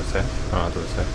셋. 하나, 둘, 셋.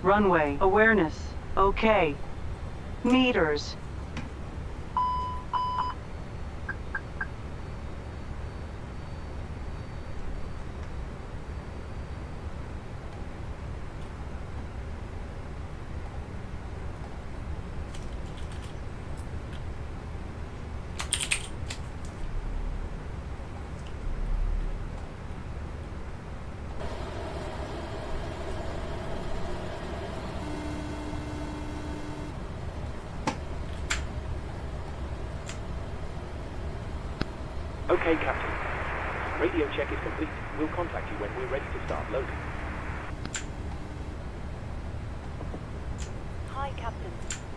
Runway awareness. Okay. Meters. Okay, Captain. Radio check is complete. We'll contact you when we're ready to start loading. Hi, Captain.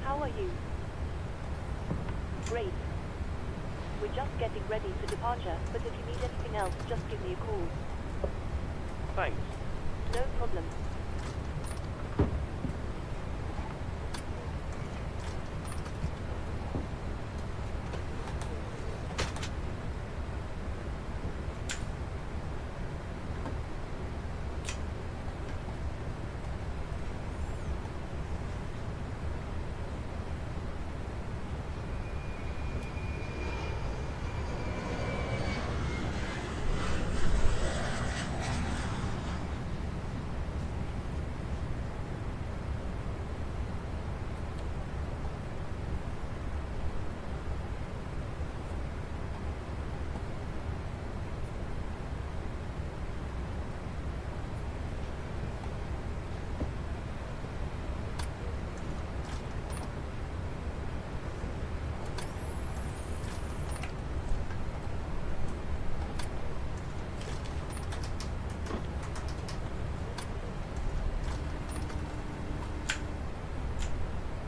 How are you? Great. We're just getting ready for departure, but if you need anything else, just give me a call. Thanks. No problem.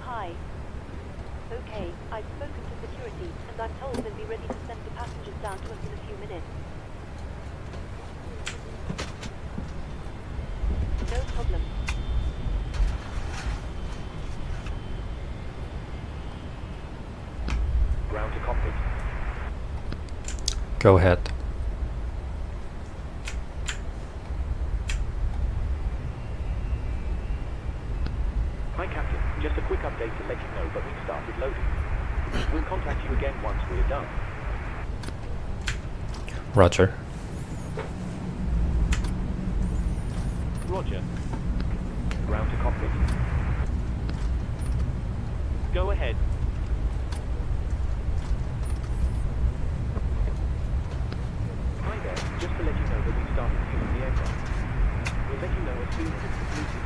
Hi. Okay, I've spoken to security, and I'm told they'll be ready to send the passengers down to us in a few minutes. No problem. Ground to cockpit. Go ahead. Hi, Captain. Just a quick update to let you know that we've started loading. We'll contact you again once we're done. Roger. Roger. Ground to cockpit. Go ahead. Hi there. Just to let you know that we've started using the aircraft. We'll let you know as soon as it's completed.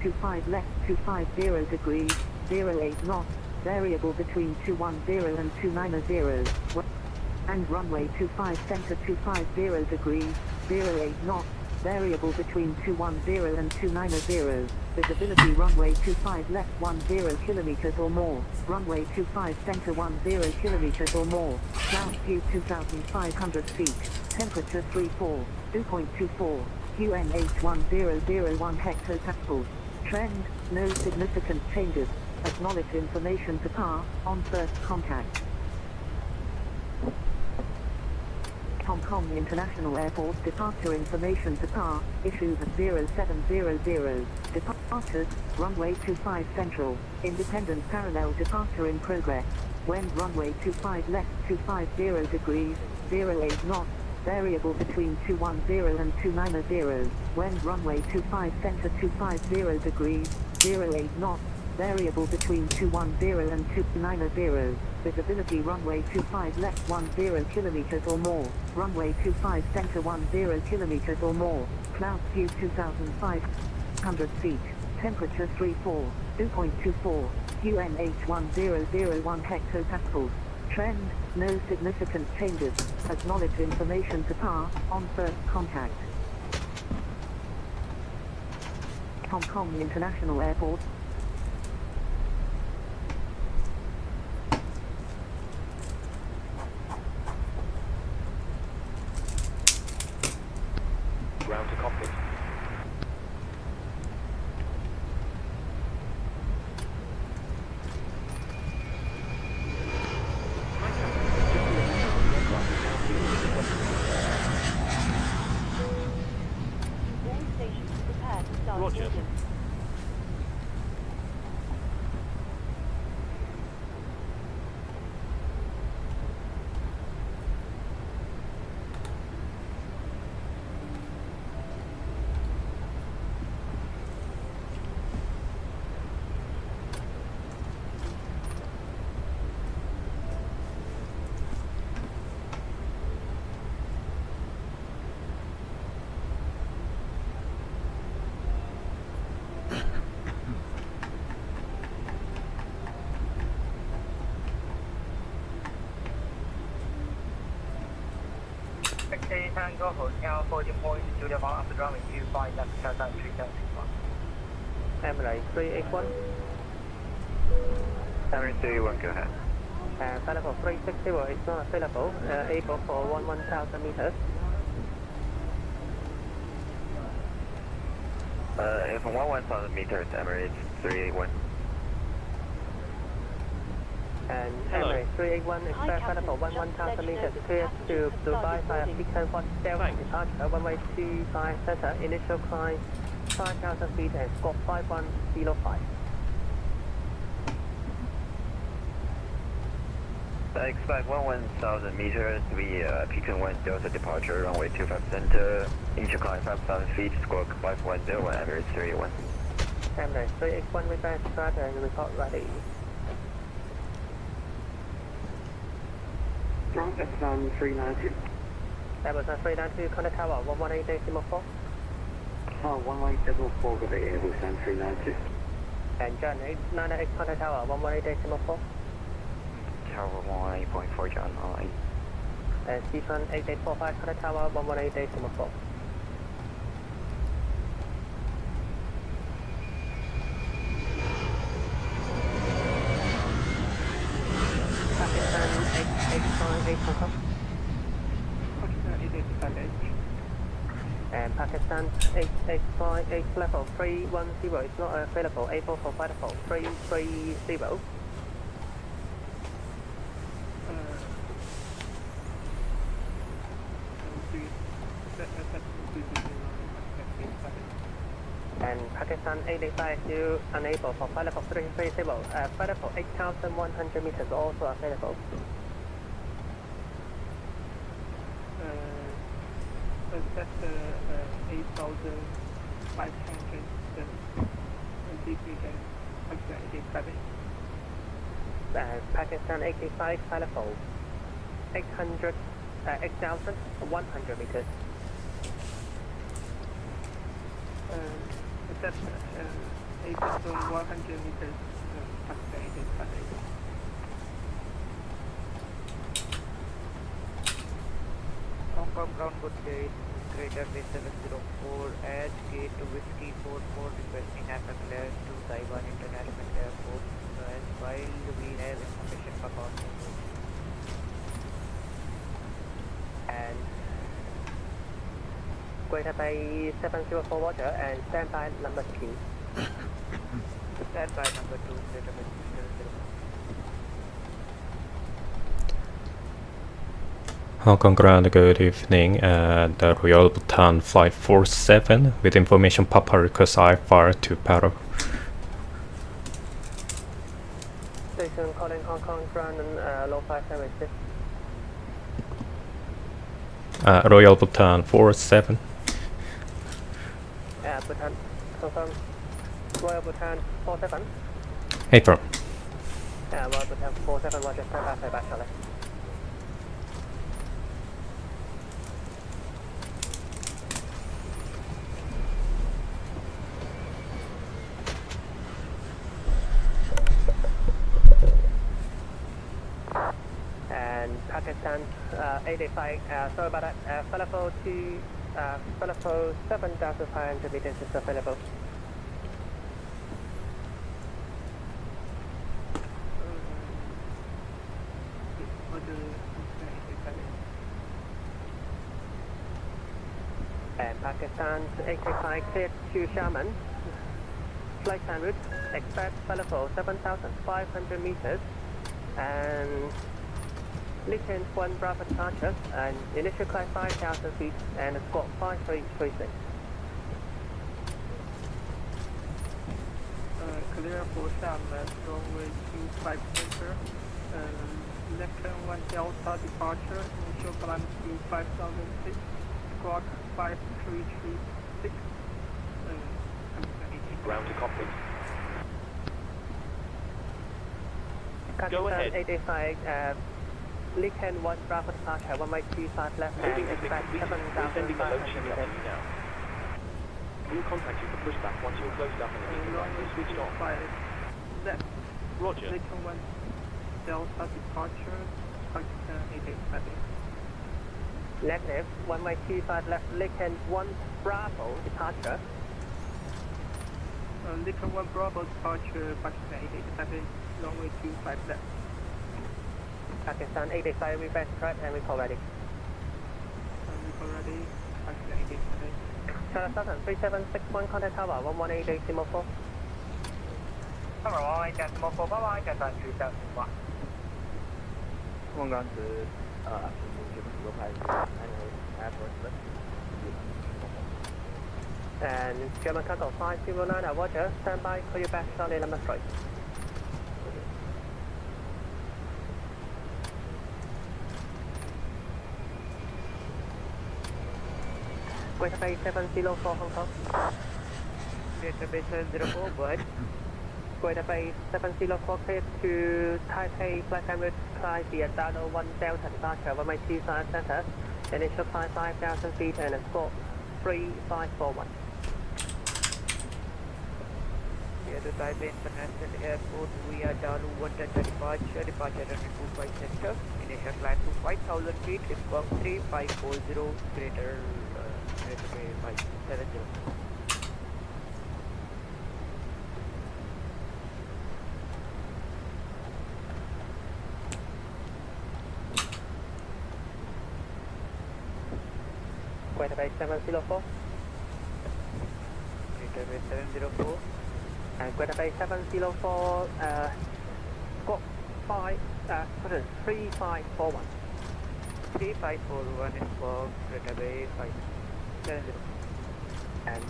25 left 250 degrees, 08 knots, variable between 210 and 290. And runway 25 center 250 degrees, 08 knots, variable between 210 and 290. Visibility runway 25 left 10 kilometers or more. Runway 25 center 10 kilometers or more. Cloud view 2,500 feet. Temperature 2.24. QNH 1001 hectopascals. Trend, no significant changes. Acknowledge information to PAR, on first contact. Hong Kong International Airport departure information to PAR, issued at 0700. Departures, runway 25 central, independent parallel departure in progress. Wind runway 25 left 250 degrees, 08 knots, variable between 210 and 290. Wind runway 25 center 250 degrees, 08 knots, variable between 210 and 290. Visibility runway 25 left 10 kilometers or more. Runway 25 center 10 kilometers or more. Cloud view 2,500 feet. Temperature 2.24. QNH 1001 hectopascals. Trend, no significant changes. Acknowledge information to PAR, on first contact. Hong Kong International Airport. Ground to cockpit. All stations prepare to start Roger. engine. Taxi Tango Hotel 40 points, Julia Ball after runway 25 left, Southern 3761. Emirates 381, Emirates 381, go ahead. available 360, it's not available, able for 1,000 meters. If 1,000 meters, Emirates 381. And Hello. Emirates 381 is Hi, available Captain. 1,000 Just meters, let clear you know to that Dubai via passengers Beacon for Delta departure, runway 25 center, initial climb 5,000 feet and score 5105. I expect 1,000 meters to be Pekin 1 Delta departure, runway 25 center, initial climb 5,000 feet, squawk 510, Emirates 381. Emirates 381 reverse starter and report ready. F1 392. Airbus 392, contact tower 118.4. 118.4, good day, Airbus 392. And John 898, contact tower 118.4. Tower 118.4, John, online. And Stephen 8845, contact tower 118.4. Pakistan 858 Hong Kong. And Pakistan 8858 level 310 is not available, able for flightable 330. And Pakistan 885 still unable for flightable 330. Flightable 8,100 meters also available. That's 8,500 and if we can calculate it better. Pakistan 85 flightable 8,100 meters. That's 8,100 meters, taxi 8858. Hong Kong ground good gate, greater bay 704 at gate to Whiskey 44 requesting AFA clear to Taiwan International Airport and while we have information about and Greater Bay 704 water and standby number 2. Standby number 2, Greater Bay 704. Hong Kong ground, good evening. The Royal Bhutan Flight 47 with information Papa request IFR to Paro. Station calling Hong Kong ground and low 576. Royal Bhutan 47. Bhutan, confirm. Royal Bhutan 47. April. Royal Bhutan 47, Roger, stand by, back shortly. And Pakistan 85, sorry about that, Falafel 2, Falafel 7,500 meters is available. And Pakistan 85 cleared to Shaman, flight time route, expect Falafel 7,500 meters, and Lincoln 1 Bravo departure, and initial climb 5,000 feet, and a squat 5336. Clear for Xiamen, runway 25 center. Lincoln 1 Delta departure, initial climb to 5,000 feet, squawk 5336. Ground to complete. Pakistan ahead. 885, Lincoln 1 Bravo departure, 125 left, and Moving expect we're sending a low 7,500 sheet meters. to you now. We'll contact you for pushback once you're closed up and the meeting lights are switched on. 5 left. Roger. Lincoln 1 Delta departure, Pakistan 8858. Negative, 125 left, Lincoln 1 Bravo departure. Lincoln 1 Bravo departure, Pakistan 8858, runway 25 left. Pakistan 885, we best track and we call ready. We've already, Pakistan 8858. China Southern 3761, contact tower 118.4. Tower 118.4, bye-bye, Delta 2001. Hong Kong to And German Council 509, Roger, stand by, call you back shortly, number 3. Greater Bay 704 Hong Kong. Greater Bay 704, good. Greater Bay 704 cleared to Taipei, flight time route, climb via Dano 1 Delta departure, 125 center, initial climb 5,000 feet and a score 3541. Here to Taipei International Airport via Dano 1 Delta departure, runway 25 center, initial climb to 5,000 feet, squawk 3540, Greater Bay 570. Greater Bay 704 Greater Bay 704. and Greater Bay 704 squawk 3541. 3541 is for Greater Bay 570. And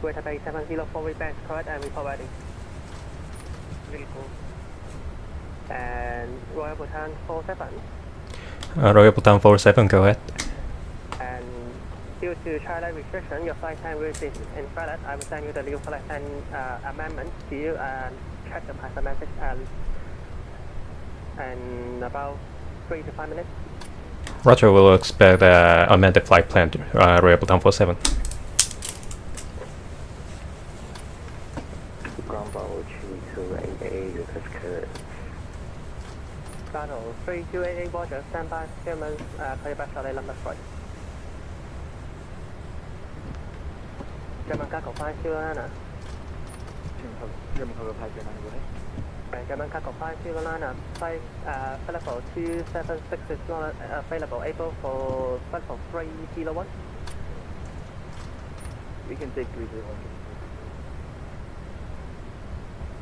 Greater Bay 704 we best correct and we ready. Will go. And Royal Bhutan 47. Royal Bhutan 47, go ahead. And due to China restriction, your flight time will be invalid. I will send you the new flight and amendment to you and check the pass message and about 3 to 5 minutes. Roger, we'll expect amended flight plan to Royal Bhutan 47. ground 3288 Roger, stand by, German, clear back Charlie number 3. German Cargo 509. German Cargo 509, German Cargo 509, flight level 276 is not available, able for flight level 301. We can take 301.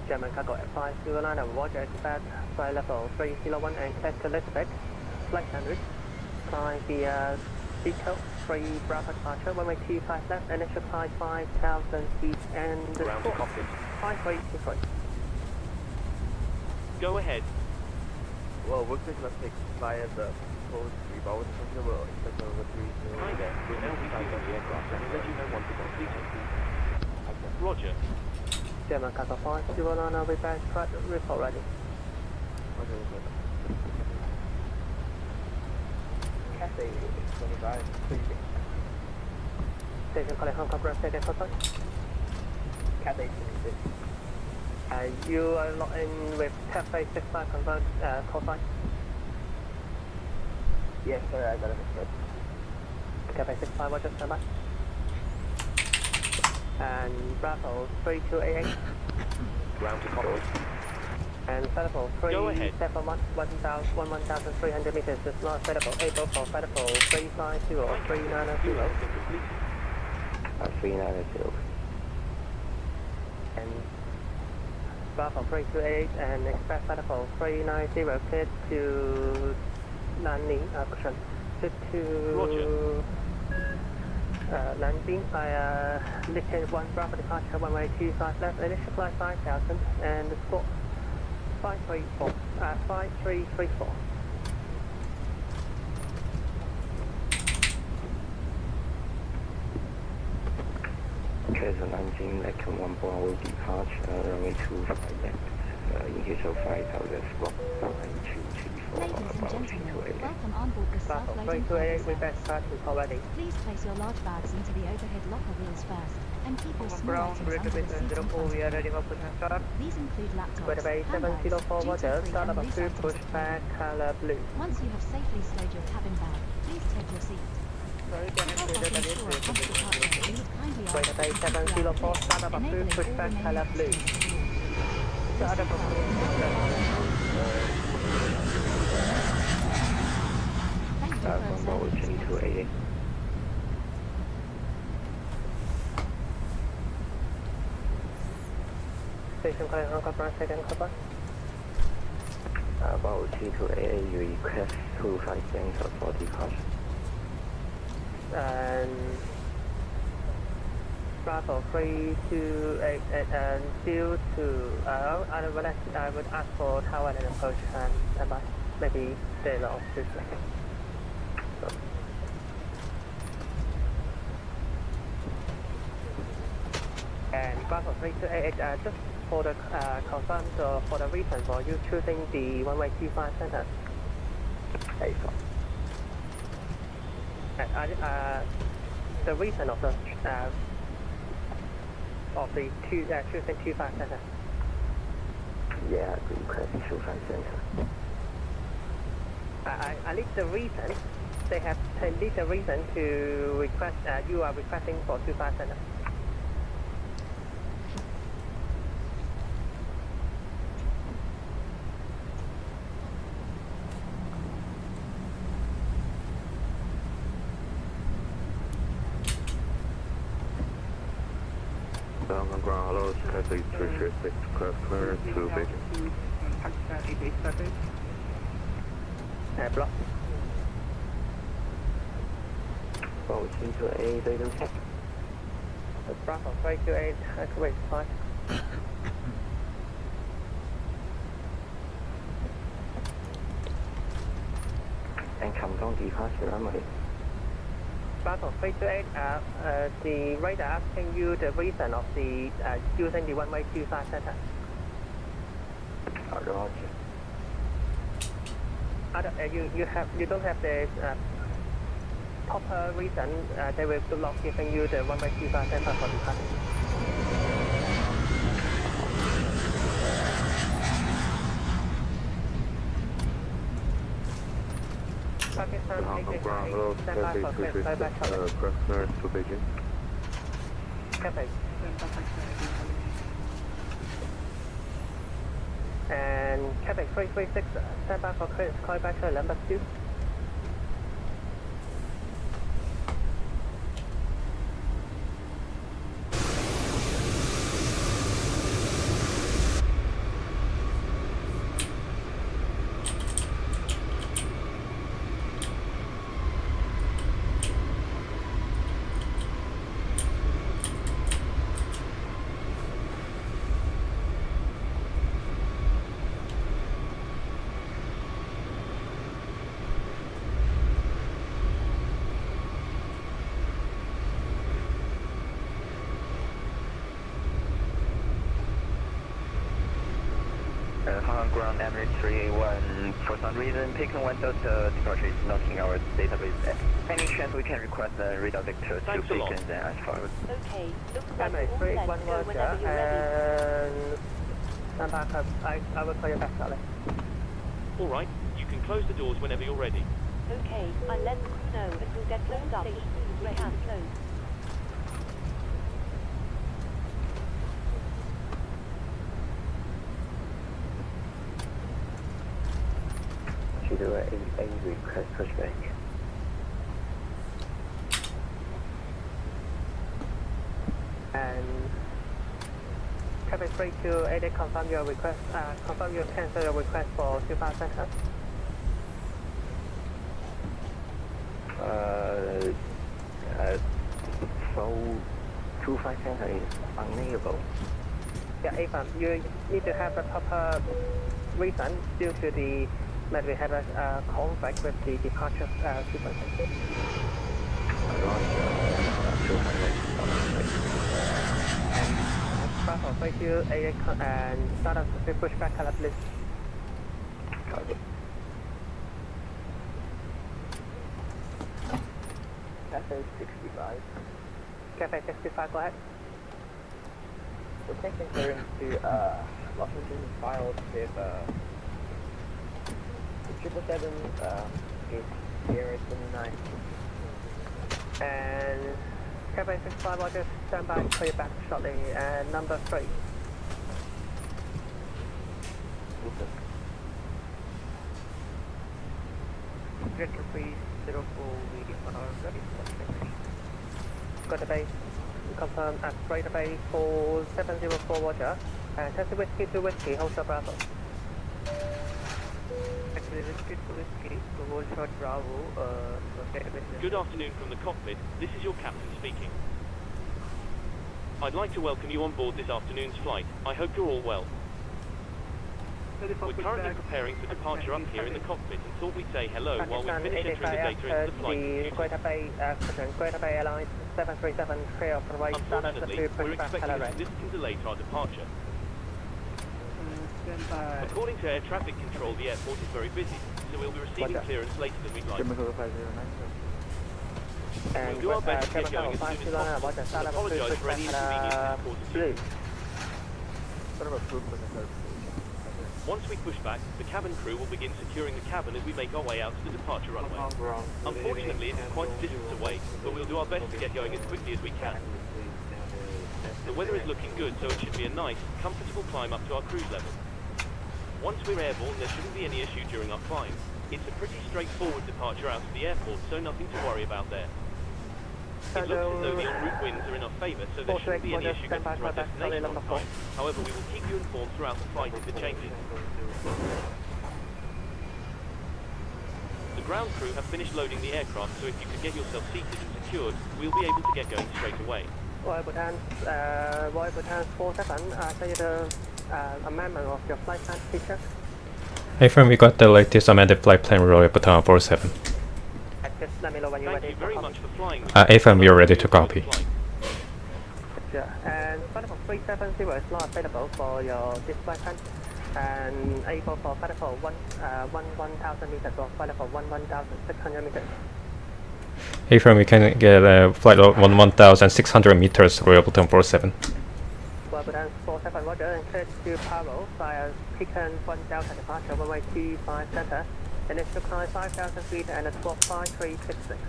German Cargo 509, Roger, expect flight level 301 and catch Elizabeth, flight 100, fly via Seco, 3 Bravo departure, runway 25 left, initial climb 5,000 feet and Ground to cockpit. 5323. Go ahead. Well, we're going to take via the post 3 Bravo to the world, expect over 3. Hi there. We're now refueling the aircraft and we'll let you know once it's completed. Roger. German Cargo 509, repair track, report ready. Cathay 25, Station calling Hong Kong Ground Station contact. Cathay 26. You are logged in with Cafe 65 confirmed call sign. Yes, sir, I got it. Cafe 65, Roger, stand by. And Bravo 3288 Ground to cockpit. and Federal Go ahead. 371 1,300 meters is not available, able for Federal 350 390 390. and Bravo 328 and expect Federal 390 cleared to landing option to landing by Lincoln 1 Bravo departure runway 25 left, initial flight 5,000 and score 5334. Crescent 19, Lincoln 1 Bravo departure, runway 25 left. Initial 5,000 squawk, Ladies and gentlemen, welcome on board the Bravo self-loading 328 service. reverse start is already. Please place your large bags into the overhead locker wheels first, and keep your small Ground, items under the seat in front of we are you. ready for push and start. These include laptops, Square bay handbags, 704 Roger, duty-free start and up a loose two items push of back, clothing. color blue. Once you have safely stowed your cabin bag, please take your seat. Sorry, To help us ensure a prompt departure, please kindly ask Square bay that the seats 704, are start up a two enabling push all back, remaining color blue. passengers to board. Start up a Thank you for observing this policy. Station calling Hong Kong Ground second cover. Bravo 3288, you request 25 cents for departure. And Bravo 328 and due to I would ask for tower and approach and standby. Maybe they lost this second. And Bravo 328 just for the confirm for the reason for you choosing the one-way T5 center. Hey, The reason of the choosing 25 center. yeah, request 25 cents. I need the reason. They need the reason to request. You are requesting for 25 center. Down on ground, hello, Cathay 336, clear to Beijing. Pakistan 88 traffic. Block. Bravo 328, they don't check. Bravo 328. Wait, 5. And come down departure runway. Bravo 328. The radar asking you the reason of the using the one-way 25 center. Roger. You don't have the proper reason. They will not giving you the one-way 25 center for departure. Pakistan Hong Kong ground, hello, 889, stand by for clearance, fly back shortly. Grosvenor to Beijing. Copy. And Quebec 336, stand by for clearance, call back to number 2. Hong Kong ground Emirates 381. For some reason, Peking 1 Delta departure is not in our database. Any chance we can request a radar vector to Thanks a lot. Peking then as followed? Okay, looks like Emirates we're all 381 set to go Roger, whenever you're ready. and stand by for, I will call you back shortly. All right, you can close the doors whenever you're ready. Okay, I'll let the crew know and we'll get closed up as soon as we can close. Should do a request pushback. And Quebec 328, confirm your request, confirm you cancel your request for 25 center. So 25 center is unavailable. Yeah, Avon, you need to have a proper reason due to the that we have a conflict with the departure sequence. Bravo, 328 and start us to push back color, please. Cafe 65. Cafe 65, go ahead. We're taking clearance to Washington filed with 777 gate 079. And Cafe 65, I'll just stand by and call you back shortly. And number 3. Director please 04 waiting on our ready for Got the base. Confirm at Freighter Bay 4704 Roger. And taxi whiskey to whiskey, hold your Bravo. Actually, whiskey to whiskey, the whole shot Bravo, okay, Good afternoon from the cockpit. This is your captain speaking. I'd like to welcome you on board this afternoon's flight. I hope you're all well. We're currently preparing for departure up here in the cockpit and thought we'd say hello while we finish entering the data into the flight computer. Greater Bay, Greater Bay Airlines 737 clear for right status Unfortunately, to we're push back expecting color a red. significant delay to our departure. Stand by. According to air traffic control, the airport is very busy, so we'll be receiving Roger. clearance later than we'd like. And We'll do our best to get going as German soon as possible. Roger, We'll apologise for any inconvenience this causes you. blue. Once we push back, the cabin crew will begin securing the cabin as we make our way out to the departure runway. Unfortunately, it is quite a distance away, but we'll do our best to get going as quickly as we can. The weather is looking good, so it should be a nice, comfortable climb up to our cruise level. Once we're airborne, there shouldn't be any issue during our climb. It's a pretty straightforward departure out of the airport, so nothing to worry about there. It looks as though the en route winds are in our favour, so there shouldn't be any issue getting to our destination on time. However, we will keep you informed throughout the flight if it changes. The ground crew have finished loading the aircraft, so if you could get yourself seated and secured, we'll be able to get going straight away. Royal Bhutan 47, tell you the amendment of your flight plan feature. Hey firm, we got the latest amended flight plan Royal Bhutan 47. Just let me know when you're Thank ready. you very much for flying. AFM, we are ready to copy. Yeah, and flight level 370 is not available for your this flight plan. And able for flight level 1,000 meters or flight level 1,600 meters. Hey firm, we can get a flight of 1,600 meters Royal Bhutan 47. Royal Bhutan 47, Roger, and clear to Paro via Pekin 1 Delta departure, runway 25 center. Initial climb 5,000 feet and a squawk 5366.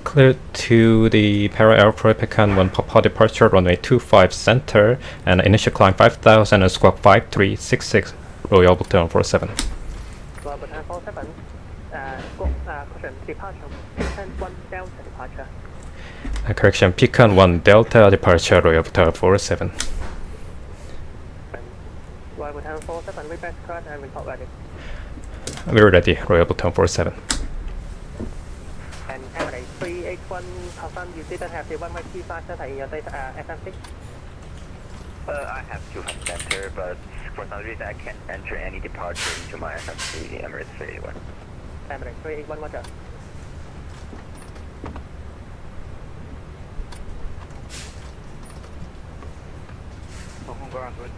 Clear to the Paro Airport, Pecan 1 Papa departure, runway 25 center, and initial climb 5000 and squawk 5366, Royal Bhutan 47. Royal Bhutan 47, squawk, caution, departure, Pecan 1 Delta departure. Correction, Pecan 1 Delta departure, Royal Bhutan 47. Royal Bhutan 47, request card and report ready. We're ready, Royal Bhutan 47. And Emirates 381, confirm you didn't have the 125 center in your data FMC? I have 200 center, but for some reason I can't enter any departure into my FMC Emirates 381. Emirates 381, roger. Hong Kong ground, good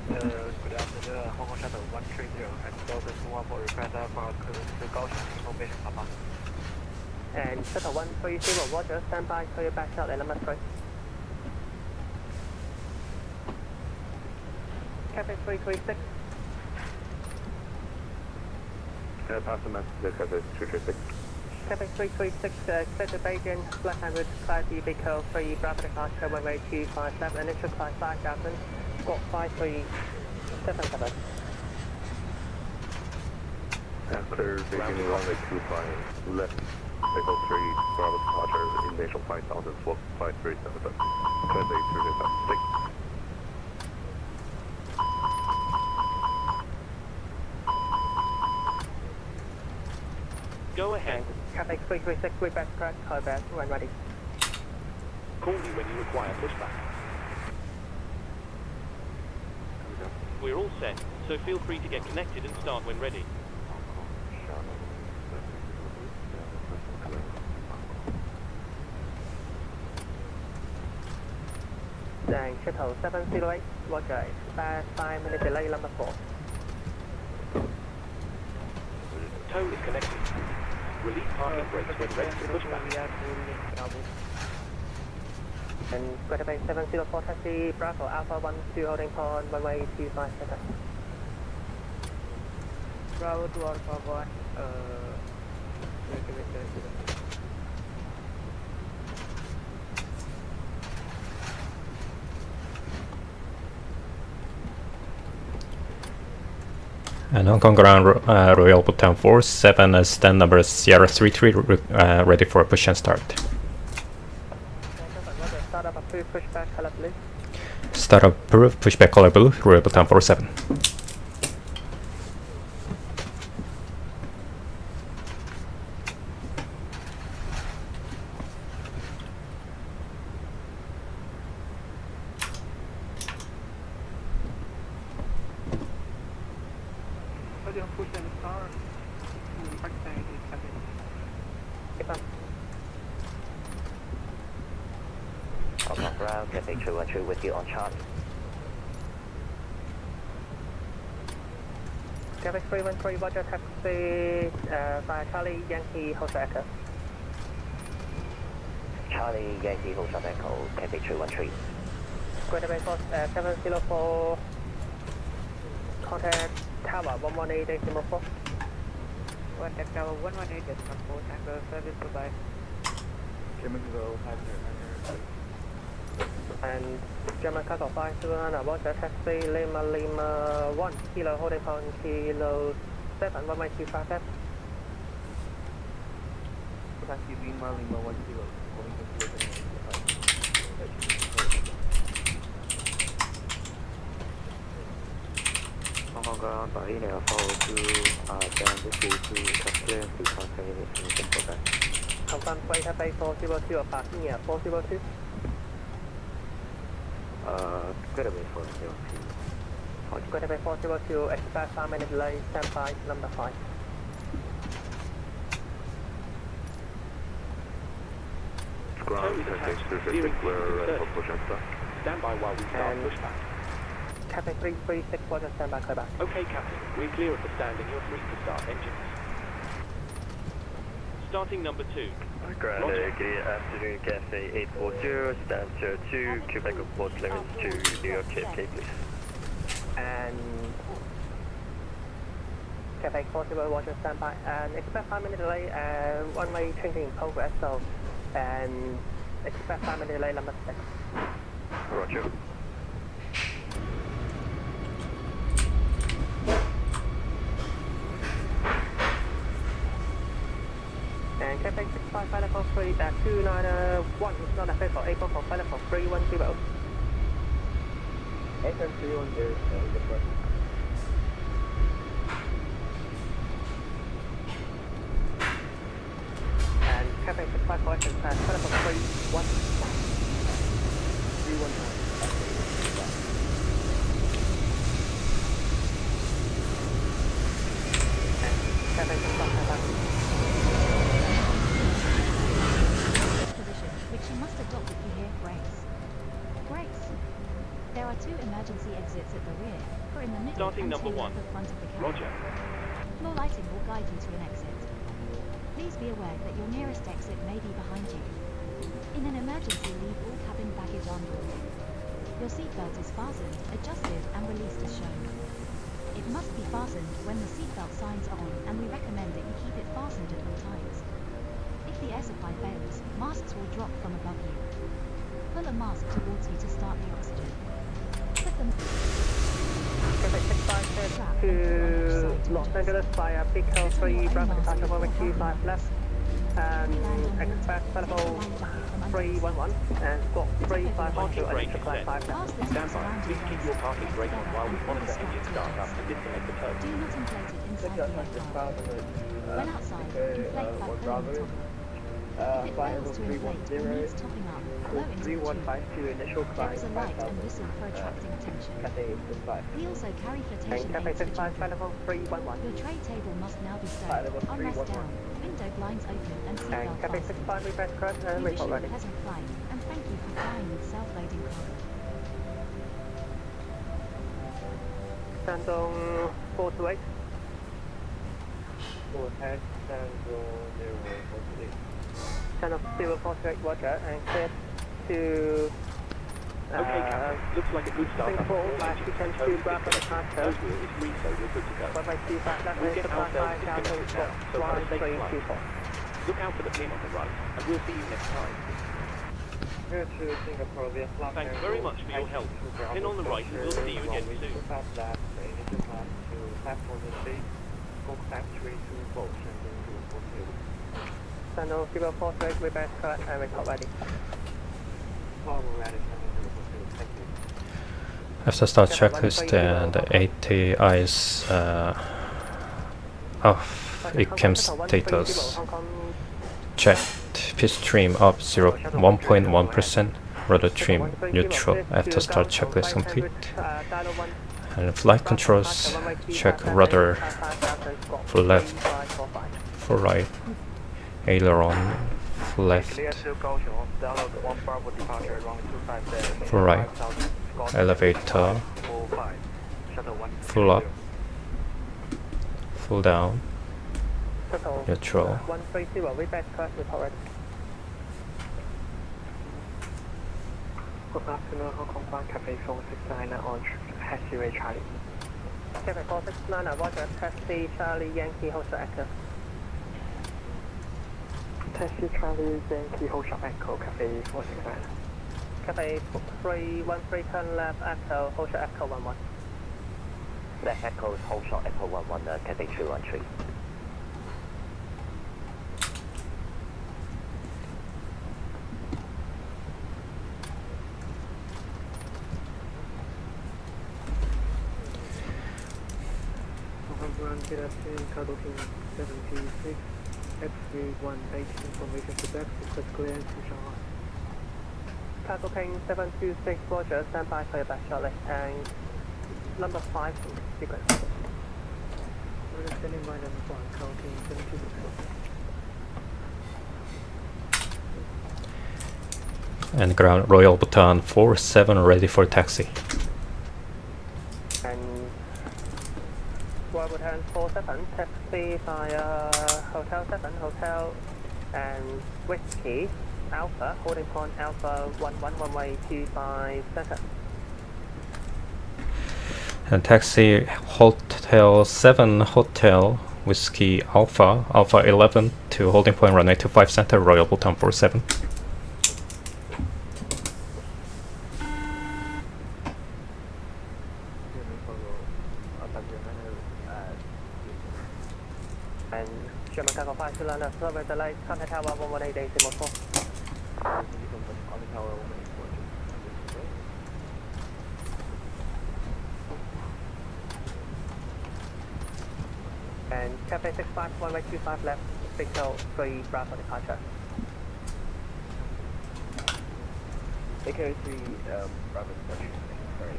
afternoon, Hong Kong shuttle 130, and Delta Singapore request for to Kaohsiung information Papa. And shuttle 130, roger, stand by, clear back out and number 3. Cafe 336. Pass the message to Cafe 336. Cafe 336, expect the Beijing, Black Hamlet, Class E, Biko 3, Bravo departure, runway 257, initial climb 5,000, squawk 5377. Clear Beijing runway 25, left, Echo 3, Bravo departure, initial 5000, squawk 5377, Cafe 356. Go ahead. Cafe 336, request crash, call back, when ready. Call me when you require pushback. We're all set, so feel free to get connected and start when ready. And shuttle 708, roger, 5-minute delay, number 4. Tow is connected. Release parking brakes when ready to push back. And Greater Bay 704 taxi, Bravo Alpha 12 holding pond, runway 25 center. Bravo to Alpha 1, And Hong Kong ground, Royal Bhutan 47, stand number Sierra 33, ready for push and start. Start up approved, pushback, color blue. Start approved, pushback color blue, Royal Bhutan 47. Push and start. Pakistan is coming. Hong Kong ground, Cafe 212 with you on chart. Cafe 313, roger, taxi, via Charlie, Yankee, Hotel Echo. Charlie Yankee Hotel Echo, Cafe 213. Greater Bay 704, contact Tower 118.4. contact tower 118.4, tango service goodbye. And German Cargo 5, roger, taxi, Lima 1, kilo, holding pond, kilo 7, runway 257. Taxi Lima 1 kilo, Hong Kong ground, Bahina, follow to down the street to Captain to Cafe in Simple. Confirm Greater Bay 402, apart here, 402. Greater Bay 402. Greater Bay 402, expect 5-minute delay, stand by, number 5. Ground, Cafe 356, we're for push and start. Stand by while we start And- pushback. Cafe 336, roger, stand by, clear back. Okay, Captain. We're clear of the stand and you're free to start engines. Starting number 2. Grand, good afternoon, Cafe 840, stand 02, Quebec report clearance to New York JFK, please. And Cafe 40, Roger, standby, and expect 5-minute delay, and runway changing in progress, so, and expect 5-minute delay, number 6. Roger. And Cafe 65, flight level 3, 291 is not available, able for flight level 310. FM 310, departure. And Cafe 65, correction, flight level 311. 311. And Cafe 65, Position, which you must adopt if you hear brace. Brace. There are 2 emergency exits at the rear, 4 in the middle Starting and number 2 one. at the front of the cabin. Roger. Floor lighting will guide you to an exit. Please be aware that your nearest exit may be behind you. In an emergency, leave all cabin baggage on board. Your seatbelt is fastened, adjusted and released as shown. It must be fastened when the seatbelt signs on, and we recommend that you keep it fastened at all times. If the air supply fails, masks will drop from above you. Pull a mask towards you to start the oxygen. Put them Cafe 65, to Los Angeles via Pico 3, Bravo departure runway 25 left, and expect level 311, and squawk 351 to initial climb 5 left. Stand by. Please keep your parking brake on while we monitor engine startup and disconnect the do turbine. not inflate it inside the aircraft. When outside, inflate by pulling the top off. If it fails to inflate or needs topping up, blow into the tube. 3152 initial There climb. is a light and whistle for attracting attention. Cathay 65. We also carry And flotation Cafe aids for 65, children. level 311. Your tray table must now be Flight stowed, level armrest 311. down, window blinds open and And seatbelt Cafe fastened. 65, reverse correct, and We wish report you a ready. pleasant flight, and thank you for flying with self-loading cargo. Stand on 428. Full head, stand on 048. Stand on 048, Roger, and clear to Okay, Captain. Looks like a good start. Singapore, by 210 Bravo departure. Nose wheel is free, so we're good to go. Runway 25 left, We'll and get supply ourselves 5000 disconnected now, so have a safe flight. 1324. Look out for the pin on the right, and we'll see you next time. Here to Singapore via flight Thanks very much for your help. Pin on the right, and we'll see you again soon. 25 left, initial climb to platform 3, squawk 5324, Shenzhen to 42. Stand on 048, reverse correct, and report ready. Power ready, Shenzhen to 42. Thank you. After start checklist and the ATI's off ECAM status. Hong Kong, Checked pitch trim up 1.1%, rudder trim neutral after start checklist complete. And flight controls, check rudder for left, for right, aileron left, Clear to Kaohsiung, download 1 Bravo departure, runway 257. for right, elevator, 45, shuttle 1. full up, full down, total neutral. 130, reverse correct, report ready. Good afternoon, Hong Kong Flight Cafe 469 on Taxiway Charlie. Cafe 469, Roger, taxi Charlie Yankee Hotel Echo. Taxi Charlie Yankee Hotel Echo Cafe 469. Cafe 313, turn left, Echo, Hotel Echo 11. Left Echo, hold shot Echo 11, Cathay 213. Good afternoon, Cargo King 76, X3180 information to back, request clearance to Shanghai. Cargo King 726, Roger, stand by for your back shortly, and number 5, sequence. We're standing by number 1, Cargo King 726. And ground Royal Bhutan 47 ready for taxi. And Royal Bhutan 47, taxi via Hotel 7, Hotel and Whiskey, Alpha, holding point Alpha 11, runway 25 center. And taxi Hotel 7 Hotel Whiskey Alpha, Alpha 11 to holding point runway 25 center, Royal Bhutan 47. And German Cargo 5 to London, Silver Delay, contact tower 118.4. And Cafe 65, 125 left, Pixel 3 Bravo departure. AKO 3 Bravo departure. Sorry.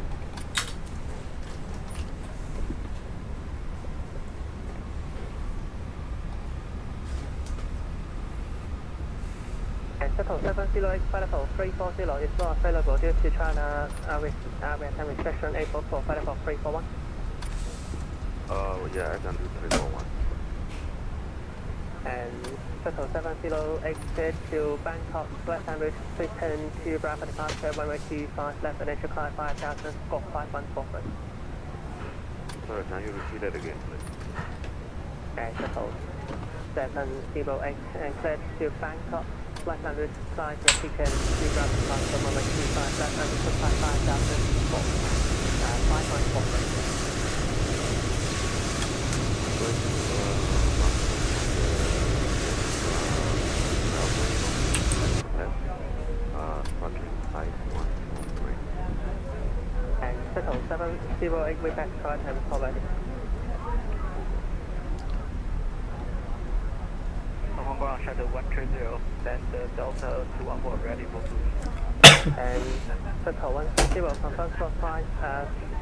And Shuttle 708 Firefox 340 is not available due to China airways and restriction April 4 Firefox 341. Yeah, I can do 341. And Shuttle 708 cleared to Bangkok, West Sandwich, please turn to Bravo departure, runway 25 left, initial climb 5000, squawk 5143. Sorry, can you repeat that again, please? And Shuttle 708 and cleared to Bangkok, West Sandwich, flight to Pekin, to Bravo departure, runway 25 left, initial climb 5000, squawk 5143. And Shuttle 708 way back to time already. Hong Kong Shadow 130, then the Delta 214 ready for boost. And Shuttle 160 confirm slot flight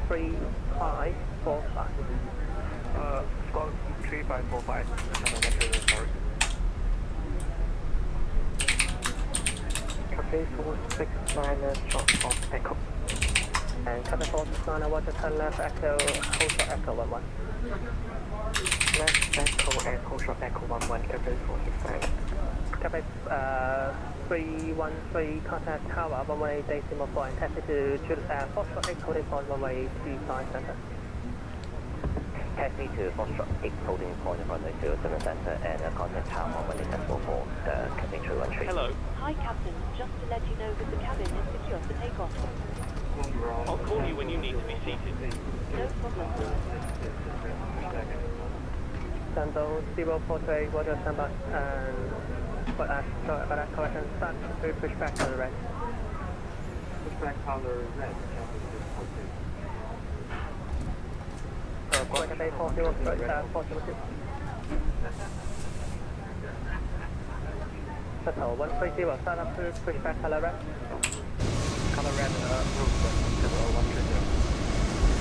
3545. Squawk 3545, Shadow 130, sorry. Cafe 469 short of Echo. And Cafe 469 water turn left Echo, hold short Echo 11. Left Echo and hold short Echo 11, Cafe 469. Cafe 313 contact tower 118 decimal point, taxi to Foxtrot 8 holding point runway 25 center. Taxi to Foxtrot 8 holding point runway 07 center and contact tower 118 for the cabin crew entry. Hello. Hi, Captain. Just to let you know that the cabin is secure for takeoff. I'll call you when you need to be seated. No problem. Sando 048 water standby and but that correction start to push back to the right. Push back color red. Cafe 402. Shuttle 130 start up to push back color red. Color red, roof, Shadow 130.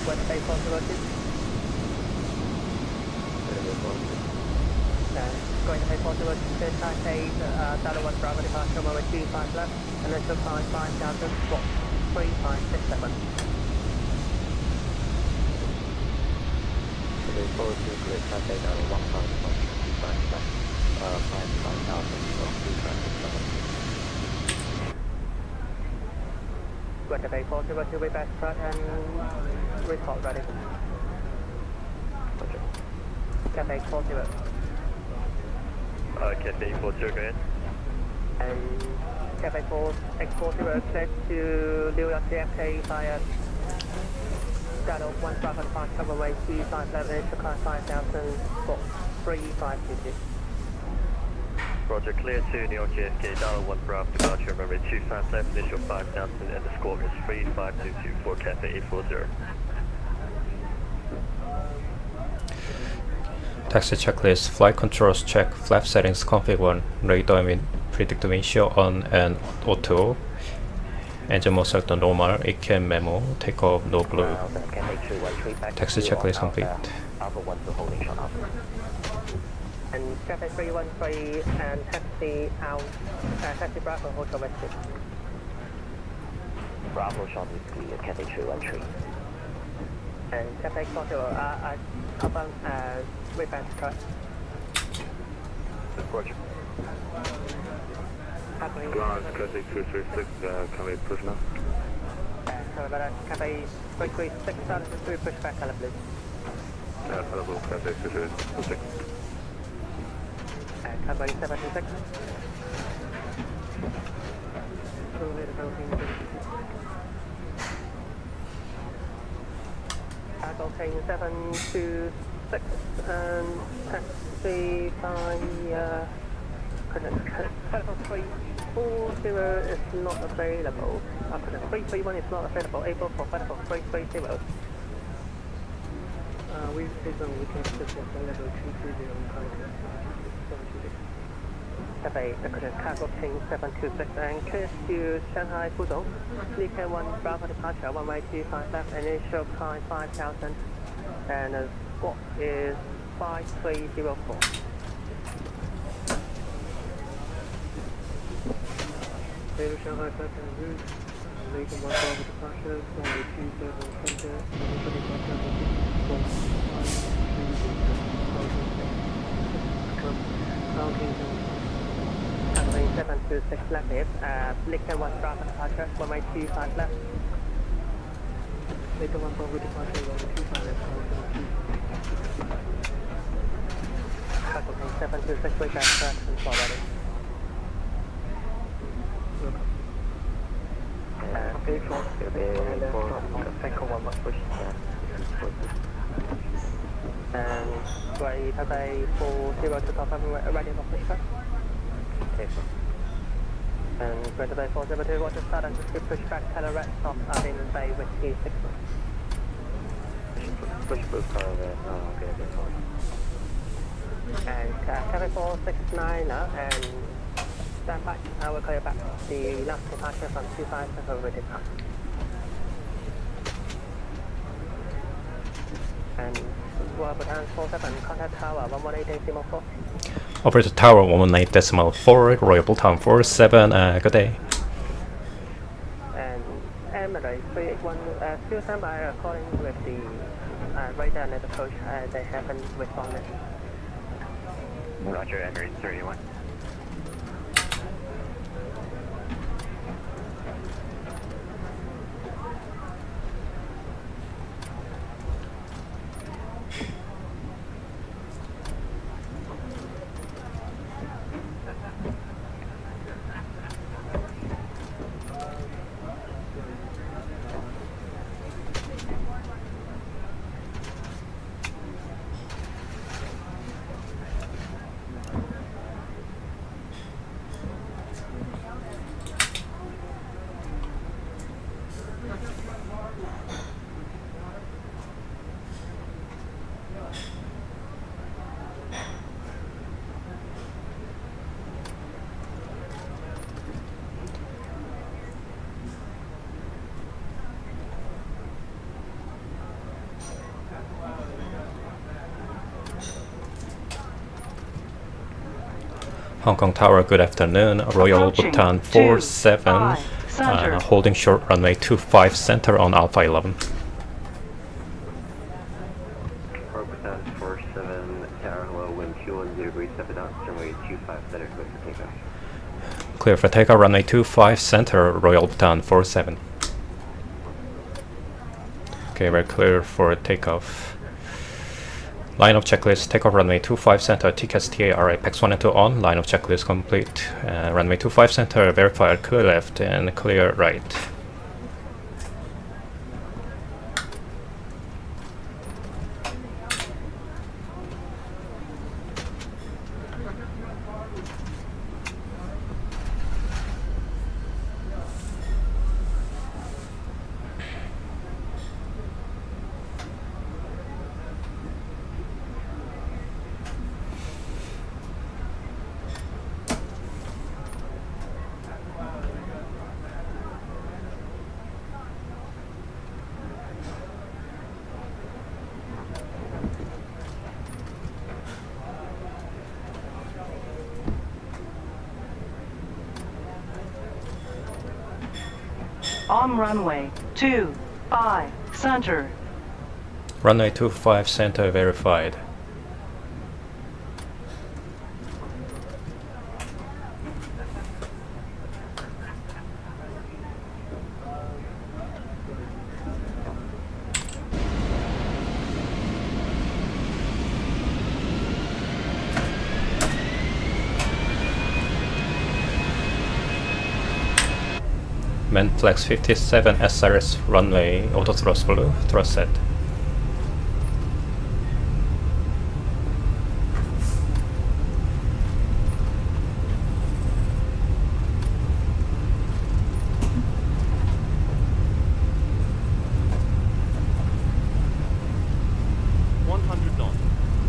West Bay 402. And going to pay 402, Taipei, Data 1 Bravo departure, runway 25 left, and then to 5000, squawk 3567. Cabin 402 clear traffic at 1,125 left, 55,000 for 3567. Going to pay 402, way back track and report ready. Cafe 40. Cafe 40 again. And Cafe 4 X40 cleared to New York JFK via Data 1 Bravo departure, runway 25 left, initial climb 5000, squawk 3522. Roger, clear to New York JFK, Dial 1 Bravo departure, runway 25 left, initial 5000, and the score is 3522 for Cafe 840. Taxi checklist, flight controls check, flap settings config 1, radar predicted wind shear on and auto, engine mode select on normal, ACAM memo, takeoff no blue. Taxi checklist complete. Alpha 1 to holding shot up. And Cafe 313 and taxi out, taxi Bravo Hotel West. Bravo shot is clear, Cathay 313. And Cafe 40, confirm reverse track. Roger. Happening. Ground, Cathay 236, can we push now? And Sorry about that. Cathay 336, silence through pushback, color please. Hello, Cathay 336. And Cathay 726. Cargo plane 726 and taxi by telephone 340 is not available. 331 is not available. Able for telephone 330. We can just level 230 on contact. 726. Cathay, cargo plane 726 and clear to Shanghai Pudong. Leaker 1 Bravo departure, runway 25 left, initial climb 5,000 and squawk is 5304. Later Shanghai second route, Leaker 1 Bravo departure, runway 27 center, initial departure from 5,000. Cathay 726 left is Leaker 1 Bravo departure, runway 25 left. Later 1 Bravo departure, runway 25 left, Cargo plane 726 with that correction forwarded. Grateful to the second one must push. And right, Cathay 40 to confirm ready for pushback. And Cathay 402 water start and just pushback, color red top, in Bay Whiskey 6. Pushback, okay. And Cathay 469 and stand back. I will clear back the last departure from 25 with it. And Royal Bhutan 47, contact tower 118.4. Operator Tower 118.4, Royal Bhutan 47, good day. And Emirates 381, still stand by according with the radar net approach, they haven't responded. Roger, Emirates 31. Hong Kong Tower, good afternoon. Royal Bhutan 47, holding short runway 25 center on Alpha 11. Royal Bhutan 47, tower hello, wind 210 degrees, 7 knots, runway 25 center, clear for takeoff. Clear for takeoff, runway 25 center, Royal Bhutan 47. Okay, we're clear for takeoff. Line of checklist, takeoff runway 25 center, TCAS TARA, PAX 1 and 2 on, line of checklist complete. Runway 25 center, verified, clear left and clear right. On runway 25 center. Runway 25 center verified. Man flex 57 SRS runway, auto thrust blue, thrust set.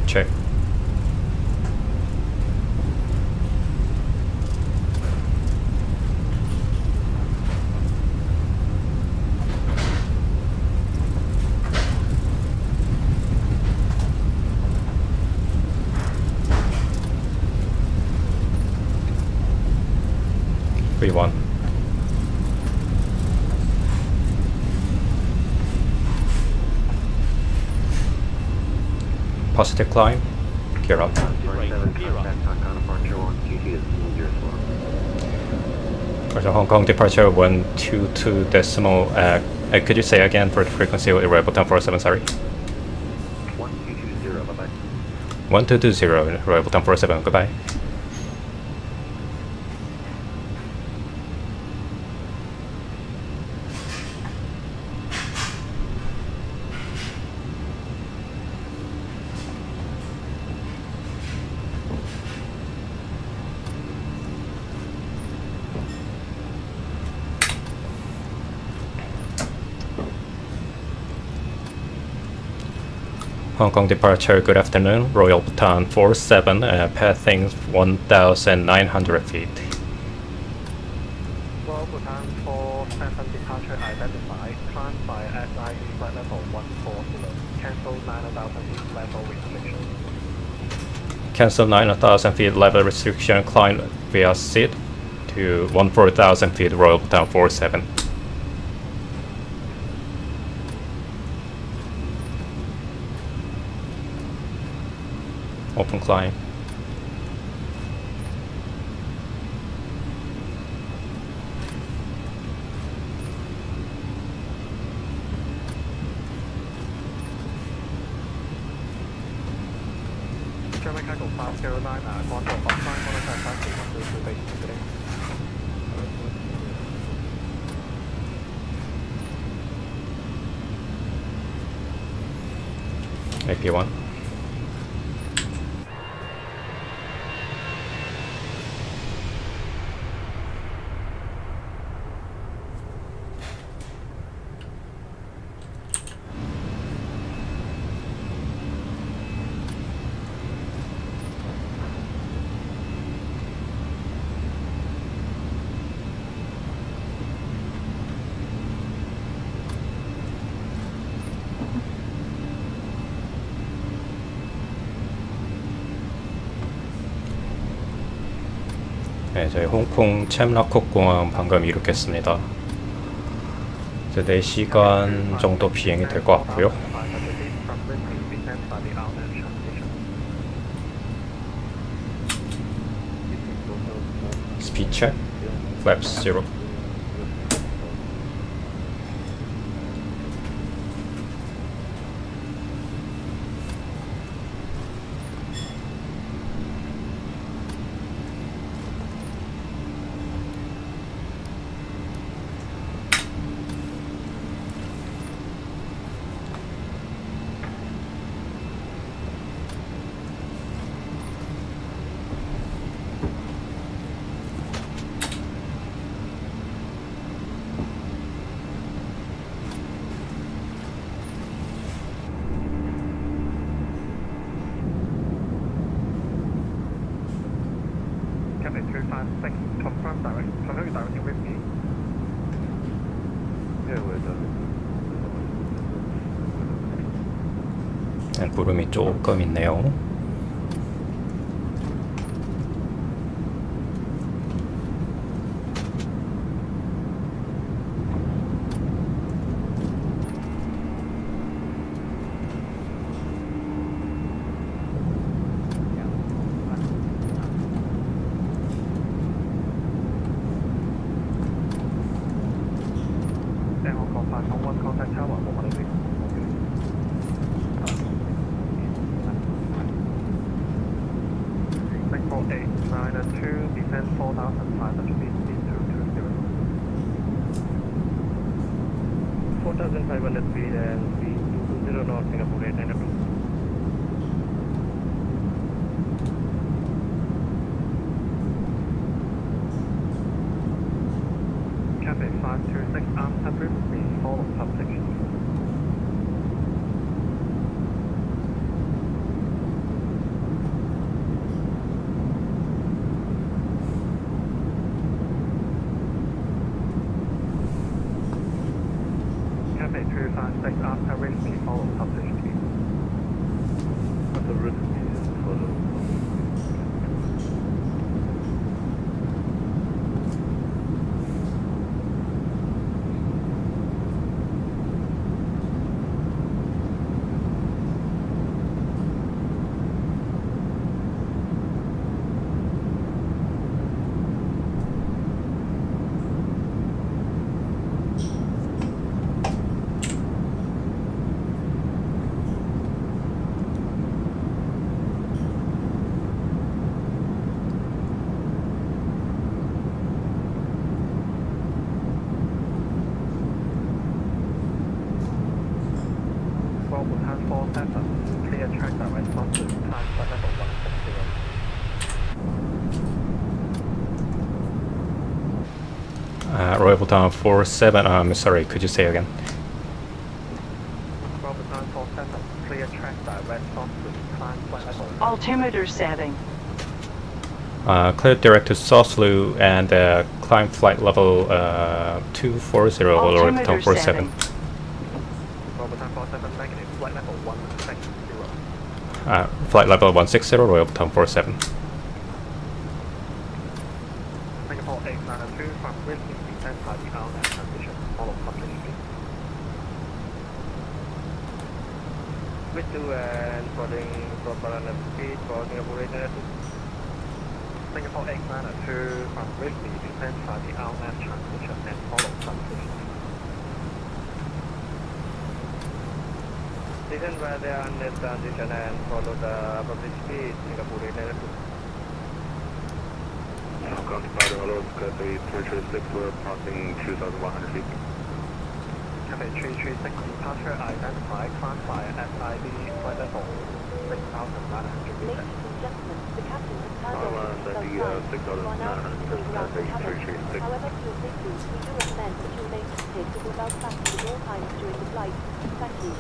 Check. V1. Positive climb. Gear up. 47, contact Hong Kong departure 122 For Hong Kong departure 122 decimal. Could you say again for the frequency arrival time 47? Sorry. 1220, bye bye. 1220 arrival time 47. Goodbye. Hong Kong departure, good afternoon. Royal Bhutan 47, pathing 1,900 feet. Royal Bhutan 47 departure identified. Climb by SIE flight level 140. Cancel 9,000 feet level restriction. Cancel 9,000 feet level restriction, climb via SID to 14,000 feet, Royal Bhutan 47. Open climb. German Echo 509, control offline, monitor taxi 122 base today. AP1. 네, 저희 홍콩 챔라콕 공항 방금 이륙했습니다. 이제 4시간 정도 비행이 될 것 같고요. Speed check, flaps 0. Captain 356, confirm direction with me. 네, 구름이 조금 있네요. Hong Kong 501, contact tower 118. Make 4892, descend 4,500 feet, 220. 4500 feet and speed 220 knots, Singapore 892. Cafe 526 Amsterdam, please follow public. Cafe 256 Amsterdam, please follow public. What's the route is follow? Clear track direct response to time flight level 160. Royal Bhutan 47, sorry, could you say again? Royal Bhutan 47, clear track direct response to time flight level. Altimeter setting. Clear direct to Soslu and climb flight level 240 Royal Bhutan Altimeter 47. setting. Royal Bhutan 47, negative, flight level 160. Flight level 160 Royal Bhutan 47. Singapore 892 from Brisbane, descend by the hour and transition, follow public speed. Switch to and following proper speed for Singapore 892. Singapore 892 from Brisbane, descend by the hour and transition and follow public speed. Descend by the under transition and follow the public speed Singapore 892. County Paro, hello, Cafe 336, we're passing 2,100 feet. Cafe 336, departure identified, climb by SID, flight level 6,900 Ladies meters. and gentlemen, the captain has turned I'll off send the the south side. You are now 6,900 moving around the Cafe cabin. 336. However, for your safety, we do recommend that you remain seated with your belt fastened at all times during the flight. Thank you.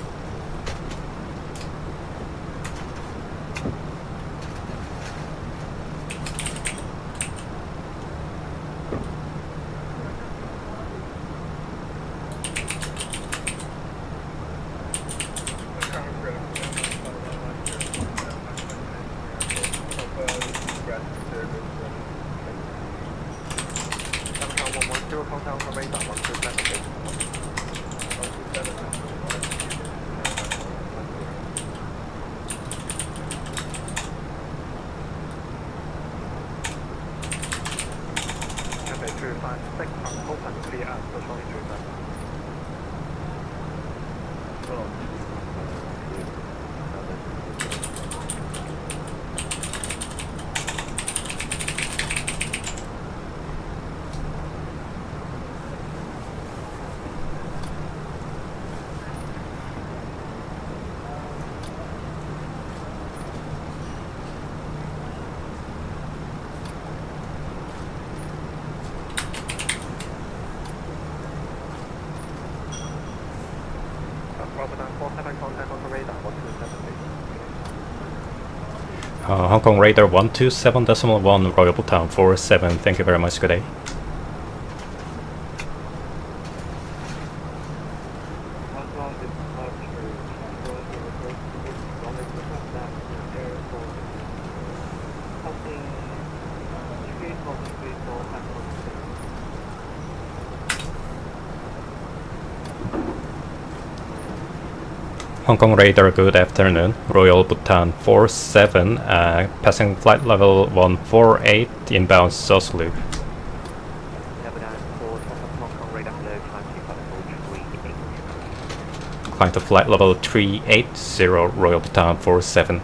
Hotel for radar 127. Cafe 256 from open, clear as the 23. Hong Kong Radar 127.1 Royal Bhutan 47. Thank you very much. Good day. Hong Kong Radar, good afternoon. Royal Bhutan 47, passing flight level 148, inbound Soslu. Climb to flight level 380, Royal Bhutan 47.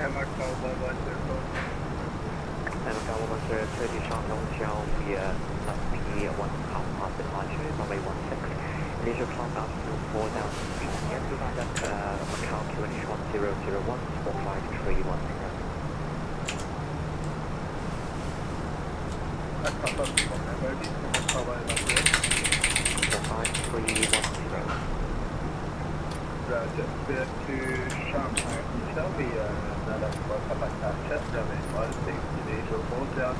Macau 110, 30 sharp long shell via left P1 half past departure, runway 16. Initial climb altitude 4,000 feet. Yes, we land at Macau QNH 1001, 45310. Roger, clear to Shanghai Hotel via Papa Chester, runway 16, initial 4,000,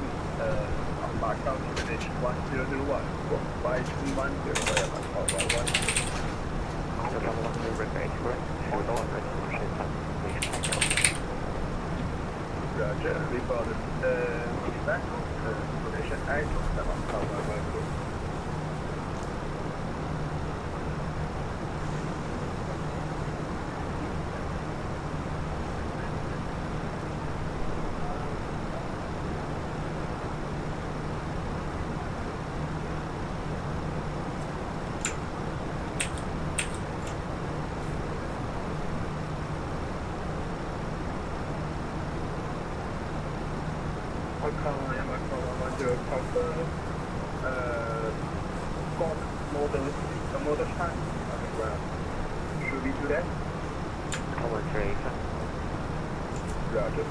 on Macau QNH 1001, 45310, Macau 11. Roger, reported back information 8 on Macau 11. Model time on the ground. Should we do that? Commentary. Roger.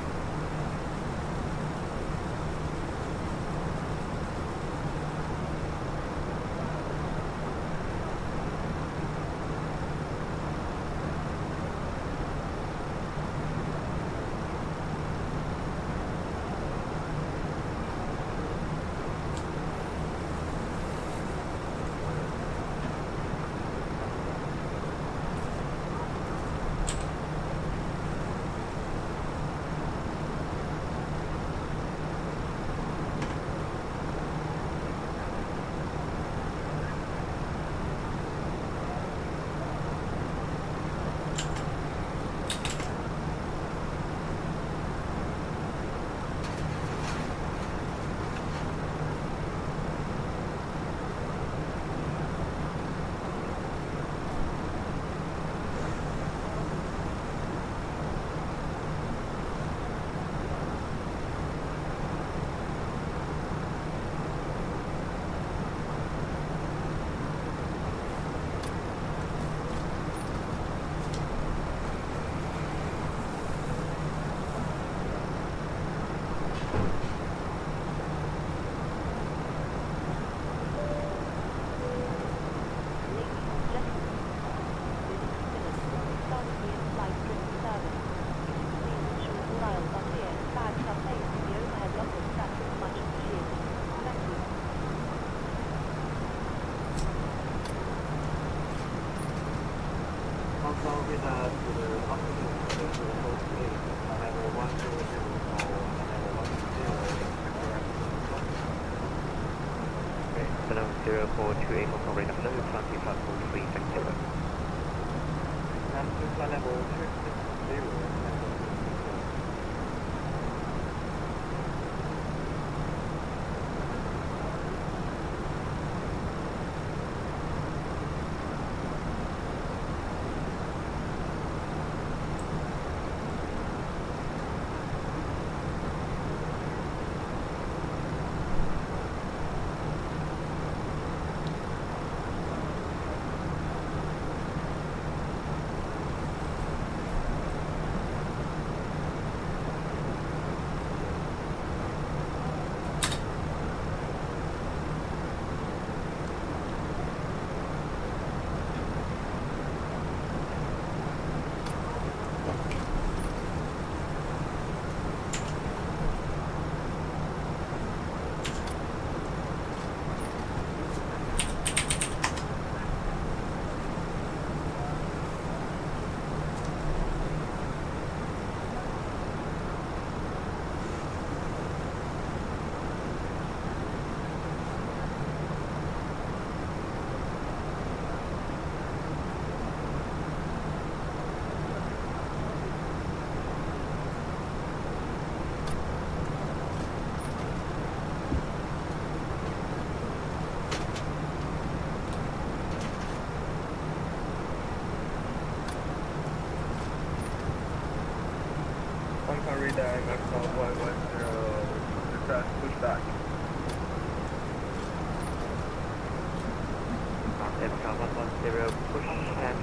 MCAR 110, push and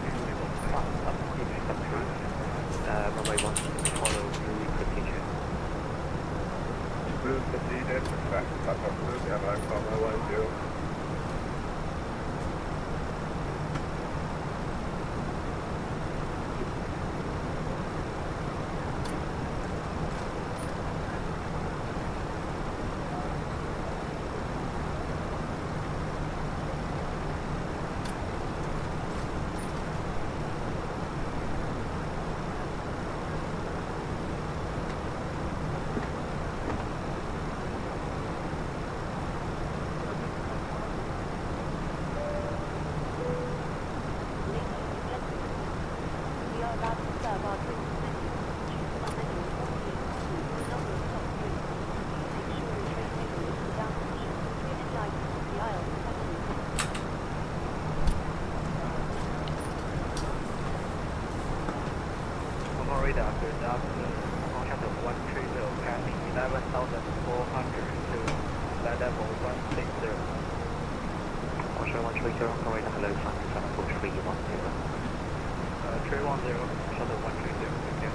fast up, come through. Runway 1, follow blue procedure. Blue procedure, back up blue, runway 10. We are about to serve our drinks menu. Choose from our menu of all drinks through a number of soft drinks. Please make sure the tray table is in down position. Clear any items from the aisle. Thank you. Florida, good afternoon. Function of 130, catch 11,400 to land level 160. Function 130, Florida, hello, flight control 310. 310, shuttle 130, thank you.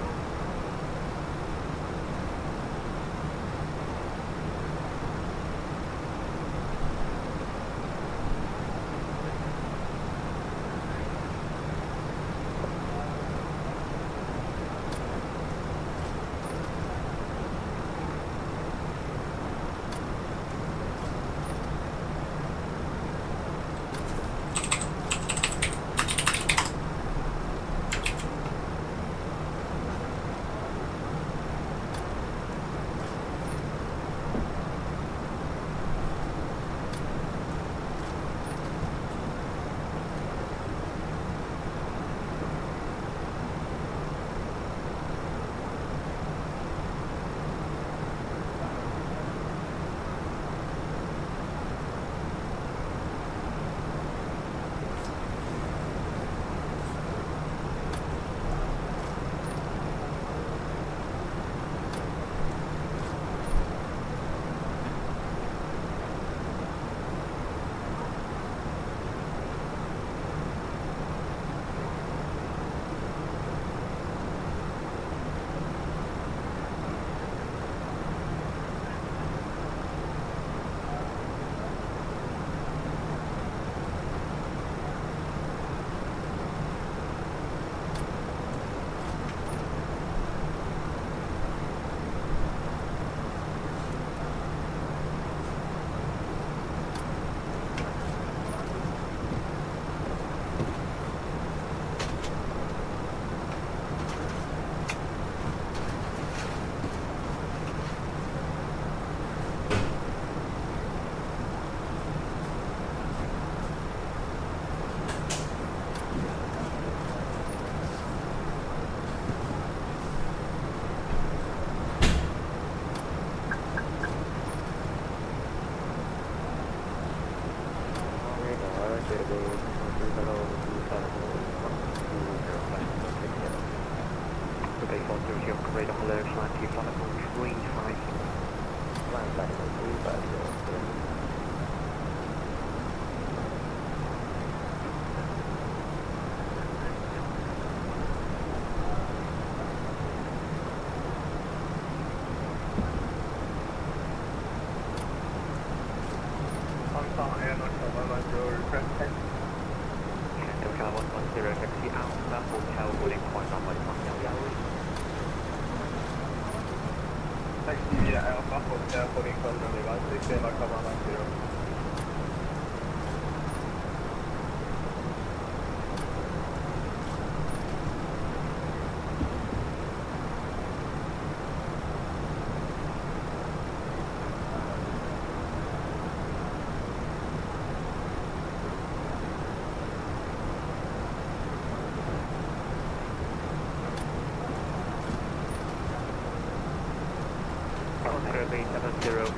Survey 704,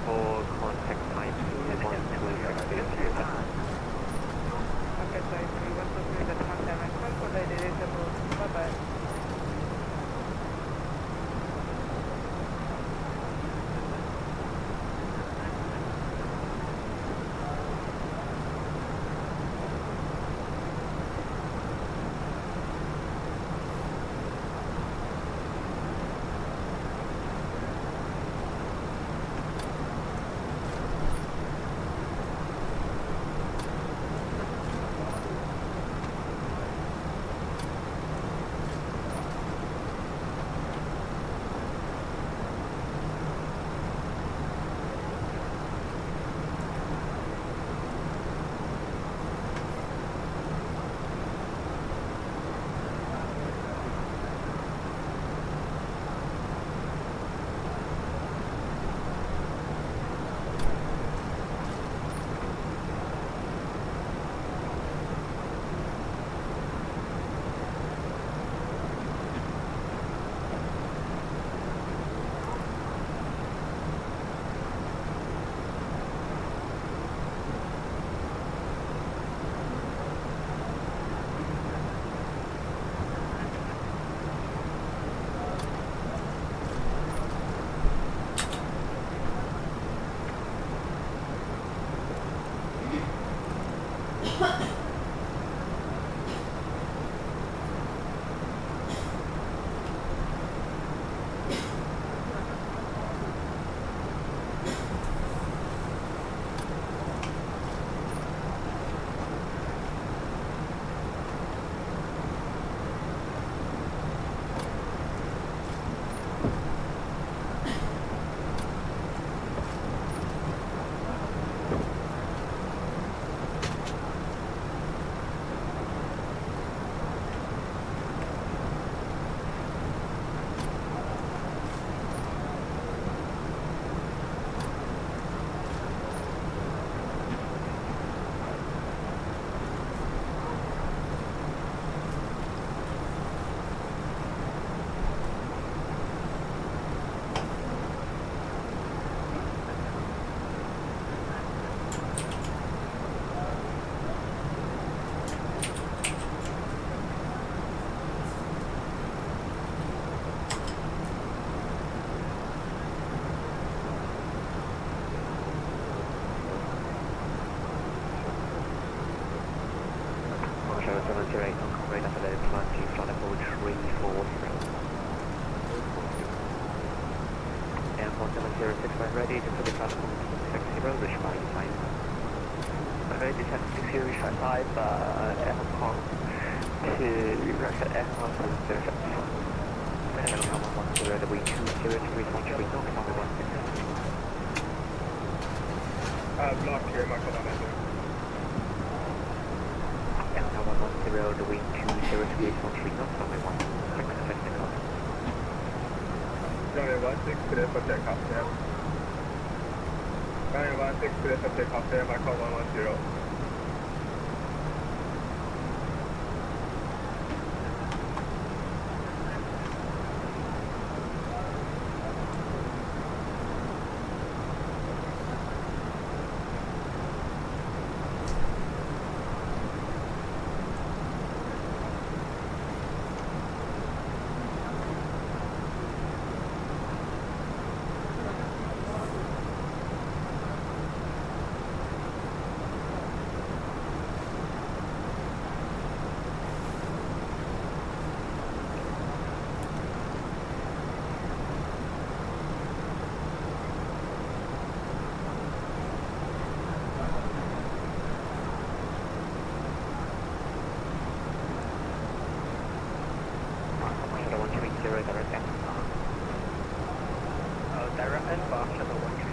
contact time 1260. Okay, so if you want to do the time dimension for the deliverable, bye-bye. 708, non-complete after the climb to flight level 343. And 1706 when ready to put the flight level 60, reach by time. Okay, descent 60, reach by 5, Hong Kong to record Air Hong Kong to the minimum count 10, the wind 20, 313, knock, runway 16. Block here, Michael November. And now 110, the wind 203, knock, runway 16, affecting us. Runway 16, clear for takeoff there. Runway 16, clear for takeoff there, Michael 110. Direct and bar, shuttle 130.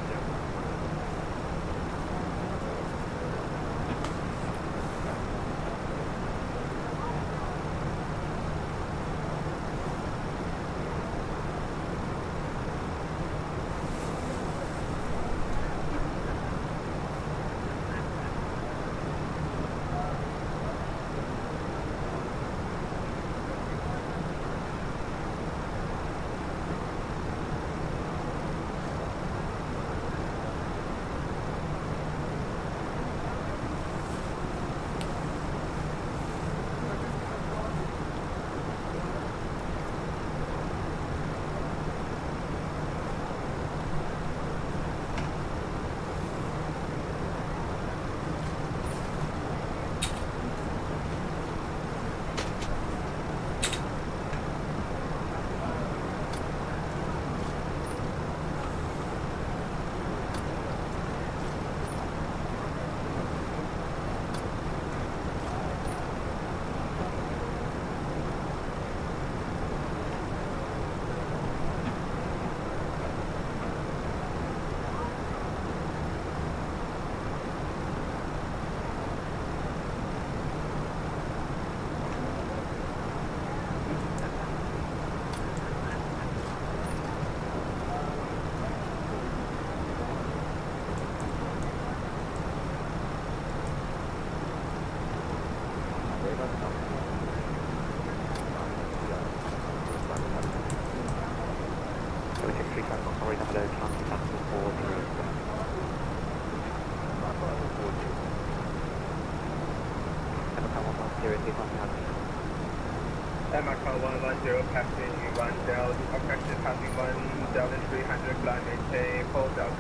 Macau 110, passing 1 Delta, correction, passing 1 Delta 300, climb maintain, full Delta.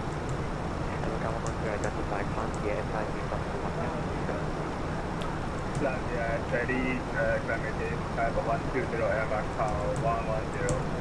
Macau 110, identify, climb, yeah, 5, Land, yeah, ready, climate, type 120, airback tower 110.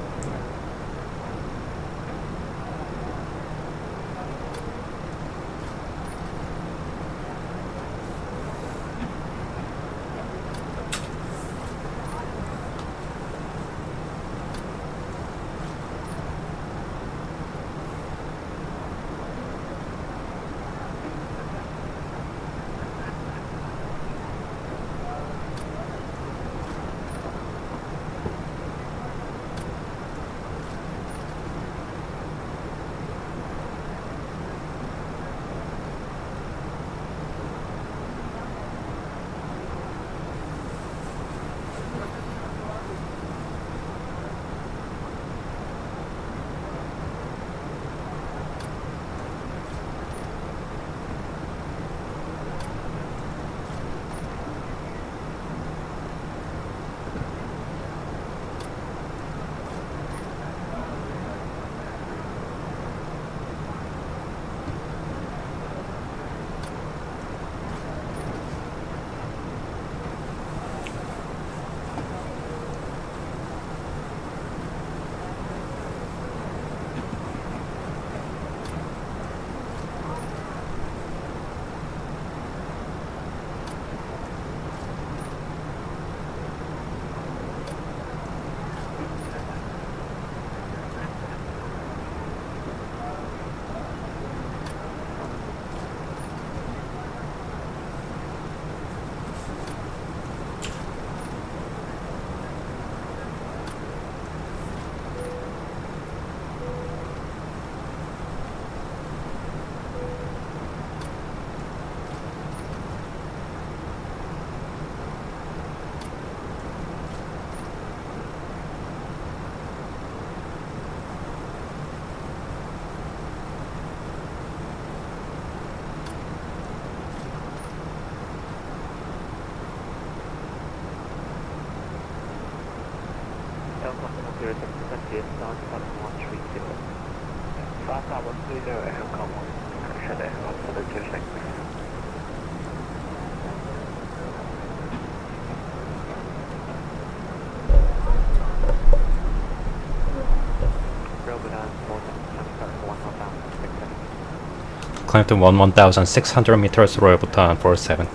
Climb to 11,600 meters, Royal Bhutan 47.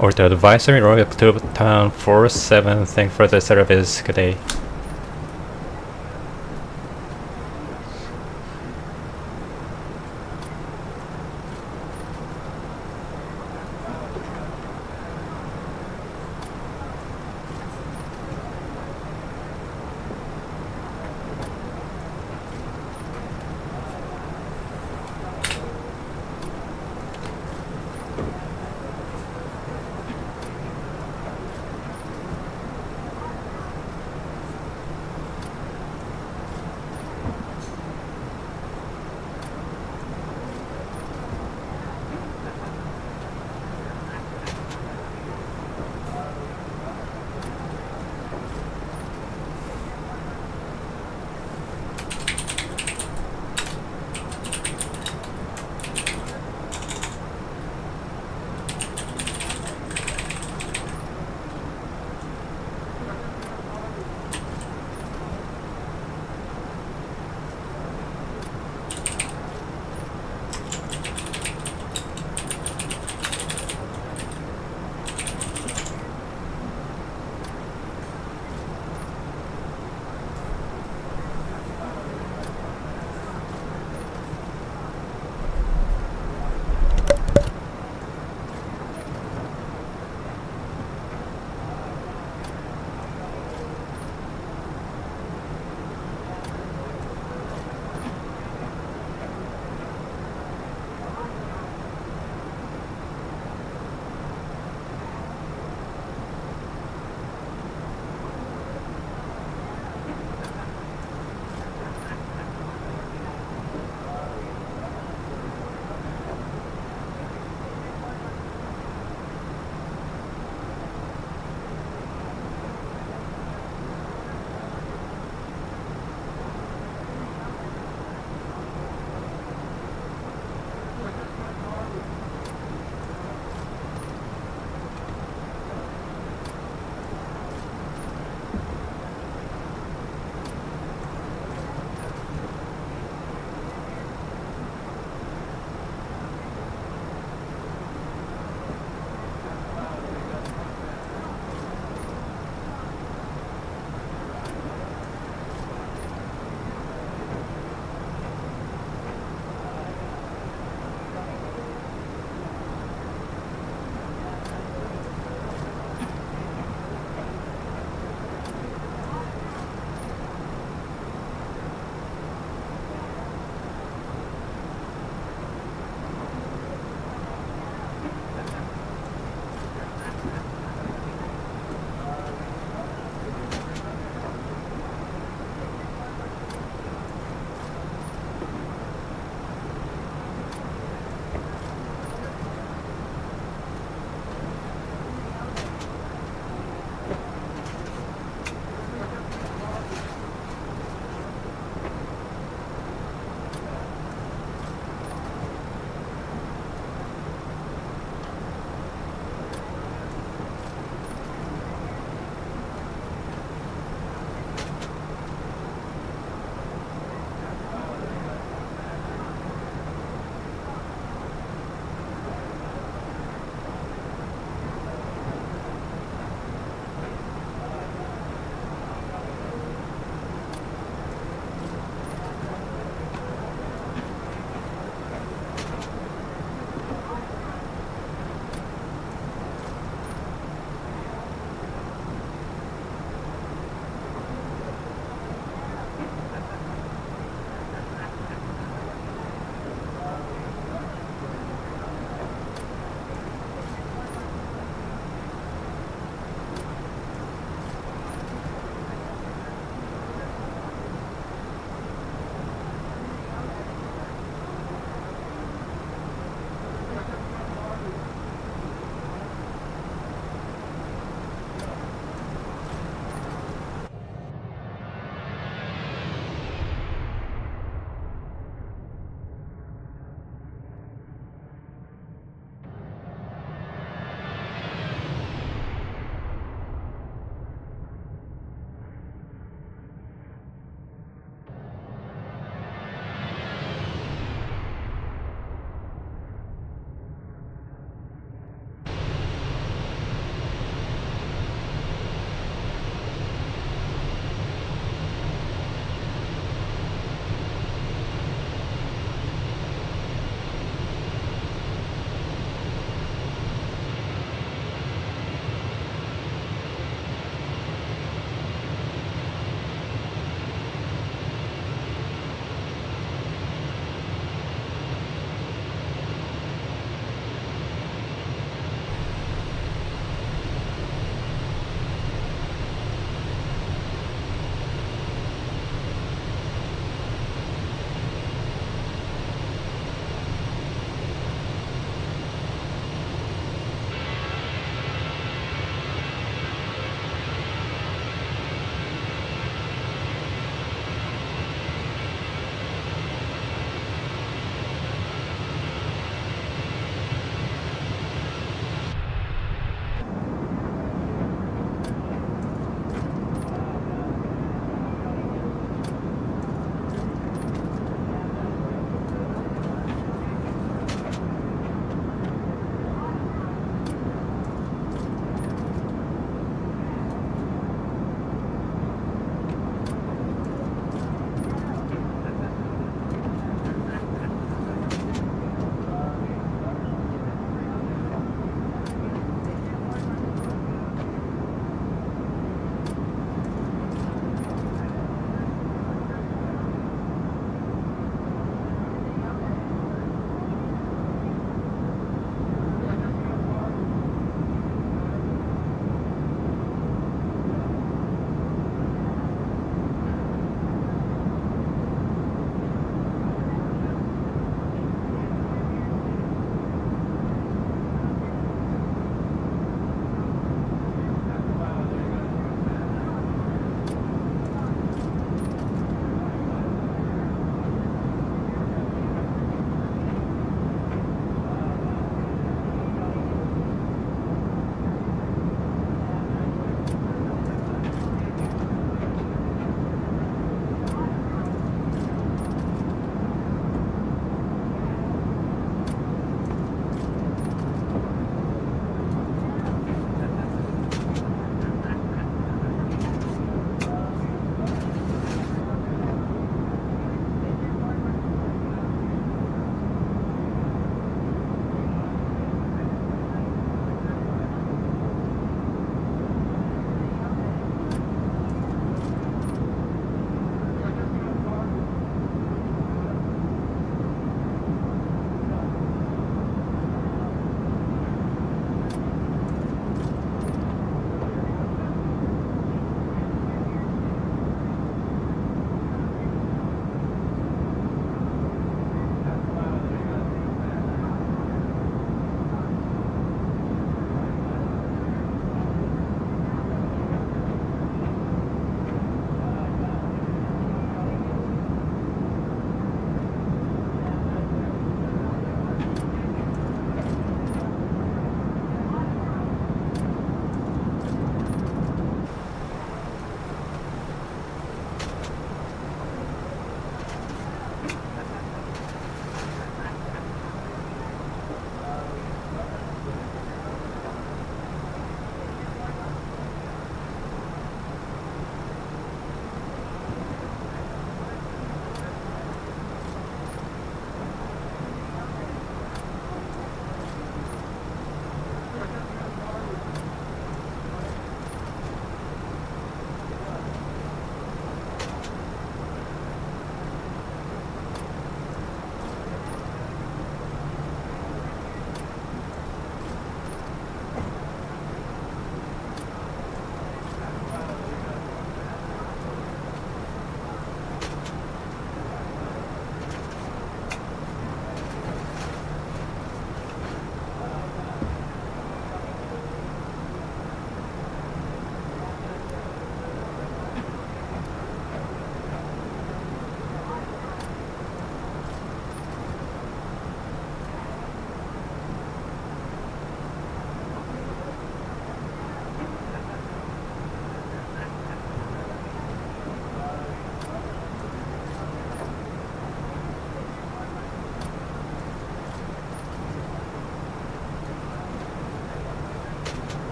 Order advisory, Royal Bhutan 47. Thank for the service. Good day.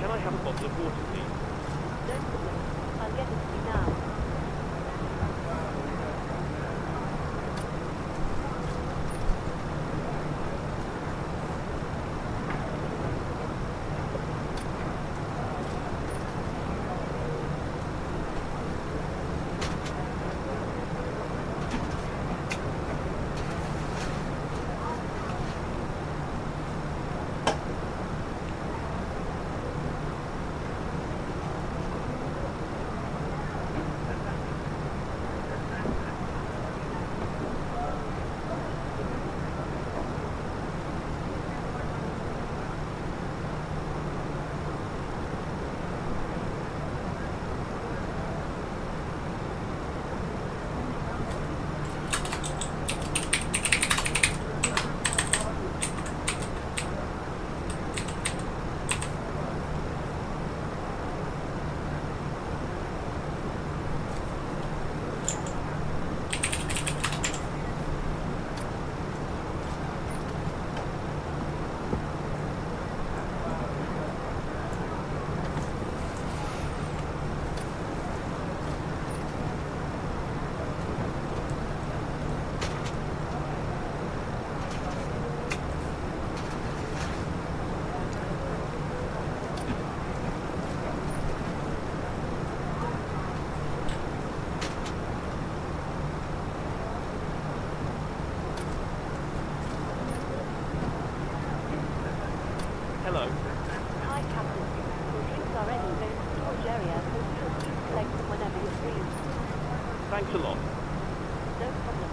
Can I have a bottle of water, please? No problem. I'll get it to you now. Hello. Hi, Captain. Your drinks are ready. There's a storage area close to us. Collect them whenever you're free. Thanks a lot. No problem.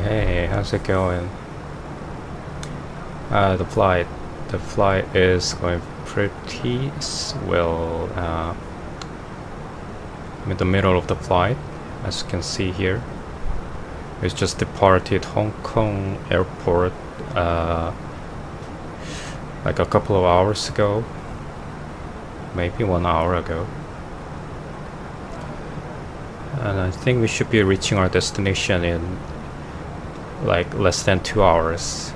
Hey, how's it going? The flight is going pretty well. I'm in the middle of the flight, as you can see here. It's just departed Hong Kong airport like a couple of hours ago, maybe 1 hour ago. And I think we should be reaching our destination in like less than 2 hours.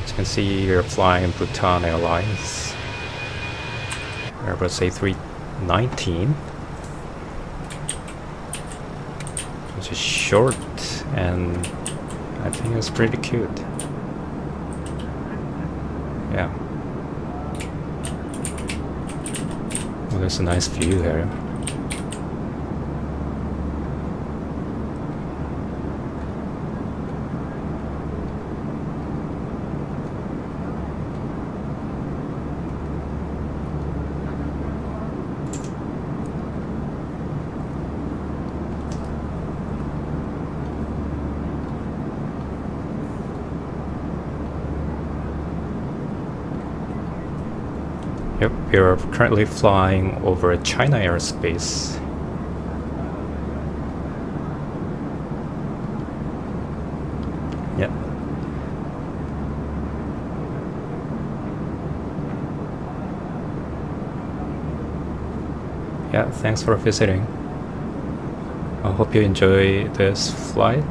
As you can see, we're flying Bhutan Airlines Airbus A319, which is short and I think it's pretty cute. Yeah. Well, there's a nice view here. Yep, we are currently flying over China airspace. Yep. Yeah, thanks for visiting. I hope you enjoy this flight.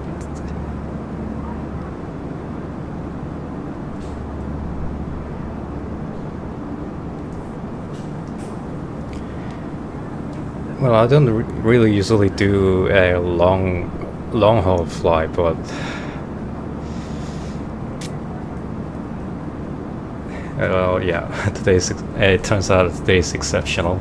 Well, I don't really usually do a long haul flight, but well, yeah, it turns out today's exceptional.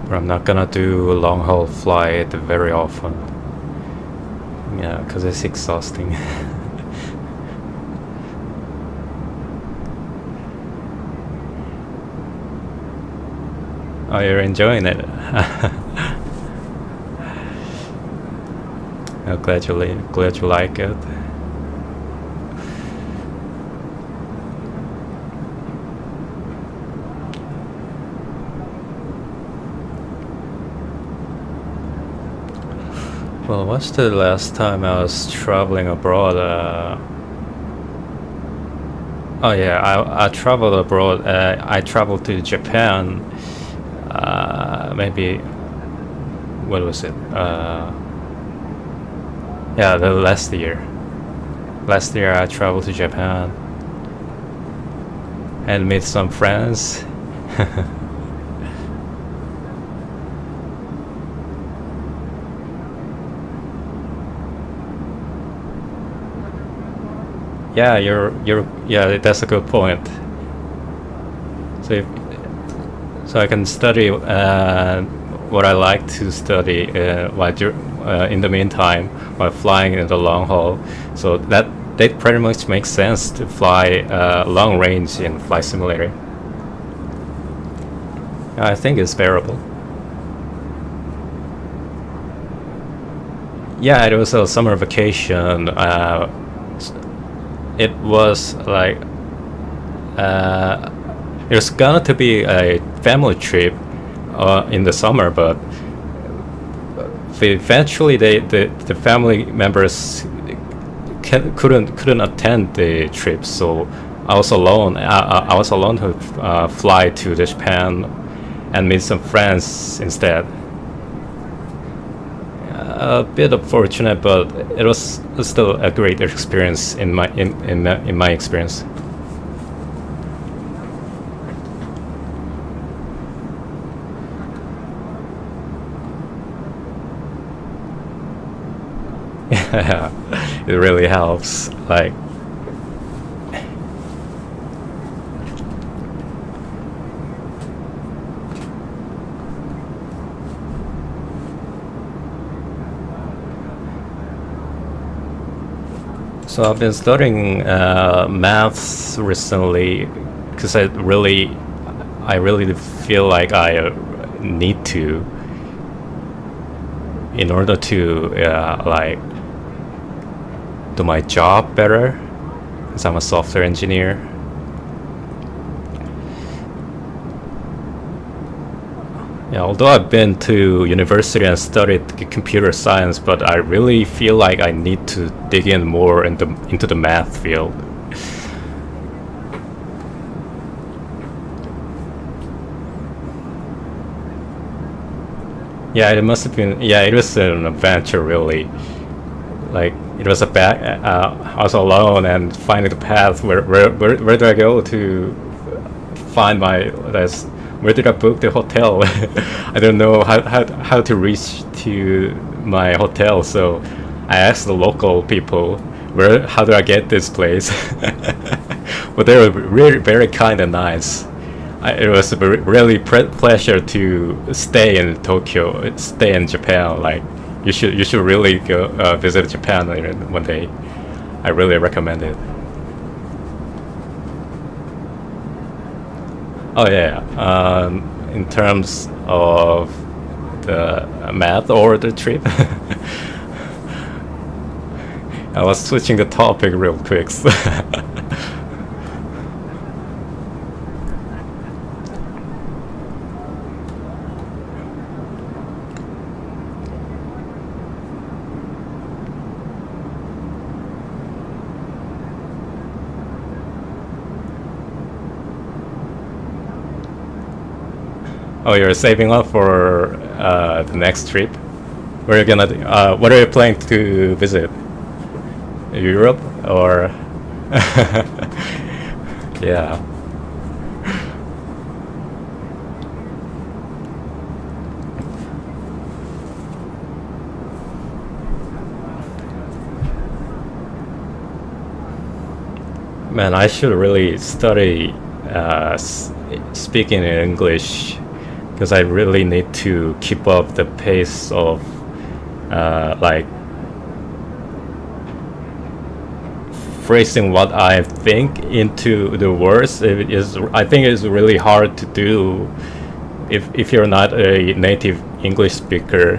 But I'm not gonna do a long haul flight very often. Yeah, because it's exhausting. Oh, you're enjoying it. I'm glad you like it. Well, what's the last time I was traveling abroad? Oh yeah, I traveled abroad. I traveled to Japan. Maybe, what was it? Yeah, the last year. Last year I traveled to Japan and met some friends. Yeah, yeah, that's a good point. So I can study what I like to study in the meantime while flying in the long haul. So that pretty much makes sense to fly long range in Flight Simulator. I think it's bearable. Yeah, it was a summer vacation. It was like it was gonna to be a family trip in the summer, but eventually the family members couldn't attend the trip, so I was alone. I was alone to fly to Japan and meet some friends instead. A bit unfortunate, but it was still a great experience in my experience. Yeah, it really helps. Like, So I've been studying maths recently because I really feel like I need to in order to like do my job better, because I'm a software engineer. Yeah, although I've been to university and studied computer science, but I really feel like I need to dig in more into the math field. Yeah, it must have been. Yeah, it was an adventure, really. Like it was a I was alone and finding the path. Where do I go to find my? Where did I book the hotel? I don't know how to reach to my hotel, so I asked the local people, how do I get this place? But they were really very kind and nice. It was a really pleasure to stay in Tokyo, stay in Japan. Like you should really go visit Japan one day. I really recommend it. Oh yeah, in terms of the math or the trip, I was switching the topic real quick. Oh, you're saving up for the next trip? Where are you gonna? What are you planning to visit? Europe or? Yeah. Man, I should really study speaking in English, because I really need to keep up the pace of like phrasing what I think into the words. I think it's really hard to do if you're not a native English speaker.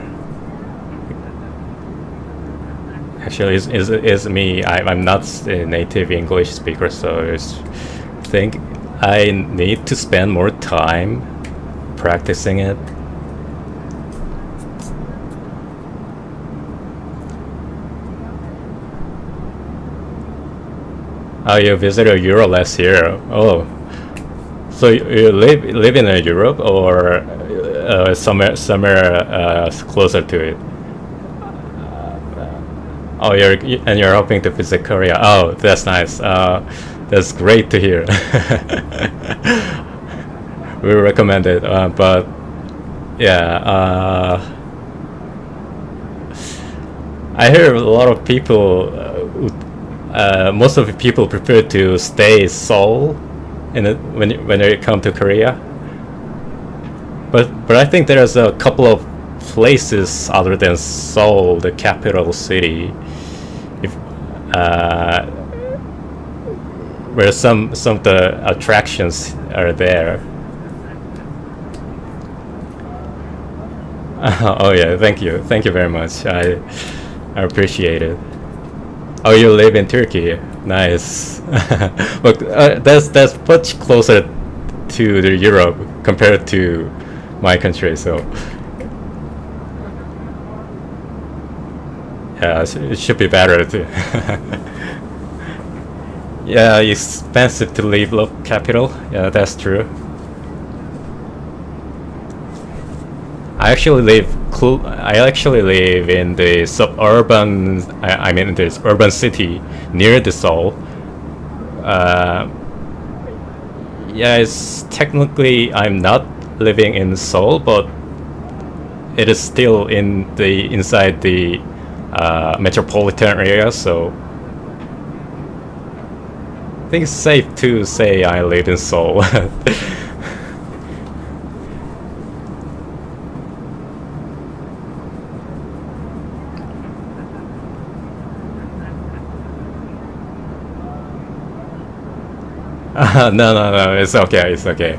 Actually, it's me. I'm not a native English speaker, so I think I need to spend more time practicing it. Oh, you visited Europe last year. Oh, so you live in Europe or somewhere closer to it? Oh, you're hoping to visit Korea. Oh, that's nice. That's great to hear. We recommend it, but yeah, I hear a lot of people. Most of the people prefer to stay in Seoul when they come to Korea. But I think there's a couple of places other than Seoul, the capital city, where some of the attractions are there. Oh yeah, thank you very much. I appreciate it. Oh, you live in Turkey? Nice. Look, that's much closer to the Europe compared to my country. So yeah, it should be better too. Yeah, expensive to leave local capital. Yeah, that's true. I actually live in the suburban. I mean, this urban city near the Seoul. Yeah, it's technically I'm not living in Seoul, but it is still inside the metropolitan area. So I think it's safe to say I live in Seoul. No, it's okay, it's okay.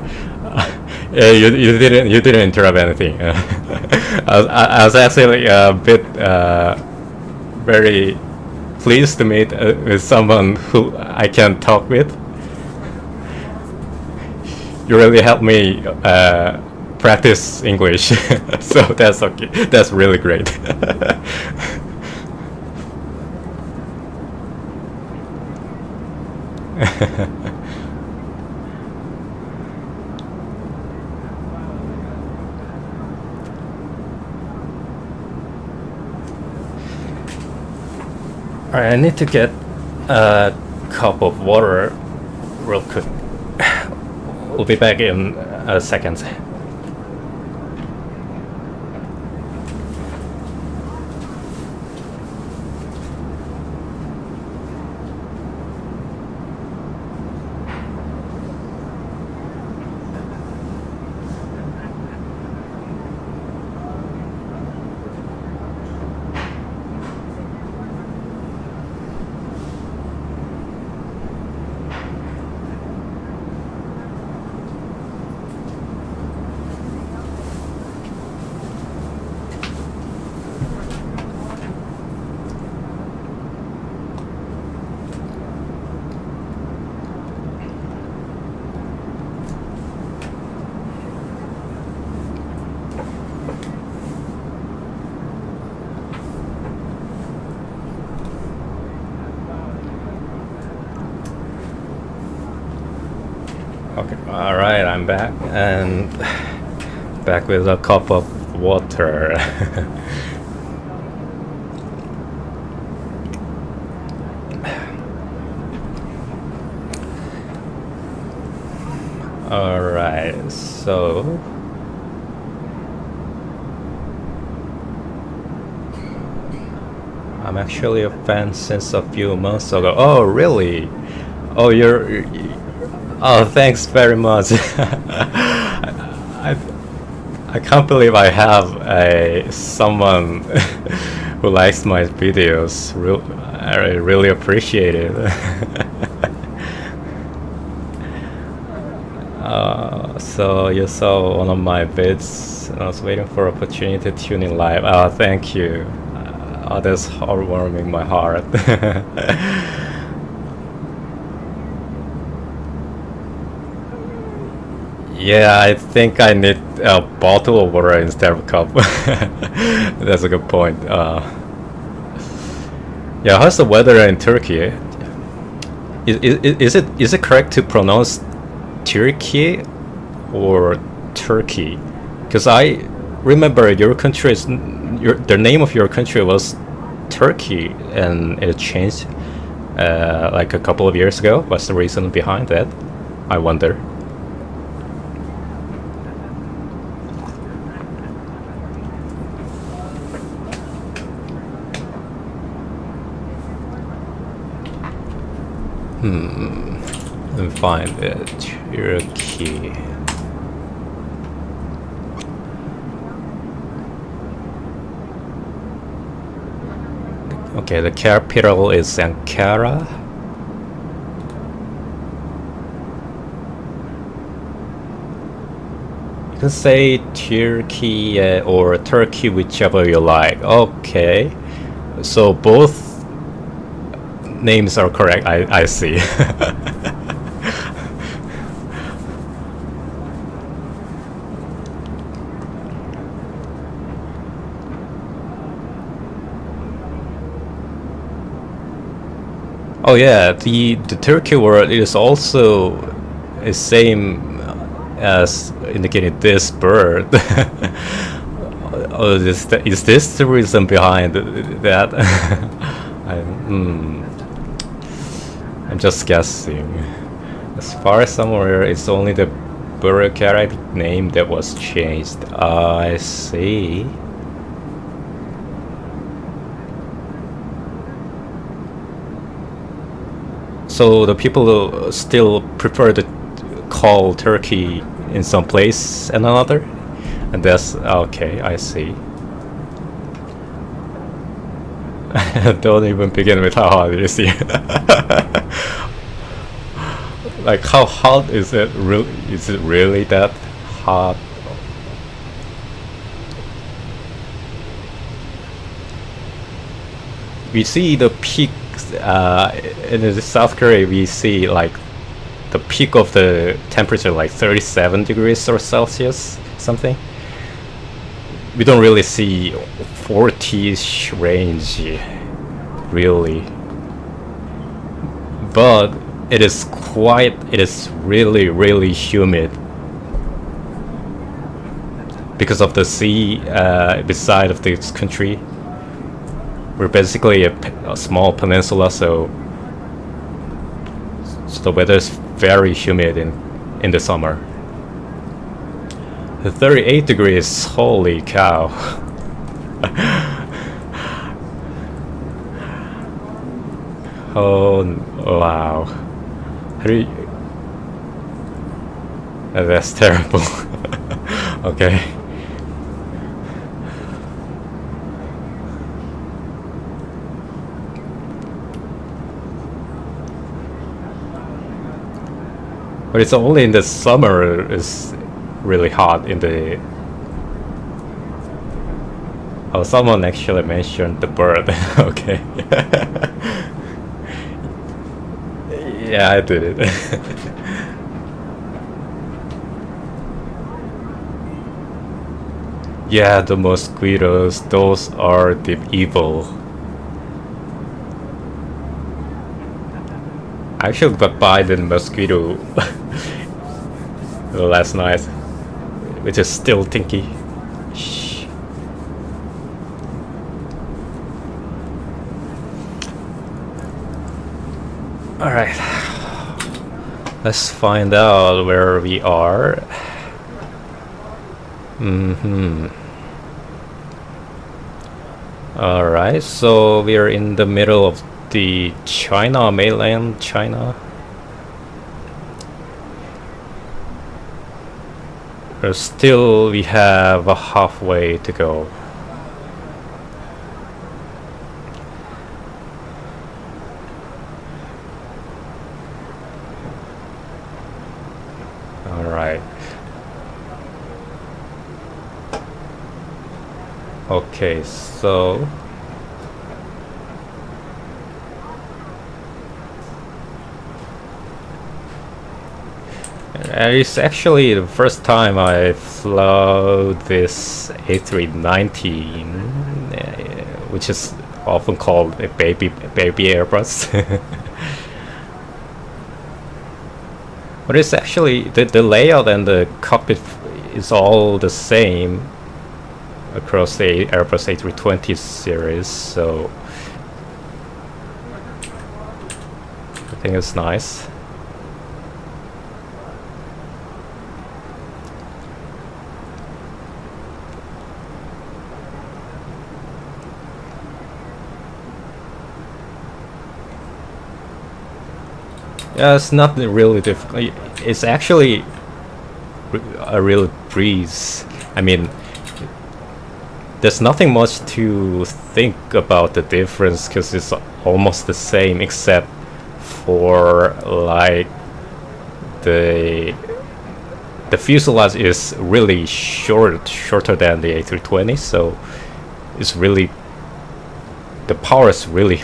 Yeah, you didn't interrupt anything. I was actually a bit very pleased to meet with someone who I can talk with. You really helped me practice English, so that's okay. That's really great. Alright, I need to get a cup of water real quick. We'll be back in a second. Okay, alright, I'm back, and back with a cup of water. Alright, so I'm actually a fan since a few months ago. Oh, really? Oh, you're oh, thanks very much. I can't believe I have a someone who likes my videos. I really appreciate it. So you saw one of my vids, and I was waiting for opportunity to tune in live. Oh, thank you. Oh, that's heartwarming my heart. Yeah, I think I need a bottle of water instead of a cup. That's a good point. Yeah, how's the weather in Turkey? Is it correct to pronounce Turkey or Turkey? Because I remember your country is the name of your country was Turkey, and it changed like a couple of years ago. What's the reason behind that? I wonder. Let me find it. Turkey. Okay, the capital is Ankara. You can say Turkey or Turkey, whichever you like. Okay, so both names are correct. I see. Oh yeah, the Turkey word is also the same as indicating this bird. Oh, is this the reason behind that? I'm just guessing. As far as I'm aware, it's only the bureaucratic name that was changed. I see. So the people still prefer to call Turkey in some place and another? And that's okay, I see. Don't even begin with how hard it is here. Like, how hot is it? Is it really that hot? We see the peaks in the South Korea. We see like the peak of the temperature like 37 degrees or Celsius something. We don't really see 40s range really, but it is really humid because of the sea beside of this country. We're basically a small peninsula, so the weather is very humid in the summer. 38 degrees, holy cow. Oh wow. That's terrible. Okay. But it's only in the summer it's really hot in the... Oh, someone actually mentioned the bird. Okay. Yeah, I did it. Yeah, the mosquitoes, those are the evil. I actually got bitten the mosquito last night, which is still stinky. Shh. Alright, let's find out where we are. Alright, so we are in the middle of the China, mainland China. Still we have a halfway to go. Alright. Okay, so it's actually the first time I flew this A319, which is often called a baby Airbus. But it's actually the layout and the cockpit is all the same across the Airbus A320 series, so I think it's nice. Yeah, it's not really difficult. It's actually a real breeze. I mean, there's nothing much to think about the difference because it's almost the same, except for like the fuselage is really shorter than the A320, so it's really, the power is really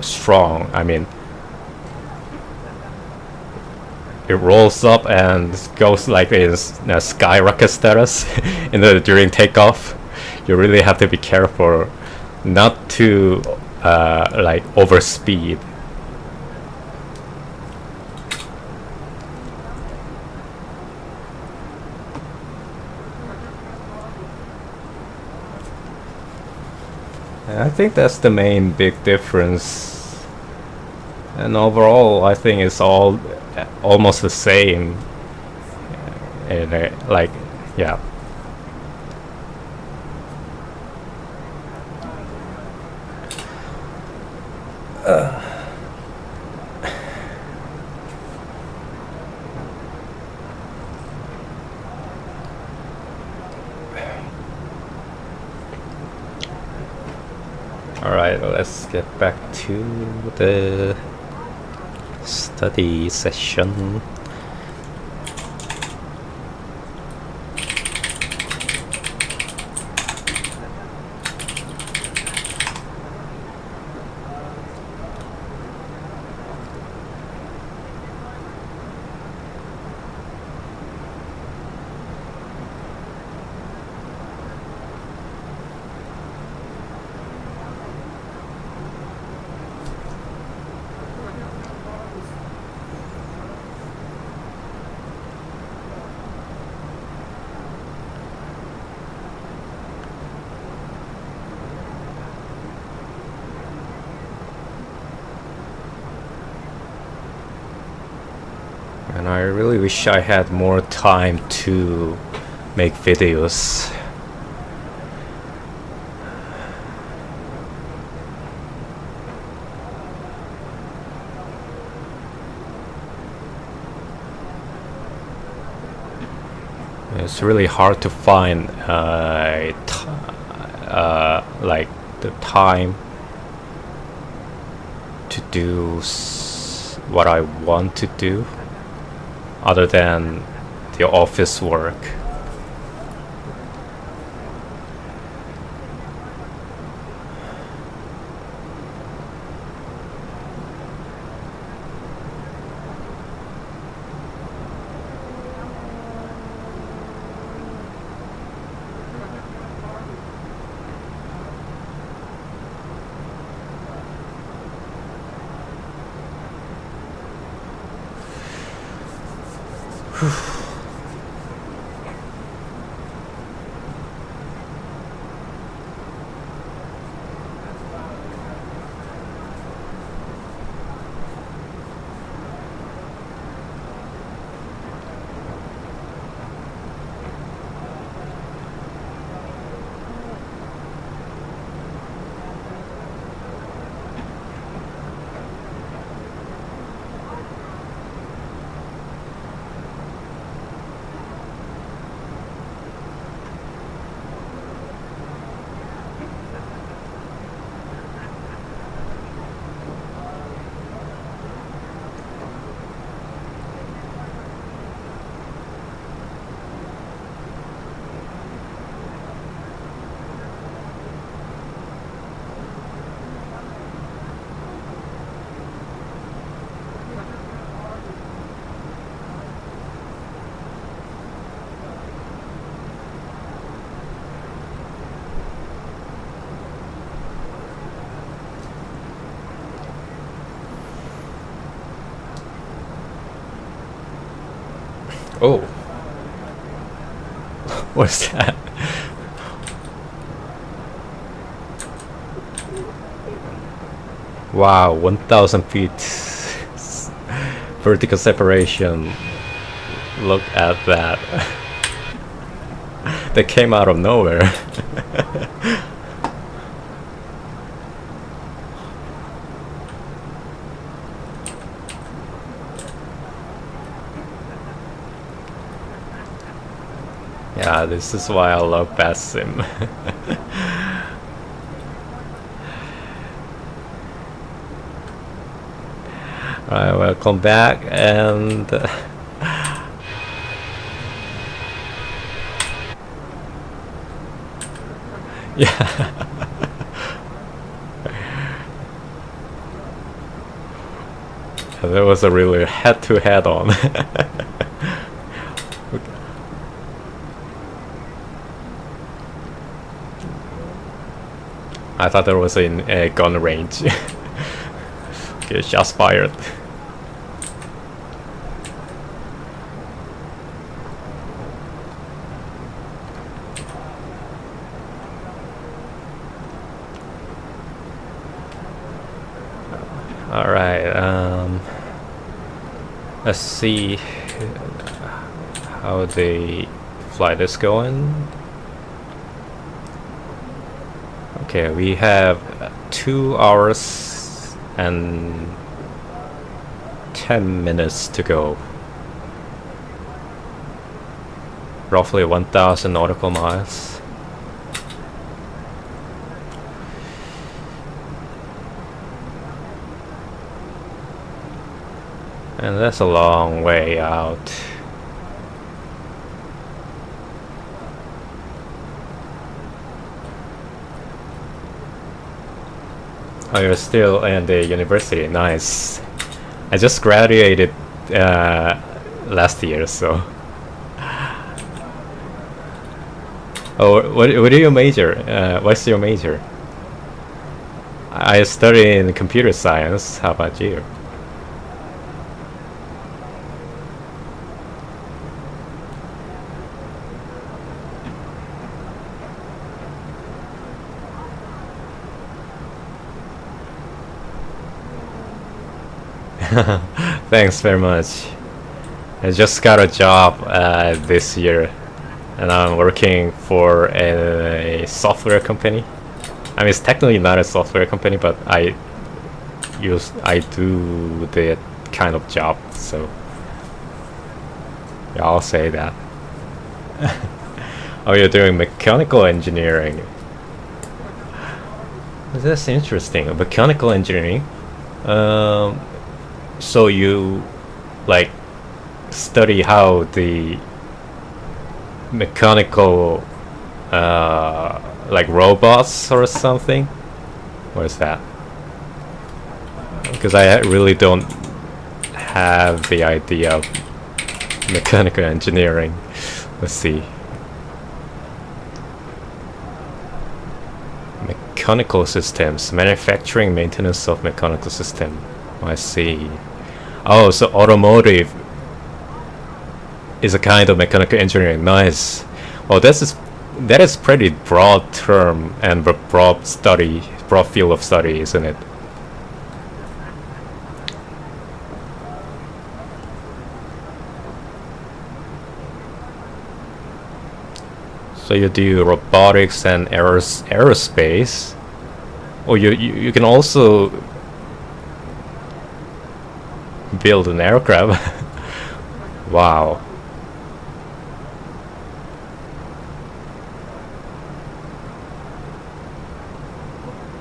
strong. I mean, it rolls up and goes like in a skyrocket status during takeoff. You really have to be careful not to like overspeed. And I think that's the main big difference. And overall, I think it's all almost the same. And like, yeah. Alright, let's get back to the study session. And I really wish I had more time to make videos. It's really hard to find like the time to do what I want to do other than the office work. Oh, what's that? Wow, 1,000 feet vertical separation. Look at that. They came out of nowhere. Yeah, this is why I love Fast Sim. Alright, welcome back, and yeah. That was a really head-to-head on. I thought there was a gun range. Okay, shots fired. Alright, let's see how the flight is going. Okay, we have 2 hours and 10 minutes to go. Roughly 1,000 nautical miles. And that's a long way out. Oh, you're still in the university. Nice. I just graduated last year, so. Oh, what do you major? What's your major? I study in computer science. How about you? Thanks very much. I just got a job this year, and I'm working for a software company. I mean, it's technically not a software company, but I do that kind of job, so yeah, I'll say that. Oh, you're doing mechanical engineering. That's interesting. Mechanical engineering. So you like study how the mechanical like robots or something? What is that? Because I really don't have the idea of mechanical engineering. Let's see. Mechanical systems, manufacturing, maintenance of mechanical system. I see. Oh, so automotive is a kind of mechanical engineering. Nice. Well, that is pretty broad term and broad field of study, isn't it? So you do robotics and aerospace. Or you can also build an aircraft. Wow.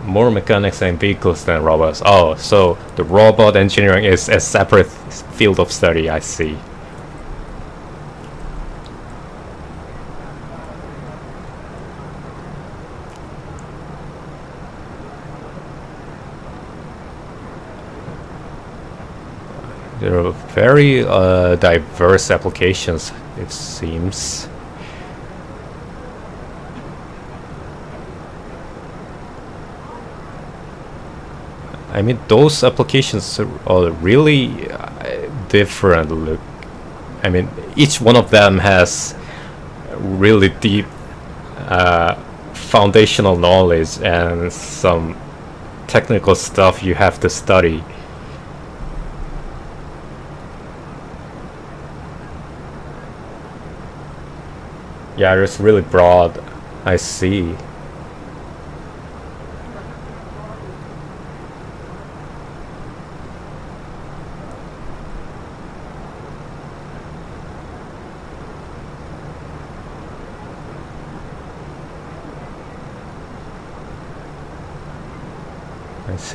More mechanics and vehicles than robots. Oh, so the robot engineering is a separate field of study, I see. There are very diverse applications, it seems. I mean, those applications are really different. Look, I mean, each one of them has really deep foundational knowledge and some technical stuff you have to study. Yeah, it's really broad. I see.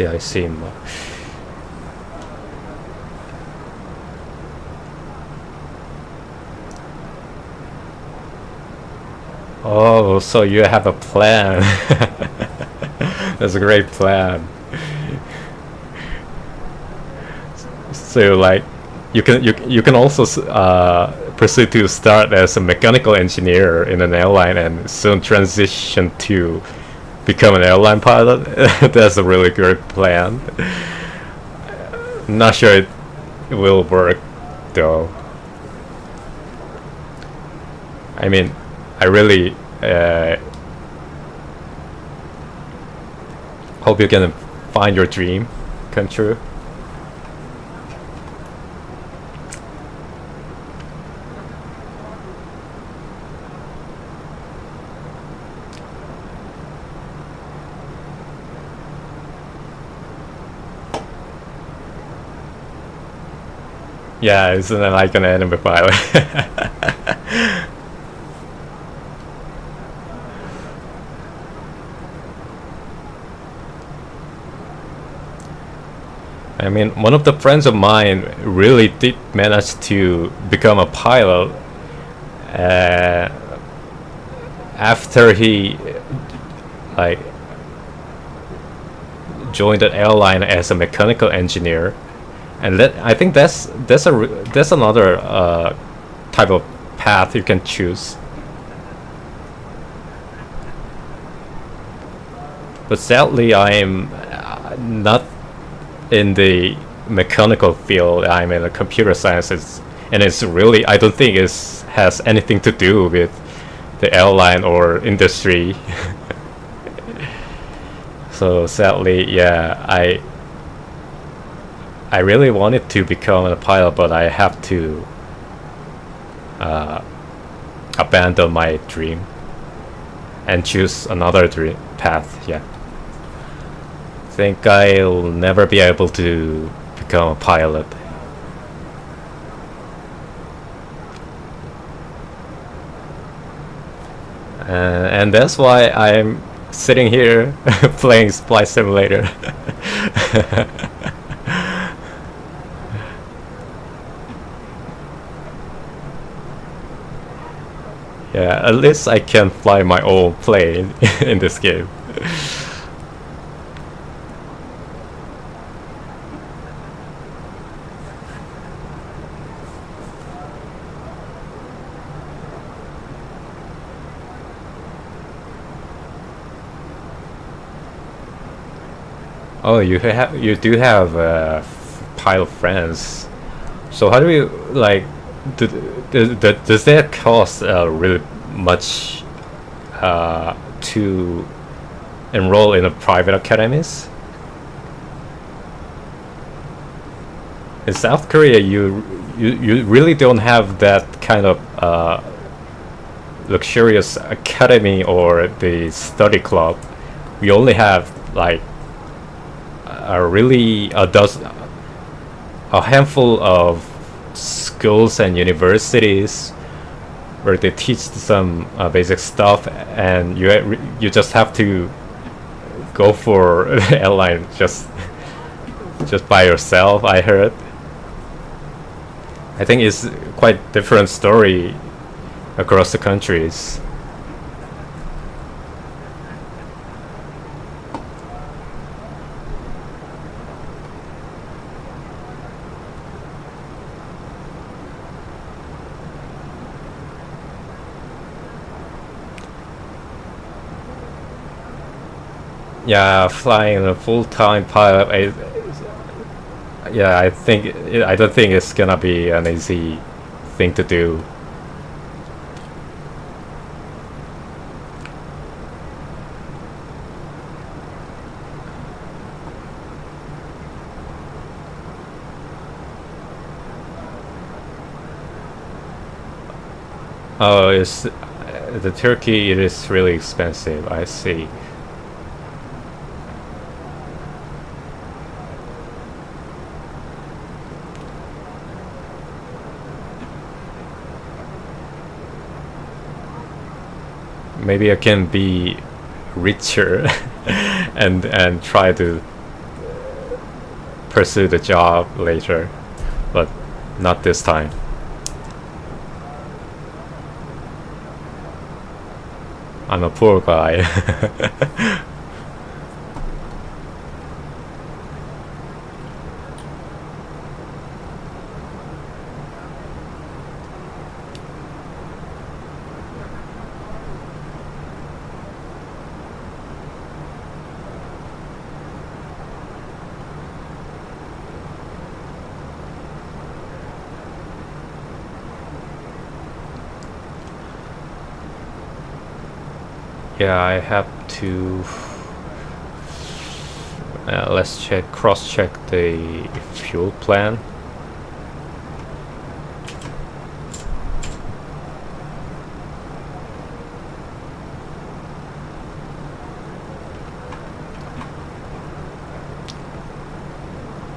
I see. Oh, so you have a plan. That's a great plan. So like, you can also pursue to start as a mechanical engineer in an airline and soon transition to become an airline pilot. That's a really good plan. Not sure it will work though. I mean, I really hope you can find your dream come true. Yeah, isn't it like an anime pilot? I mean, one of the friends of mine really did manage to become a pilot after he like joined an airline as a mechanical engineer, and I think that's another type of path you can choose. But sadly, I am not in the mechanical field. I'm in the computer sciences, and it's really, I don't think it has anything to do with the airline or industry. So sadly, yeah, I really wanted to become a pilot, but I have to abandon my dream and choose another dream path. Yeah, think I'll never be able to become a pilot. And that's why I'm sitting here playing Flight Simulator. Yeah, at least I can fly my own plane in this game. Oh, you do have pilot friends. So how do you like? Does that cost really much to enroll in a private academies? In South Korea, you really don't have that kind of luxurious academy or the study club. We only have like a handful of schools and universities where they teach some basic stuff, and you just have to go for airline just by yourself. I heard. I think it's quite different story across the countries. Yeah, flying a full-time pilot. I don't think it's gonna be an easy thing to do. Oh, it's the Turkey. It is really expensive. I see. Maybe I can be richer and try to pursue the job later, but not this time. I'm a poor guy. Yeah, I have to let's cross-check the fuel plan.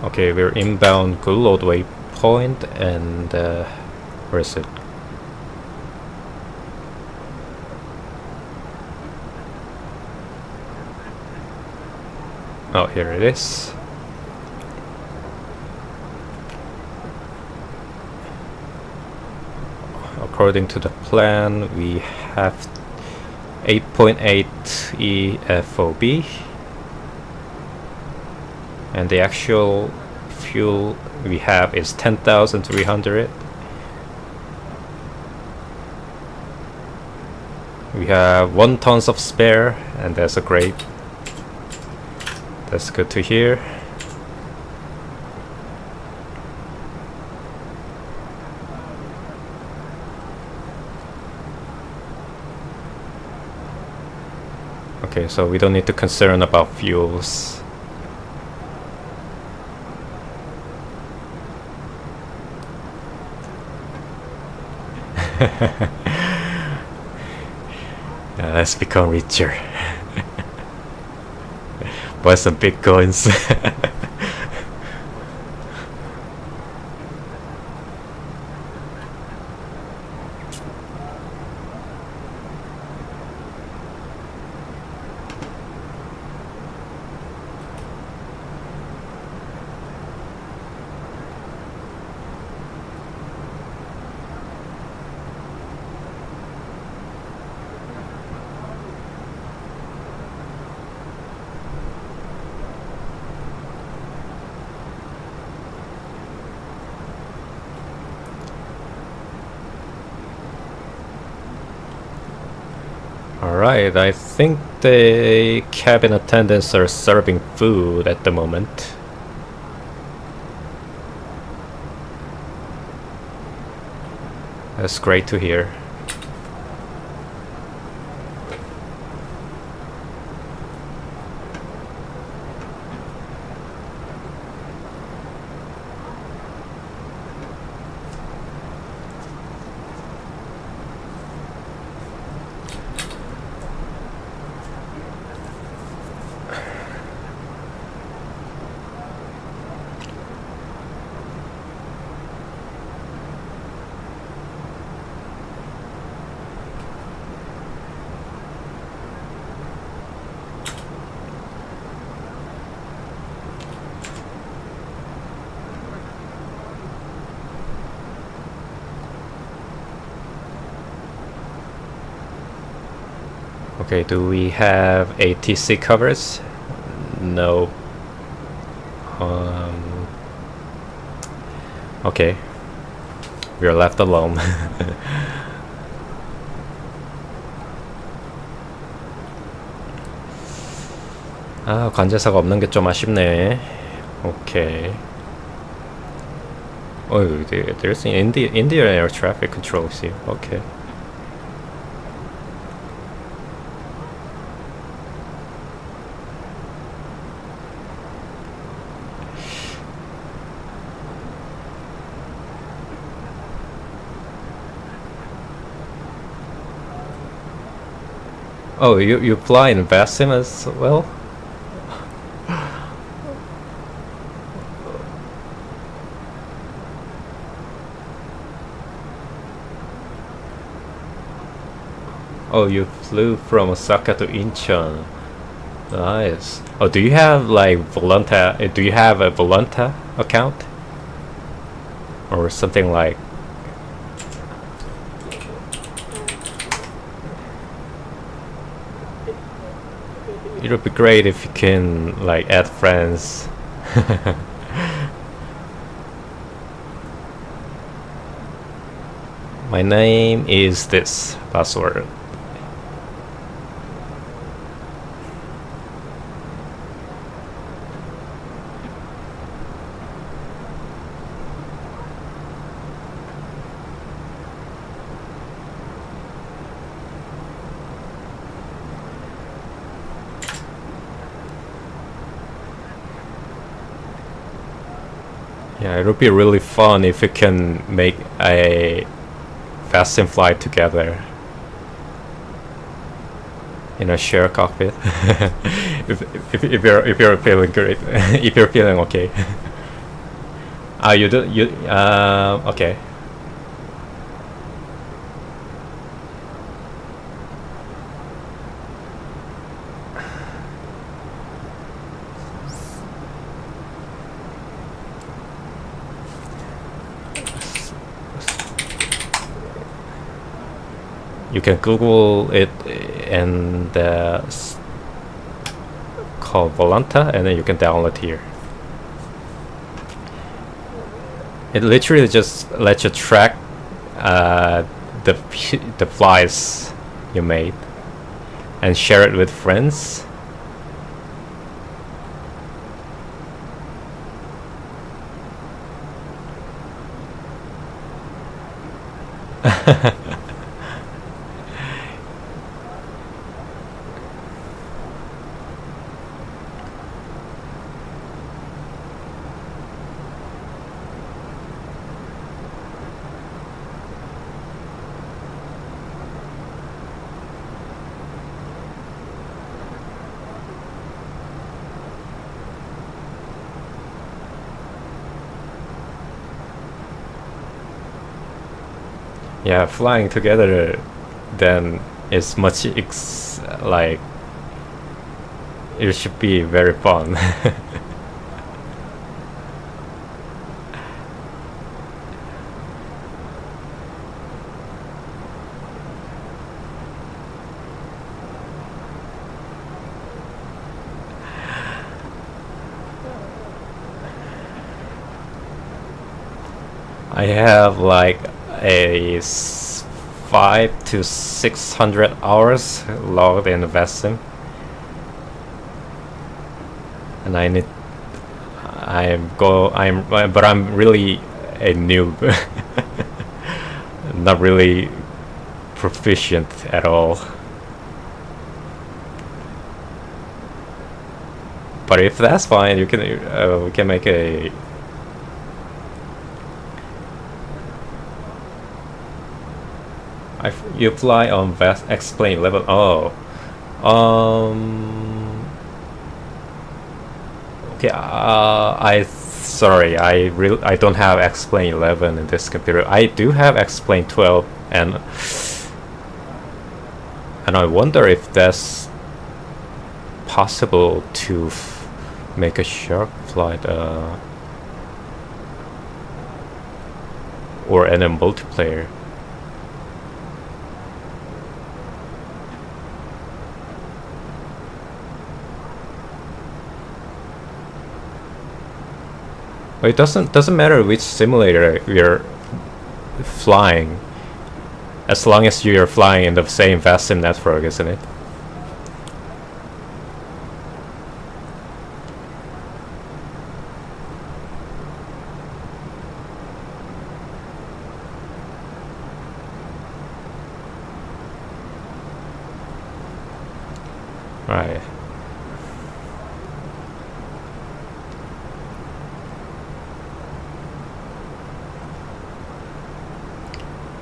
Okay, we're inbound good load waypoint, and where is it? Oh, here it is. According to the plan, we have 8.8 EFOB, and the actual fuel we have is 10,300. We have 1 ton of spare, and that's a great. That's good to hear. Okay, so we don't need to concern about fuels. Let's become richer. Buy some bitcoins. Alright, I think the cabin attendants are serving food at the moment. That's great to hear. Okay, do we have ATC covers? No. Okay. We are left alone. 아, 관제사가 없는 게 좀 아쉽네. 오케이. Oh, there's Indian air traffic controls here. Okay. Oh, you fly in Basim as well? Oh, you flew from Osaka to Incheon. Nice. Oh, do you have like Volanta? Do you have a Volanta account? Or something like? It would be great if you can like add friends. My name is this password. Yeah, it would be really fun if we can make a fast and fly together in a share cockpit. if you're feeling great, if you're feeling okay. Okay. You can Google it and called Volanta, and then you can download here. It literally just lets you track the flights you made and share it with friends. Yeah, flying together then is much like it should be very fun. I have like a 500 to 600 hours logged in VESIM, and but I'm really a noob, not really proficient at all. But if that's fine, you can we can make a. You fly on X-plane level. Oh, okay. Sorry. I don't have X-plane 11 in this computer. I do have X-plane 12, and I wonder if that's possible to make a shark flight or any multiplayer. It doesn't matter which simulator you're flying, as long as you're flying in the same VESIM network, isn't it? Right.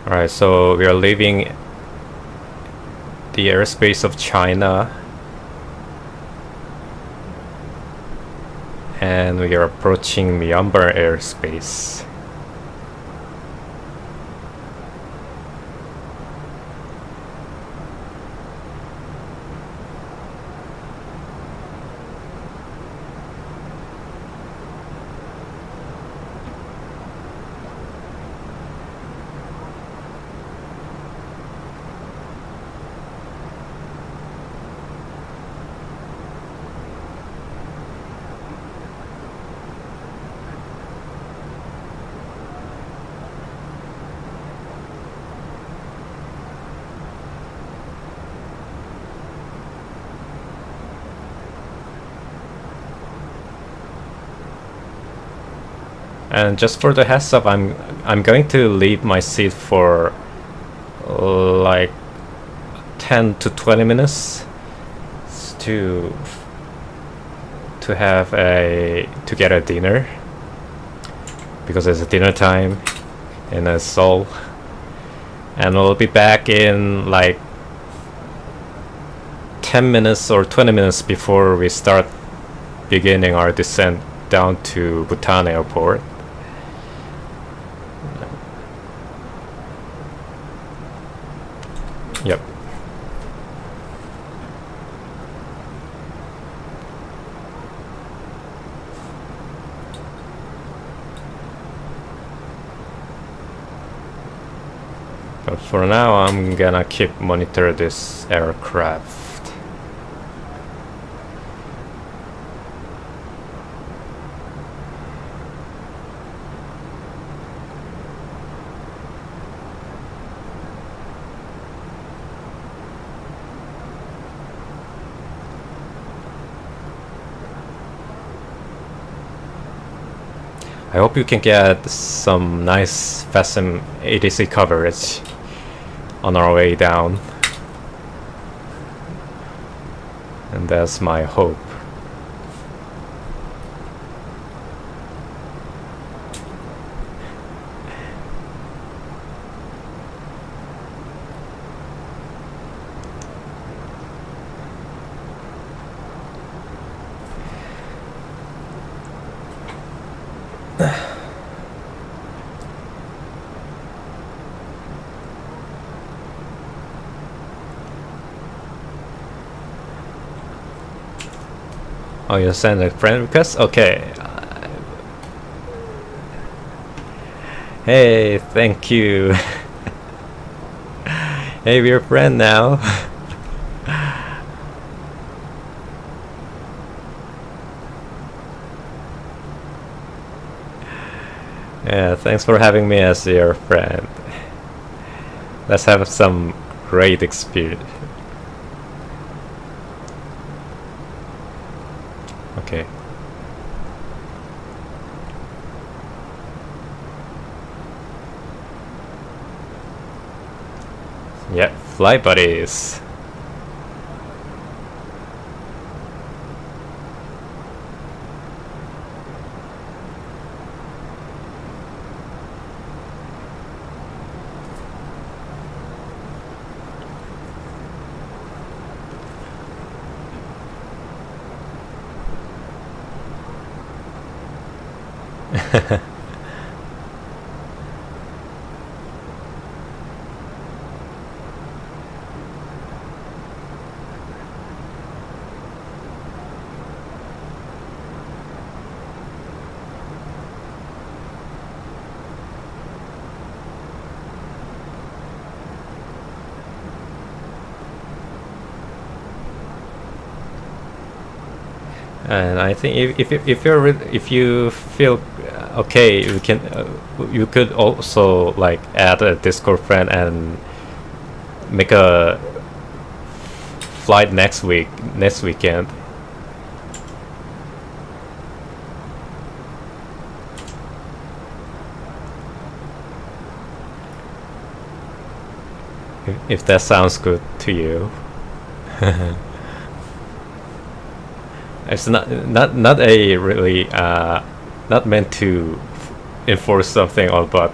Alright, so we are leaving the airspace of China and we are approaching Myanmar airspace. And just for the heads up, I'm going to leave my seat for like 10 to 20 minutes to get a dinner, because it's a dinner time in Seoul, and we'll be back in like 10 minutes or 20 minutes before we start beginning our descent down to Bhutan airport. Yep. But for now, I'm gonna keep monitor this aircraft. I hope you can get some nice VESIM ADC coverage on our way down. And that's my hope. Oh, you send a friend request? Okay. Hey, thank you. Hey, we're friends now. Yeah, thanks for having me as your friend. Let's have some great experience. Okay. Yep, fly buddies. And I think if you feel okay, you could also like add a Discord friend and make a flight next weekend. If that sounds good to you. It's not a really not meant to enforce something or but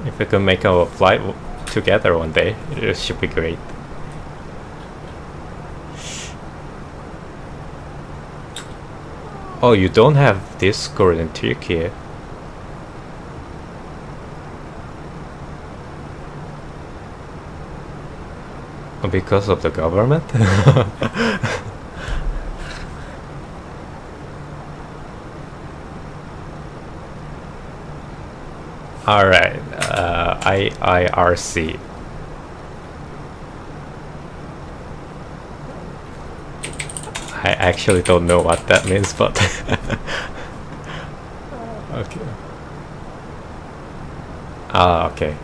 if we can make a flight together one day, it should be great. Oh, you don't have Discord in Turkey? Because of the government? Alright, IRC. I actually don't know what that means, but okay. Ah, okay.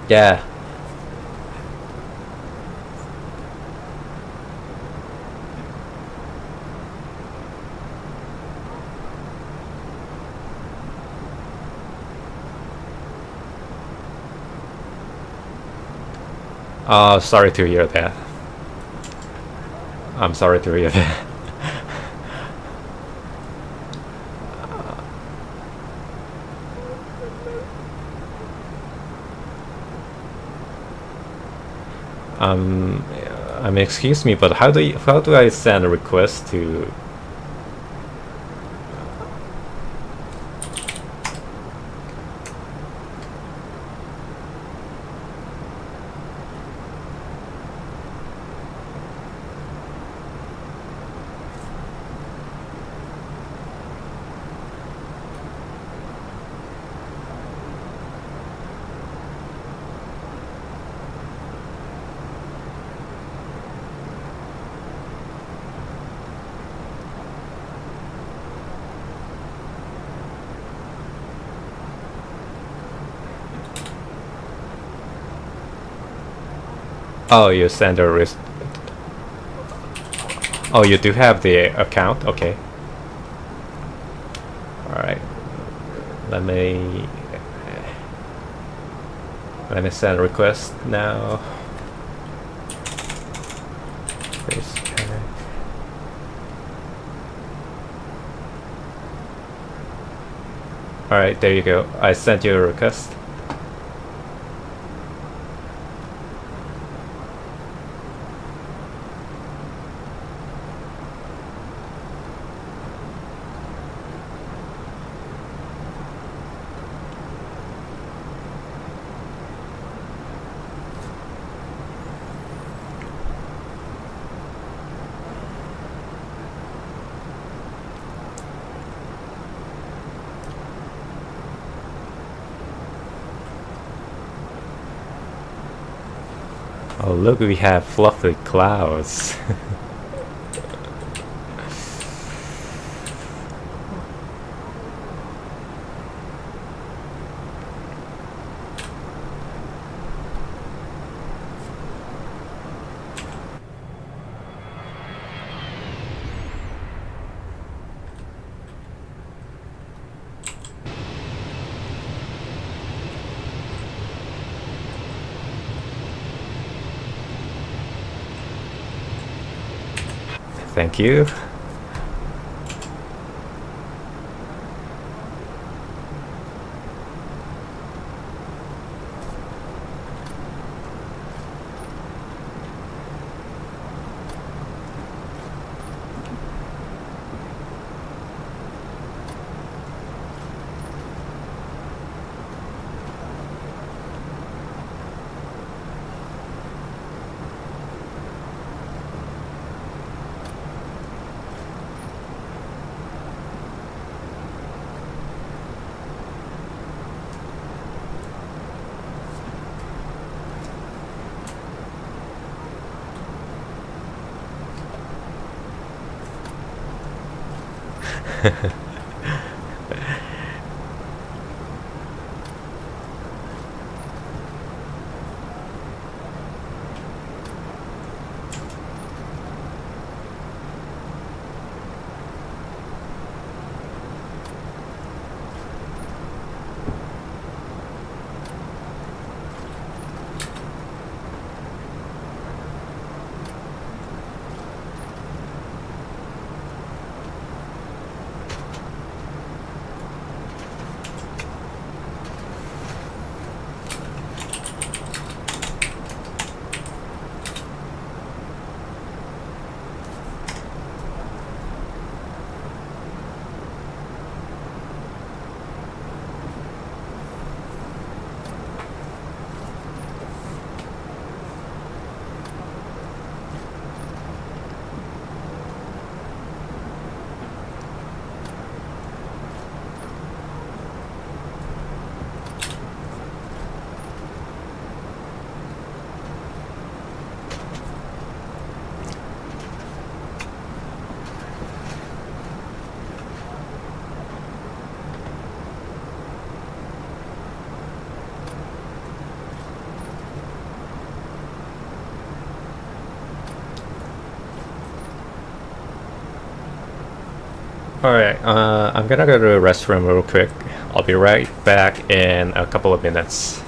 Yeah. Sorry to hear that. I'm sorry to hear that. Excuse me, but how do I send a request to? Oh, you send a risk. Oh, you do have the account? Okay. Alright. Let me send a request now. Alright, there you go. I sent you a request. Oh look, we have fluffy clouds. Thank you. Alright, I'm gonna go to the restroom real quick. I'll be right back in a couple of minutes.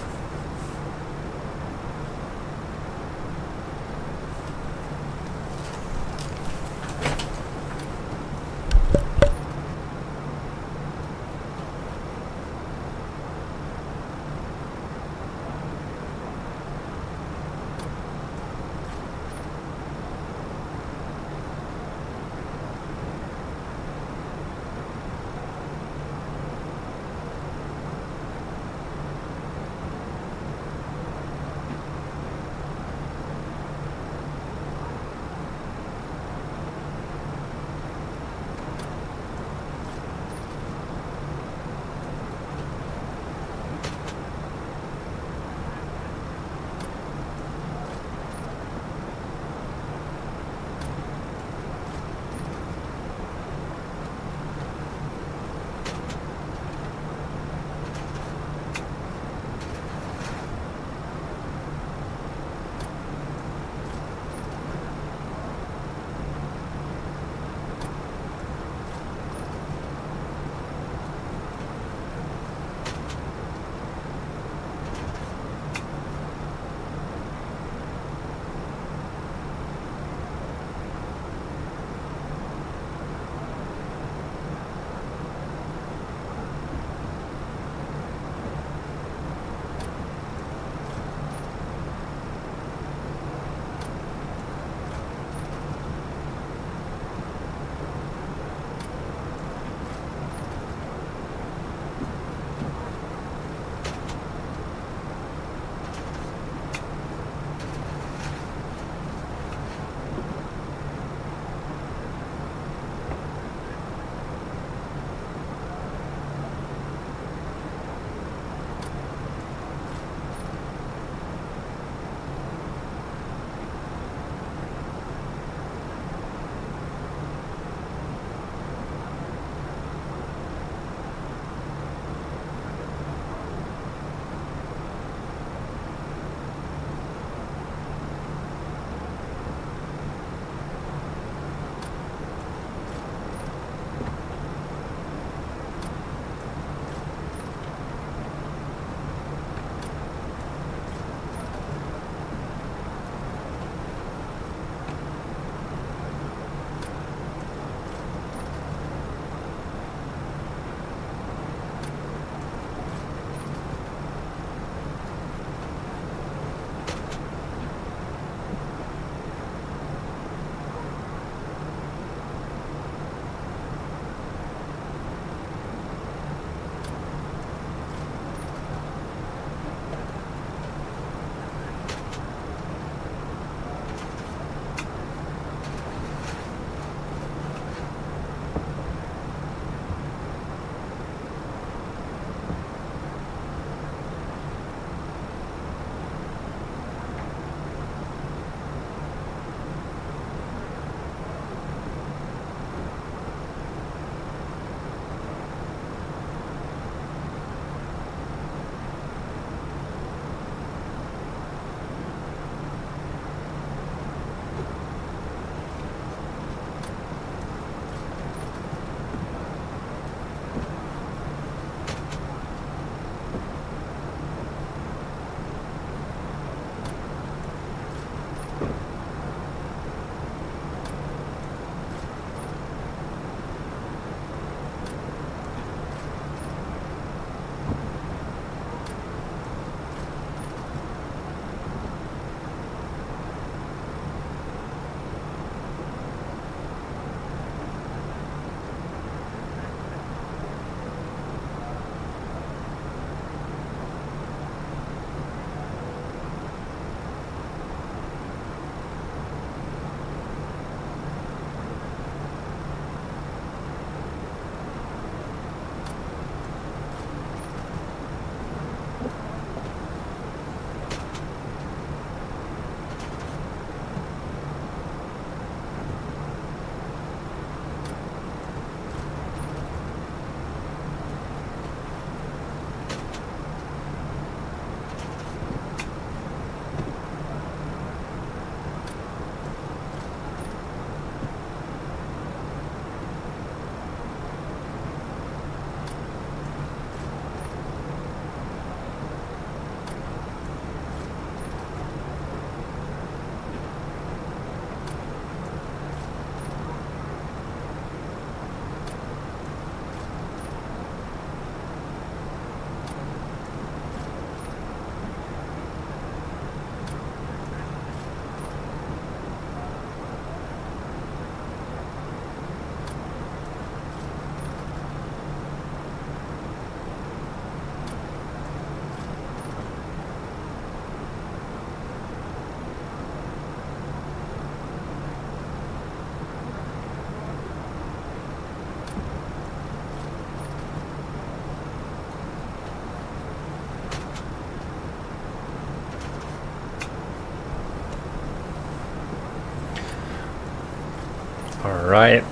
Alright,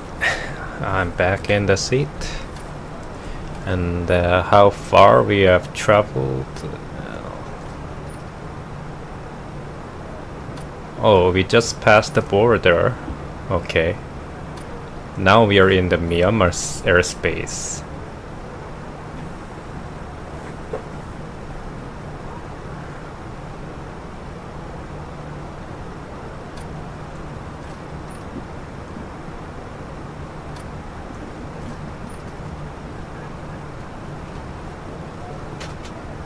I'm back in the seat. And how far we have traveled? Oh, we just passed the border. Okay. Now we are in the Myanmar airspace.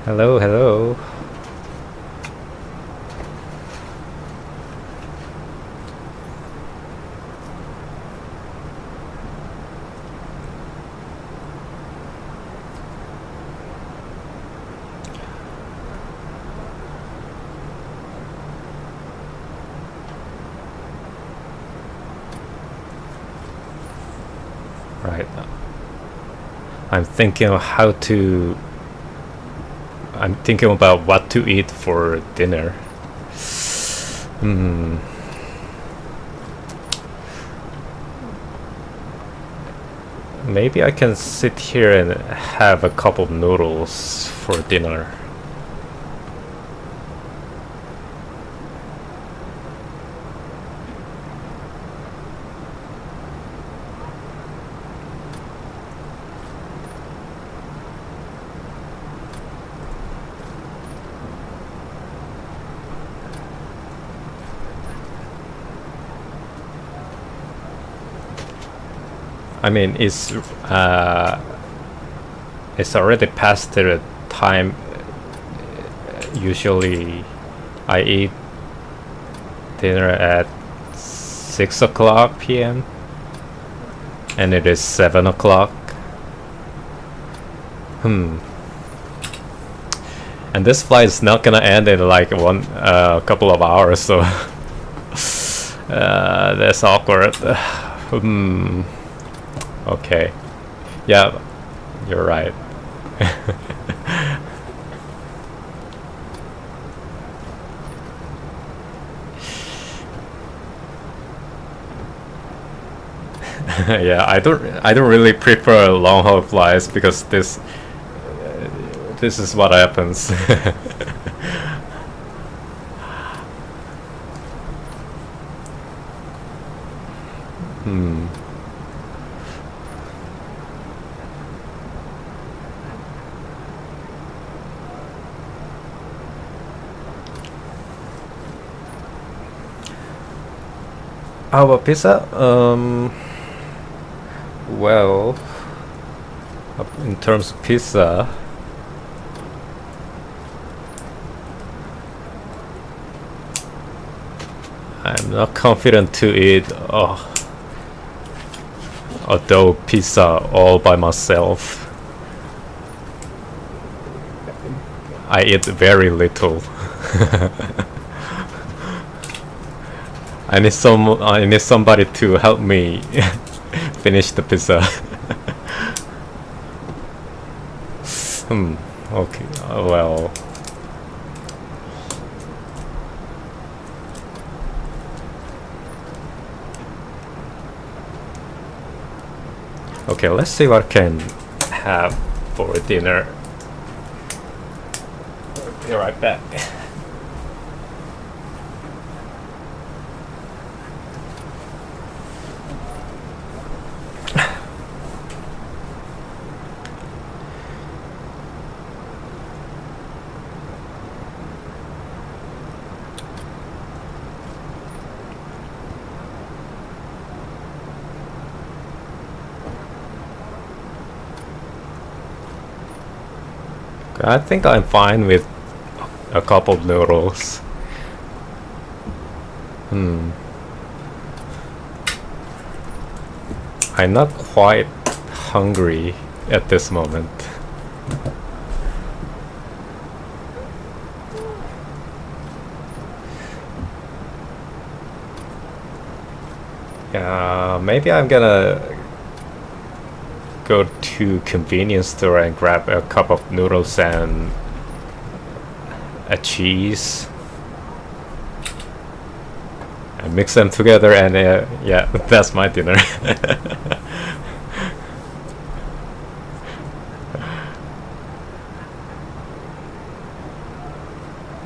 Hello, hello. Right. I'm thinking of I'm thinking about what to eat for dinner. Maybe I can sit here and have a cup of noodles for dinner. I mean, it's already past the time. Usually, I eat dinner at 6 o'clock p.m. and it is 7 o'clock. And this flight is not gonna end in like a couple of hours, so that's awkward. Okay. Yeah, you're right. Yeah, I don't really prefer long haul flights because this is what happens. How about pizza? Well, in terms of pizza, I'm not confident to eat a dough pizza all by myself. I eat very little. I need somebody to help me finish the pizza. Okay. Well. Okay, let's see what I can have for dinner. Be right back. I think I'm fine with a couple of noodles. I'm not quite hungry at this moment. Maybe I'm gonna go to convenience store and grab a cup of noodles and a cheese. I mix them together, and yeah, that's my dinner.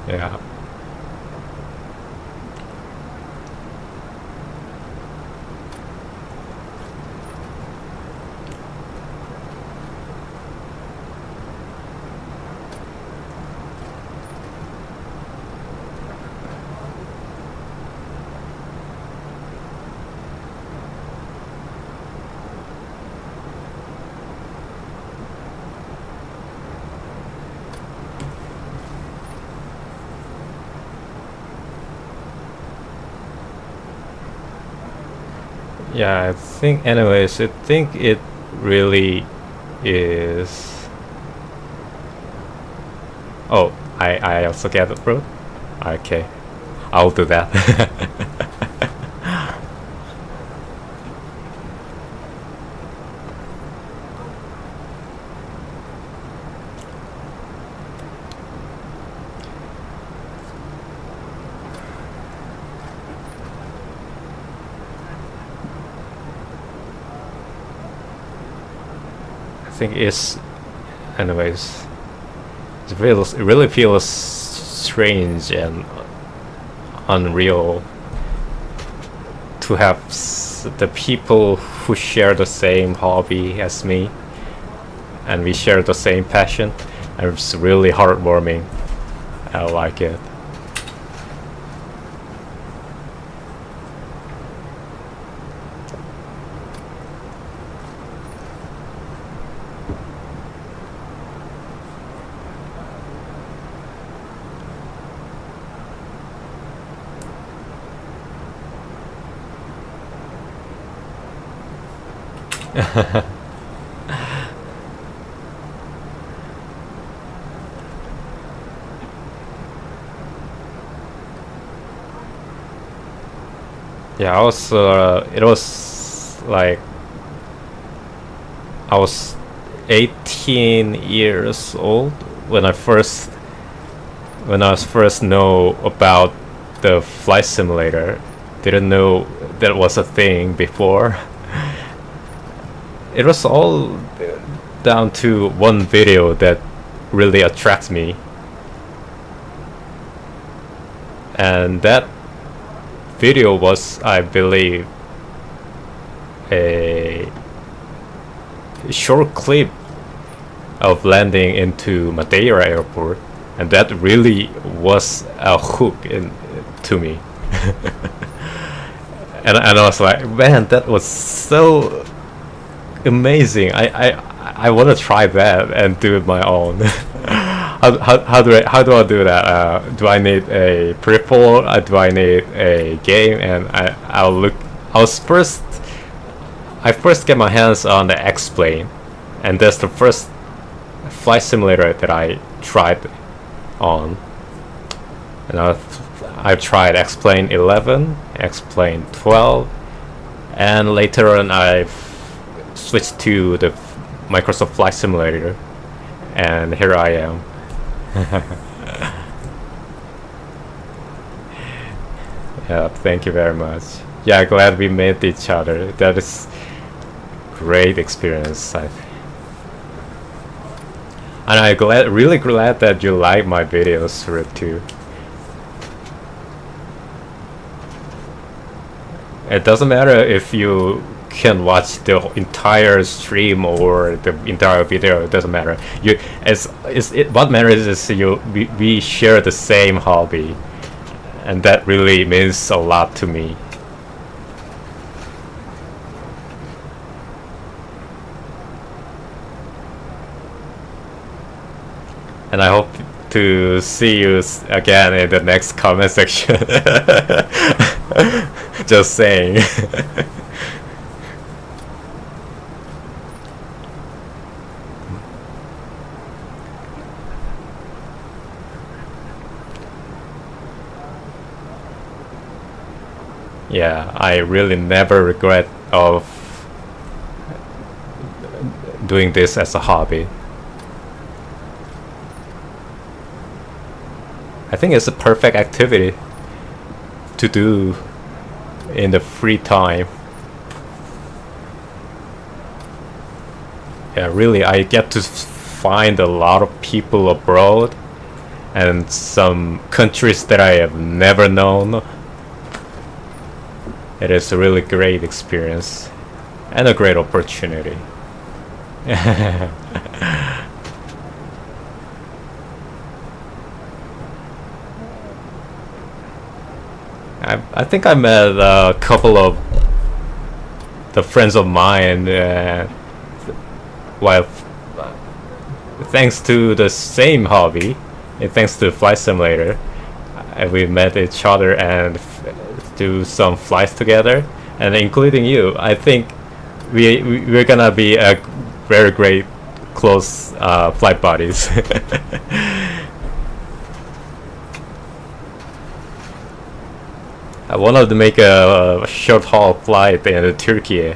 Yeah. Yeah, I think, anyways, I think it really is. Oh, I also get it, bro. Okay, I'll do that. I think it's, anyways, it really feels strange and unreal to have the people who share the same hobby as me, and we share the same passion, and it's really heartwarming. I like it. Yeah, it was like, I was 18 years old when I was first know about the flight simulator. Didn't know that was a thing before. It was all down to one video that really attracts me, and that video was, I believe, a short clip of landing into Madeira airport, and that really was a hook to me. and I was like, man, that was so amazing. I want to try that and do it my own. How do I do that? Do I need a pre-poll? Do I need a game? And I first get my hands on the X-Plane, and that's the first flight simulator that I tried on. And I've tried X-Plane 11, X-Plane 12, and later on I've switched to the Microsoft Flight Simulator, and here I am. Yeah, thank you very much. Yeah, glad we met each other. That is great experience. And I'm really glad that you like my videos too. It doesn't matter if you can watch the entire stream or the entire video. It doesn't matter. What matters is we share the same hobby, and that really means a lot to me. And I hope to see you again in the next comment section. Just saying. Yeah, I really never regret of doing this as a hobby. I think it's a perfect activity to do in the free time. Yeah, really, I get to find a lot of people abroad and some countries that I have never known. It is a really great experience and a great opportunity. I think I met a couple of the friends of mine while thanks to the same hobby, and thanks to Flight Simulator, we met each other and do some flights together, and including you. I think we're gonna be a very great close flight buddies. I wanted to make a short haul flight in Turkey.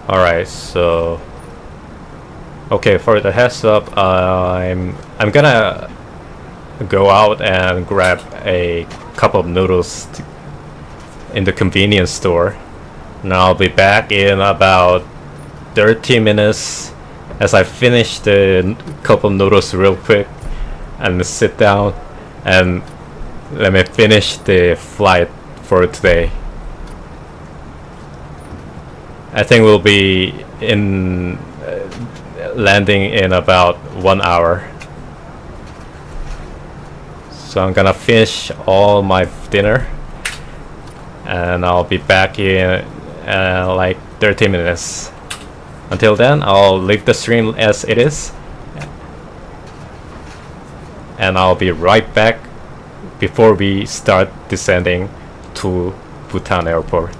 Alright, so okay, for the heads up, I'm gonna go out and grab a cup of noodles in the convenience store, and I'll be back in about 30 minutes as I finish the cup of noodles real quick and sit down and let me finish the flight for today. I think we'll be in landing in about 1 hour. So I'm gonna finish all my dinner and I'll be back in like 30 minutes. Until then, I'll leave the stream as it is, and I'll be right back before we start descending to Bhutan airport.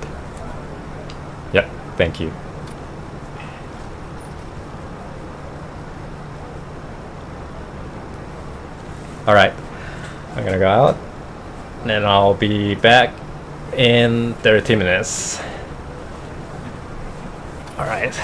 Yeah, thank you. Alright, I'm gonna go out and then I'll be back in 30 minutes. Alright.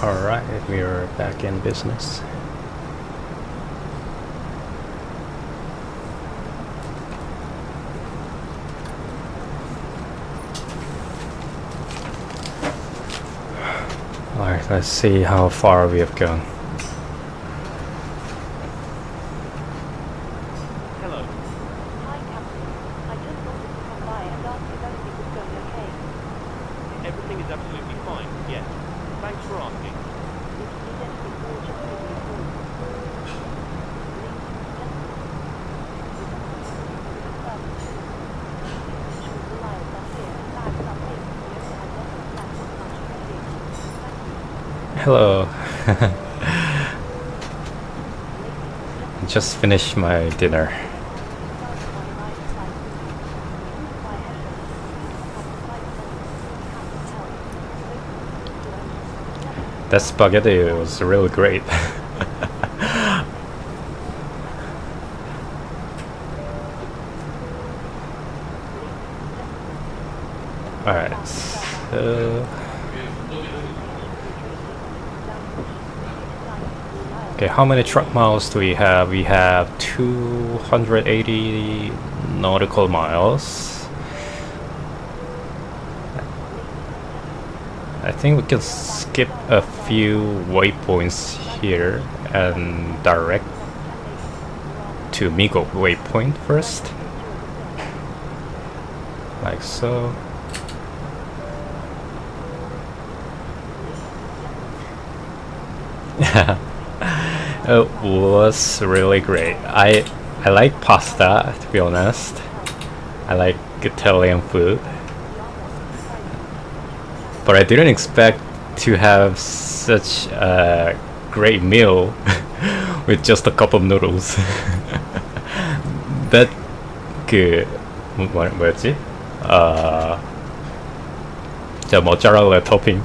Alright, we are back in business. Alright, let's see how far we have gone. Hello. Hi, Captain. I just wanted to come by and ask if everything was going okay. Everything is absolutely fine, yes. Thanks for asking. If you need anything more, just give me a call. Ladies and gentlemen, we have confirmed too. Please ensure the wires are clear and bags are paid for the overhead level platform. Much appreciated. Thank you. Hello. Just finished my dinner. That spaghetti was really great. Alright, so... Okay, how many truck miles do we have? We have 280 nautical miles. I think we can skip a few waypoints here and direct to Migo waypoint first. Like so. It was really great. I like pasta, to be honest. I like Italian food. But I didn't expect to have such a great meal with just a cup of noodles. That 그 뭐였지? the mozzarella topping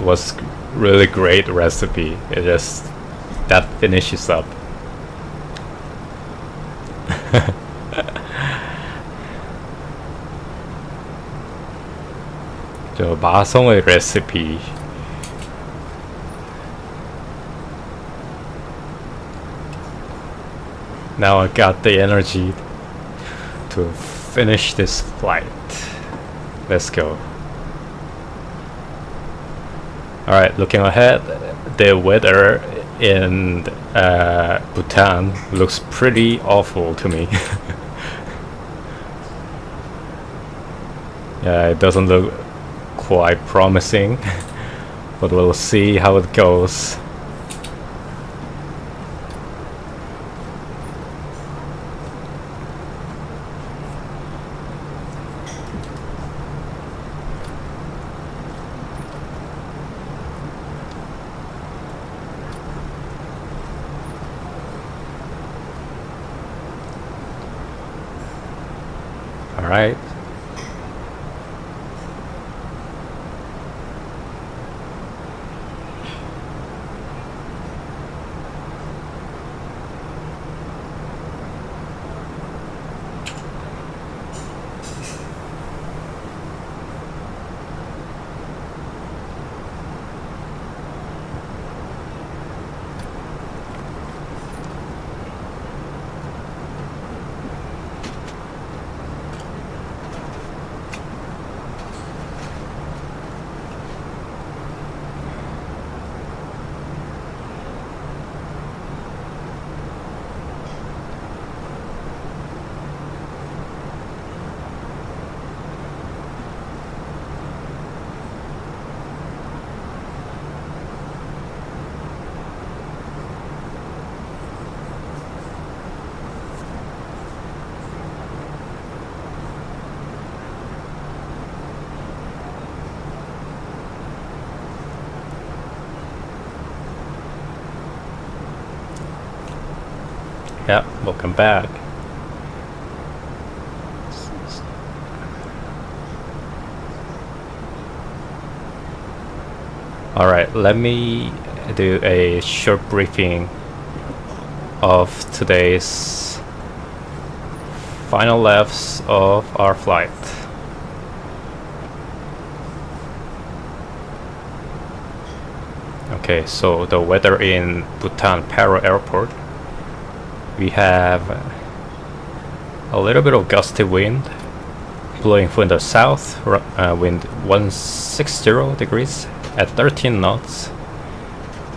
was really great recipe. It just that finishes up. 저 마성의 recipe. Now I got the energy to finish this flight. Let's go. Alright, looking ahead, the weather in Bhutan looks pretty awful to me. Yeah, it doesn't look quite promising, but we'll see how it goes. Alright. Yep, welcome back. Alright, let me do a short briefing of today's final laps of our flight. Okay, so the weather in Bhutan Paro Airport, we have a little bit of gusty wind blowing from the south, wind 160 degrees at 13 knots,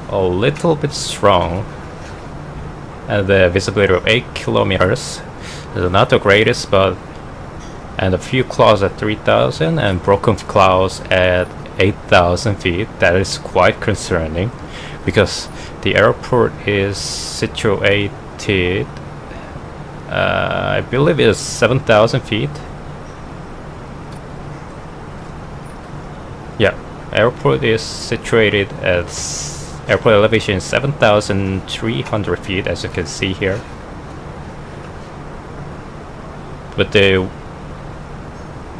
a little bit strong, and the visibility of 8 kilometers. Not the greatest, but and a few clouds at 3,000 and broken clouds at 8,000 feet. That is quite concerning because the airport is situated, I believe it is 7,000 feet. Yeah, airport is situated at airport elevation is 7,300 feet, as you can see here. But the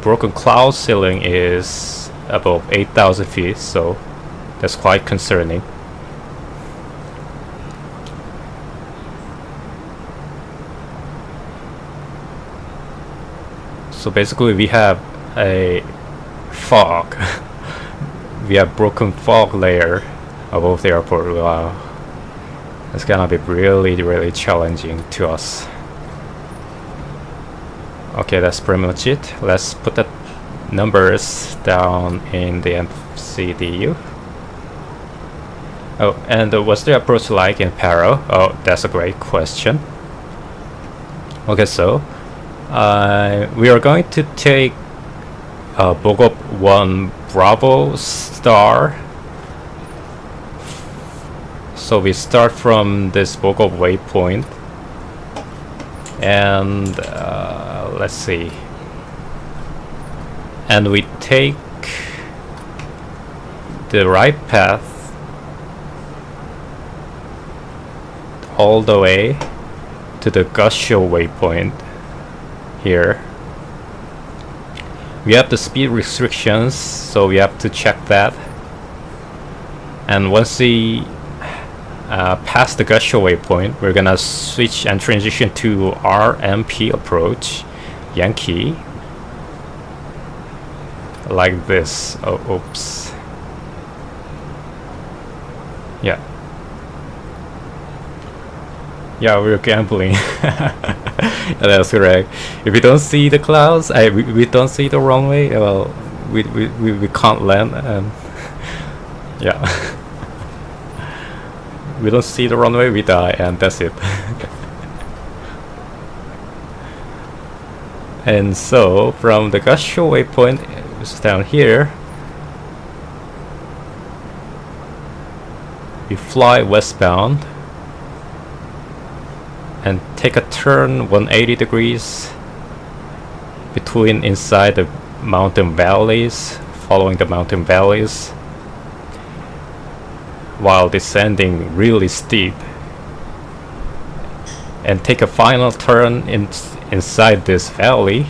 broken cloud ceiling is above 8,000 feet, so that's quite concerning. So basically we have a fog. We have broken fog layer above the airport. Wow, it's gonna be really challenging to us. Okay, that's pretty much it. Let's put the numbers down in the MCDU. Oh, and what's the approach like in Paro? Oh, that's a great question. Okay, so we are going to take Bogop 1 Bravo Star. So we start from this Bogop waypoint, and let's see, and we take the right path all the way to the Gusho waypoint here. We have the speed restrictions, so we have to check that. And once we pass the Gusho waypoint, we're gonna switch and transition to RMP approach, Yankee, like this. Oh, oops. Yeah. Yeah, we're gambling. That's correct. If we don't see the clouds, we don't see the runway, well, we can't land. Yeah. We don't see the runway, we die, and that's it. And so, from the Gusho waypoint, which is down here, we fly westbound and take a turn 180 degrees between inside the mountain valleys, following the mountain valleys, while descending really steep, and take a final turn inside this valley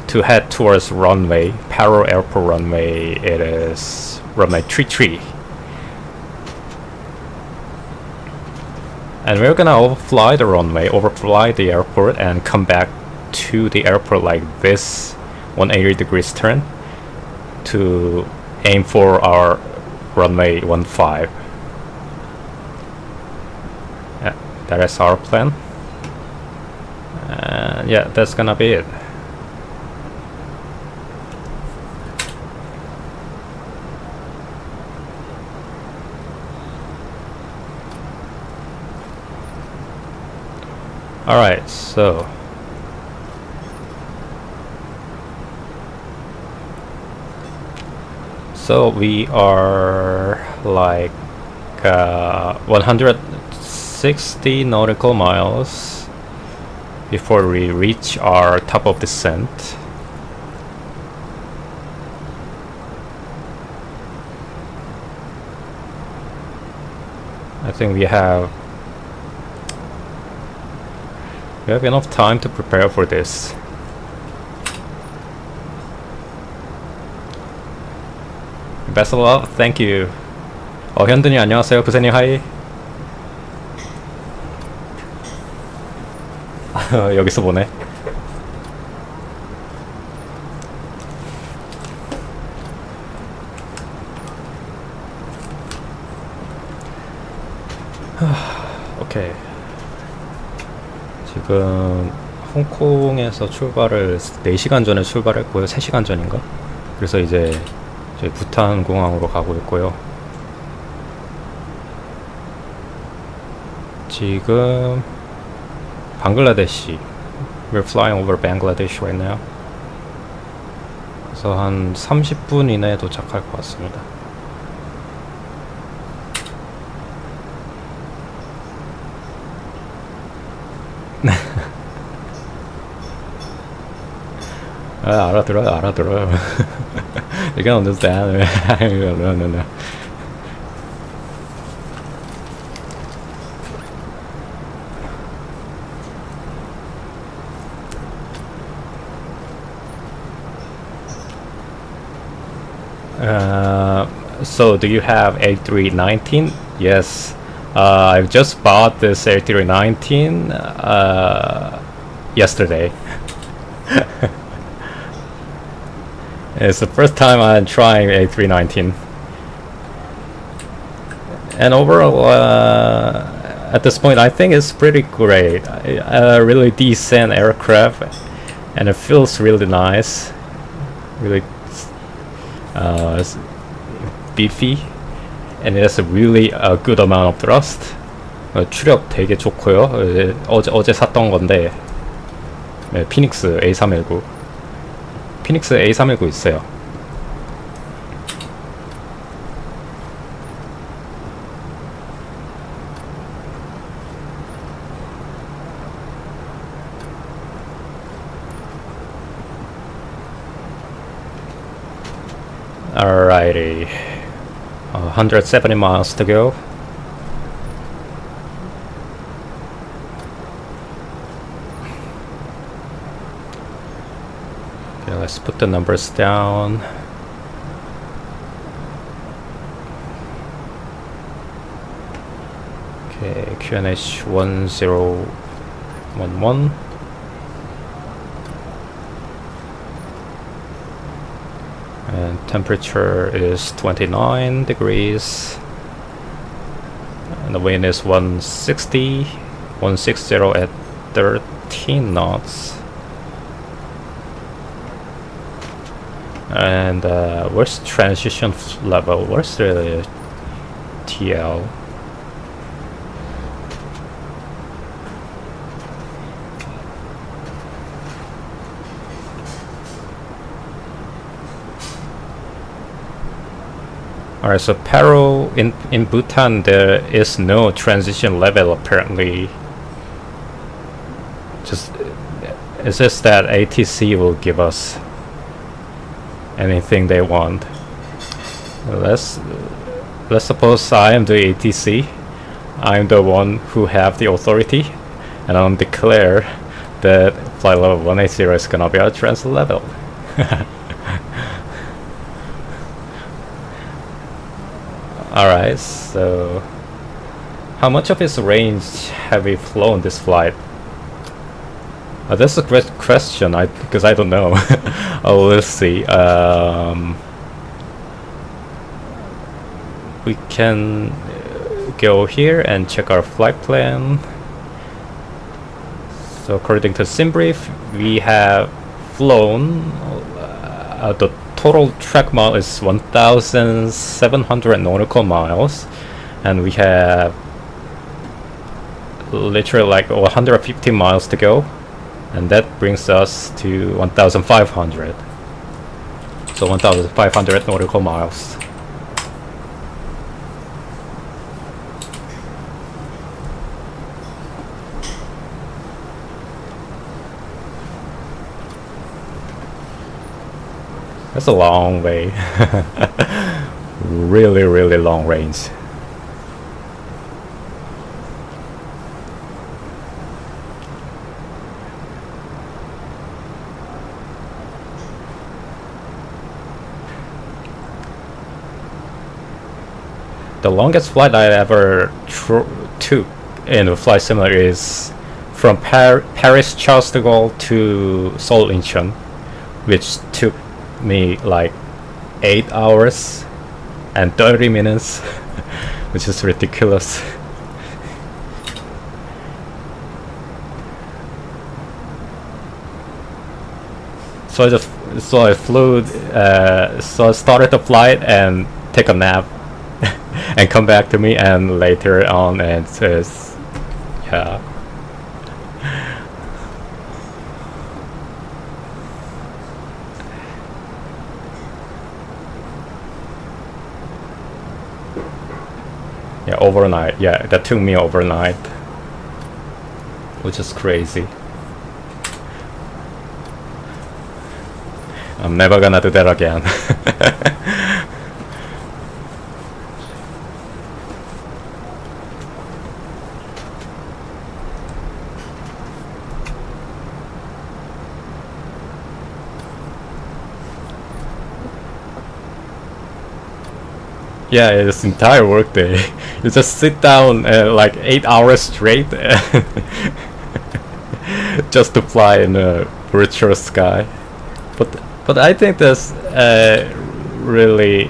to head towards runway, Paro Airport runway. It is runway 33. And we're gonna overfly the runway, overfly the airport, and come back to the airport like this, 180 degrees turn, to aim for our runway 15. Yeah, that is our plan. And yeah, that's gonna be it. Alright, so we are like 160 nautical miles before we reach our top of descent. I think we have enough time to prepare for this. Best of luck. Thank you. 현든이 안녕하세요. 부사님 하이. 여기서 보네. 오케이. 지금 홍콩에서 출발을 4시간 전에 출발했고요. 3시간 전인가? 그래서 이제 저희 부탄 공항으로 가고 있고요. 지금 방글라데시. We're flying over Bangladesh right now. 그래서 한 30분 이내에 도착할 것 같습니다. 알아들어요. You can understand. No. So do you have A319? Yes. I've just bought this A319 yesterday. It's the first time I'm trying A319. And overall, at this point, I think it's pretty great. A really decent aircraft, and it feels really nice. Really beefy, and it has a really good amount of thrust. 추력 되게 좋고요. 어제 샀던 건데, 네, 피닉스 A319. 피닉스 A319 있어요. Alrighty, 170 miles to go. Okay, let's put the numbers down. Okay, QNH 1011. And temperature is 29 degrees. And the wind is 160 at 13 knots. And where's transition level? Where's the TL? Alright, so Paro in Bhutan, there is no transition level apparently. It's just that ATC will give us anything they want. Let's suppose I am the ATC. I'm the one who have the authority, and I'm declare that flight level 180 is gonna be our transit level. Alright, so how much of its range have we flown this flight? That's a great question, because I don't know. Oh, let's see. We can go here and check our flight plan. So according to SimBrief, we have flown the total track mile is 1,700 nautical miles, and we have literally like 150 miles to go, and that brings us to 1,500. So 1,500 nautical miles. That's a long way. Really, really long range. The longest flight I ever took in a flight simulator is from Paris Charles de Gaulle to Seoul Incheon, which took me like 8 hours and 30 minutes, which is ridiculous. so I flew, so I started the flight and take a nap, and come back to me, and later on, and says, yeah. Yeah, overnight. Yeah, that took me overnight, which is crazy. I'm never gonna do that again. Yeah, this entire workday. You just sit down like 8 hours straight just to fly in a virtual sky. But I think that's a really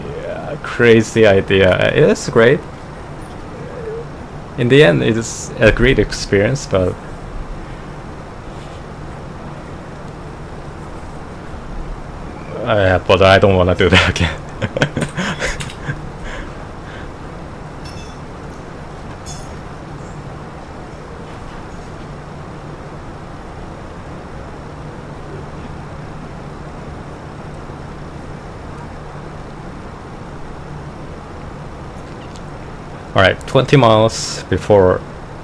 crazy idea. It is great. In the end, it is a great experience, but I don't want to do that again. Alright, 20 miles before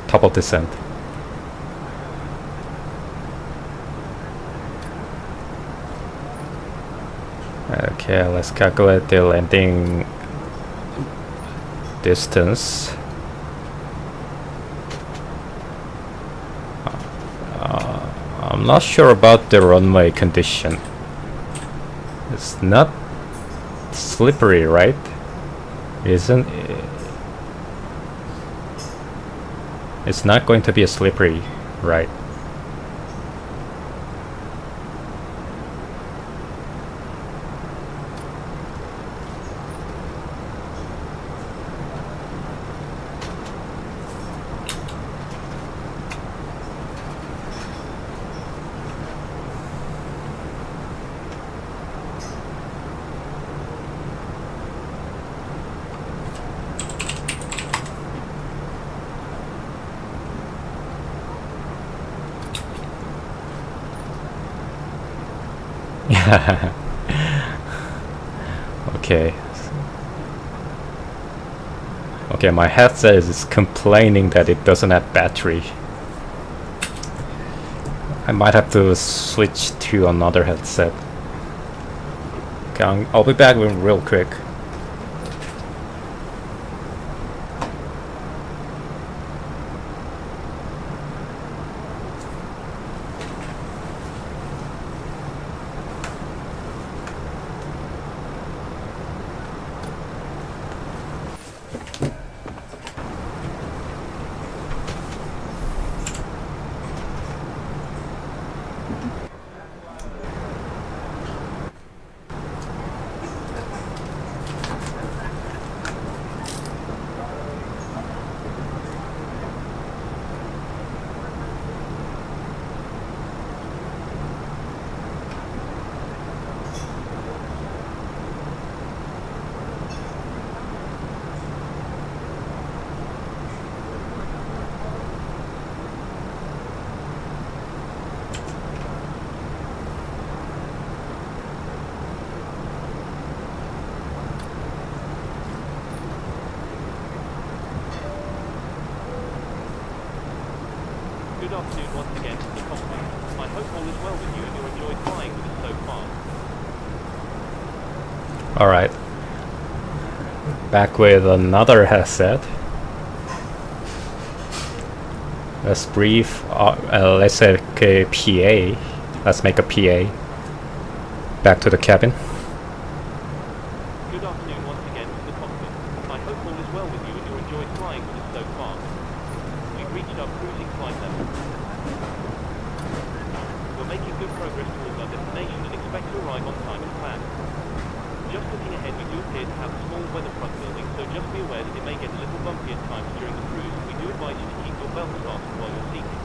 top of descent. Okay, let's calculate the landing distance. I'm not sure about the runway condition. It's not slippery, right? Isn't it? It's not going to be a slippery, right? Okay. Okay, my headset is complaining that it doesn't have battery. I might have to switch to another headset. Okay, I'll be back real quick. Good afternoon once again to the cockpit. I hope all is well with you and you enjoyed flying with us so far. Alright. Back with another headset. Let's brief, let's say a PA. Let's make a PA. Back to the cabin. Good afternoon once again to the cockpit. I hope all is well with you and you enjoyed flying with us so far. We've reached our cruising flight level. We're making good progress towards our destination and expect to arrive on time as planned. Just looking ahead, we do appear to have a small weather front building, so just be aware that it may get a little bumpy at times during the cruise. We do advise you to keep your belts fastened while you're seated.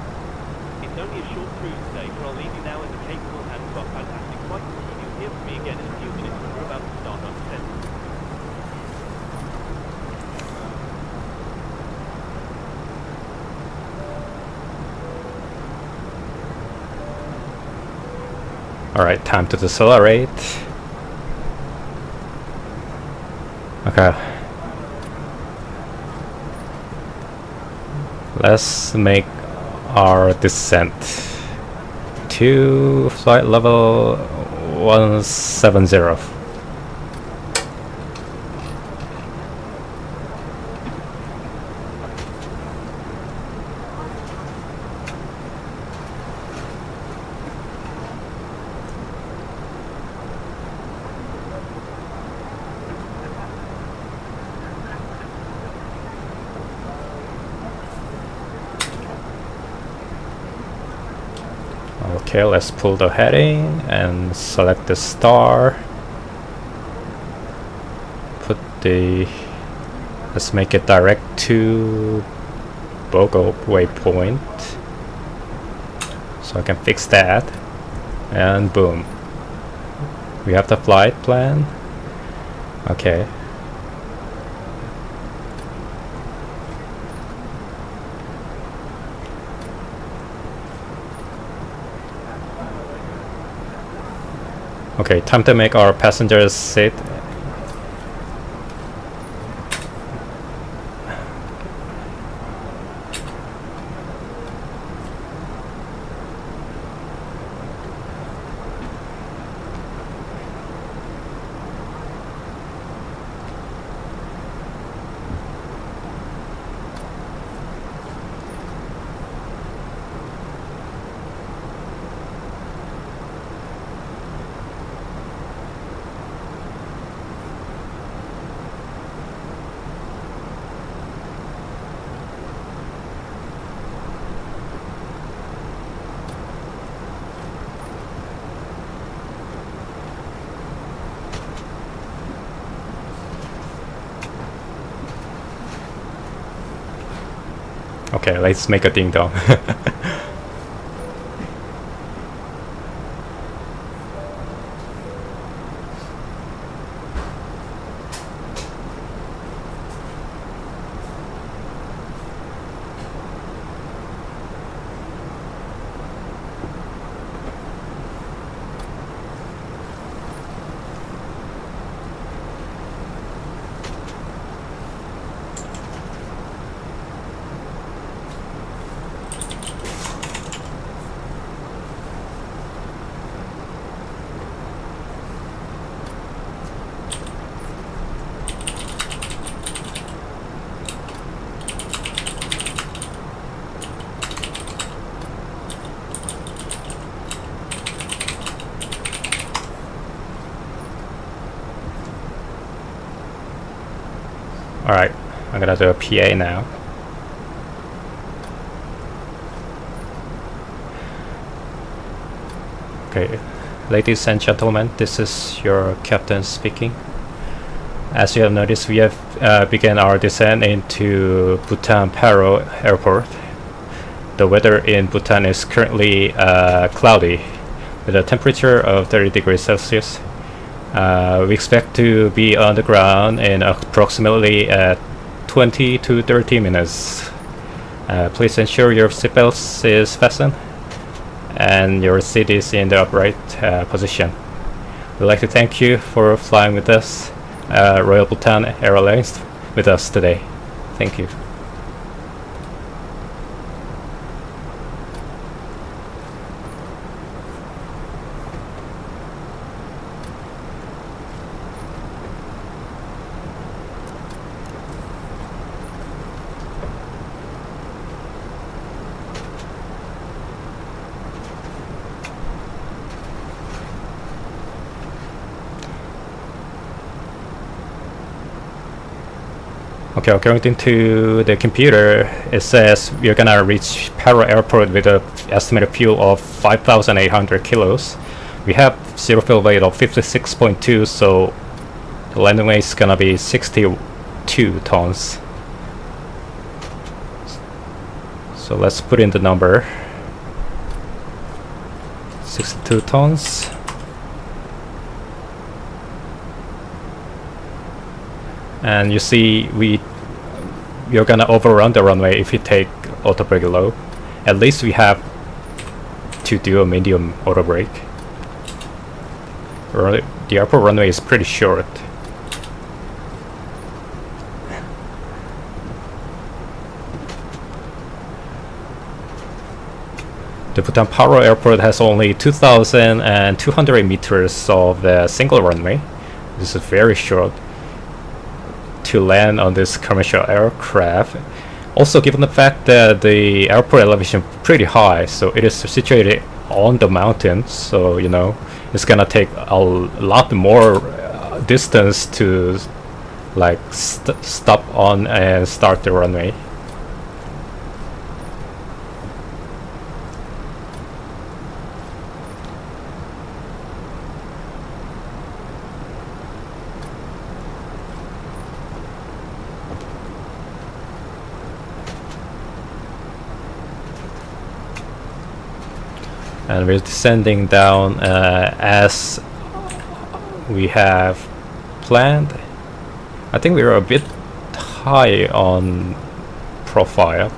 It's only a short cruise today, so I'll leave you now in the capable hands of our fantastic might see you hear from me again in a few minutes when we're about to start our descent. Alright, time to decelerate. Okay. Let's make our descent to flight level 170. Okay, let's pull the heading and select the star. Let's make it direct to BOGO waypoint. So I can fix that. And boom. We have the flight plan. Okay. Okay, time to make our passengers sit. Okay, let's make a ding dong. Alright, I'm gonna do a PA now. Okay, ladies and gentlemen, this is your captain speaking. As you have noticed, we have begun our descent into Bhutan Paro Airport. The weather in Bhutan is currently cloudy, with a temperature of 30 degrees Celsius. We expect to be on the ground in approximately 20 to 30 minutes. Please ensure your seatbelt is fastened and your seat is in the upright position. We'd like to thank you for flying with us, Royal Bhutan Airlines, with us today. Thank you. Okay, according to the computer, it says we're gonna reach Paro Airport with an estimated fuel of 5,800 kilos. We have zero fuel weight of 56.2, so the landing weight is gonna be 62 tons. So let's put in the number. 62 tons. And you see you're gonna overrun the runway if you take auto brake low. At least we have to do a medium auto brake. The airport runway is pretty short. The Bhutan Paro Airport has only 2,200 meters of the single runway. This is very short to land on this commercial aircraft. Also, given the fact that the airport elevation is pretty high, so it is situated on the mountain, so you know it's gonna take a lot more distance to like stop on and start the runway. And we're descending down as we have planned. I think we were a bit high on profile.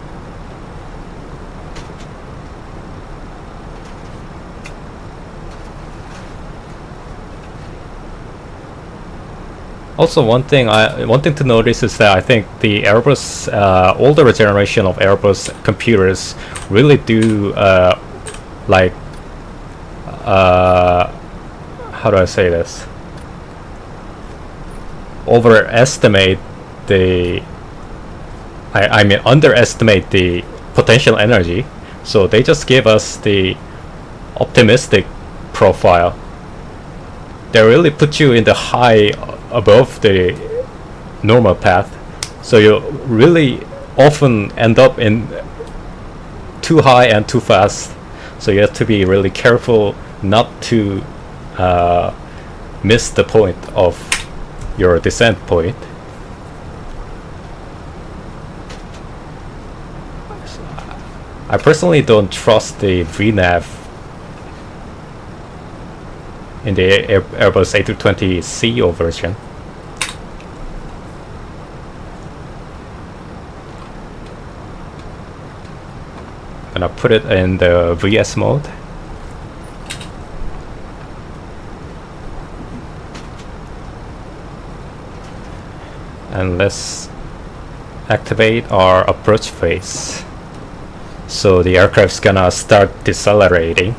Also, one thing to notice is that I think the Airbus older generation of Airbus computers really do like how do I say this? Overestimate the I mean underestimate the potential energy. So they just give us the optimistic profile. They really put you in the high above the normal path. So you really often end up in too high and too fast. So you have to be really careful not to miss the point of your descent point. I personally don't trust the VNAV in the Airbus A320ceo version. And I put it in the VS mode. And let's activate our approach phase. So the aircraft's gonna start decelerating.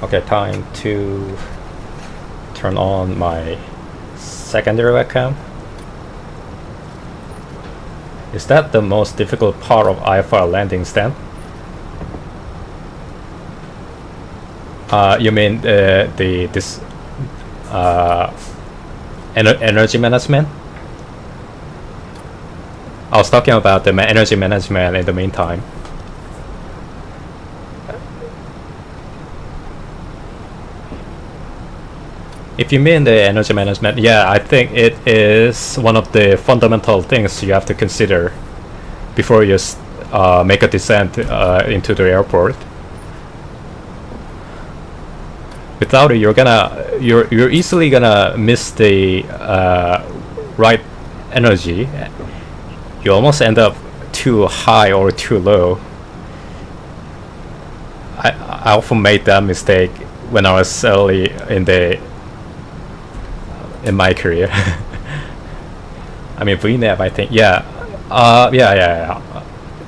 Okay, time to turn on my secondary webcam. Is that the most difficult part of IFR landings then? You mean this energy management? I was talking about the energy management in the meantime. If you mean the energy management, yeah, I think it is one of the fundamental things you have to consider before you make a descent into the airport. Without it, you're easily gonna miss the right energy. You almost end up too high or too low. I often made that mistake when I was early in my career. I mean VNAV, I think, yeah.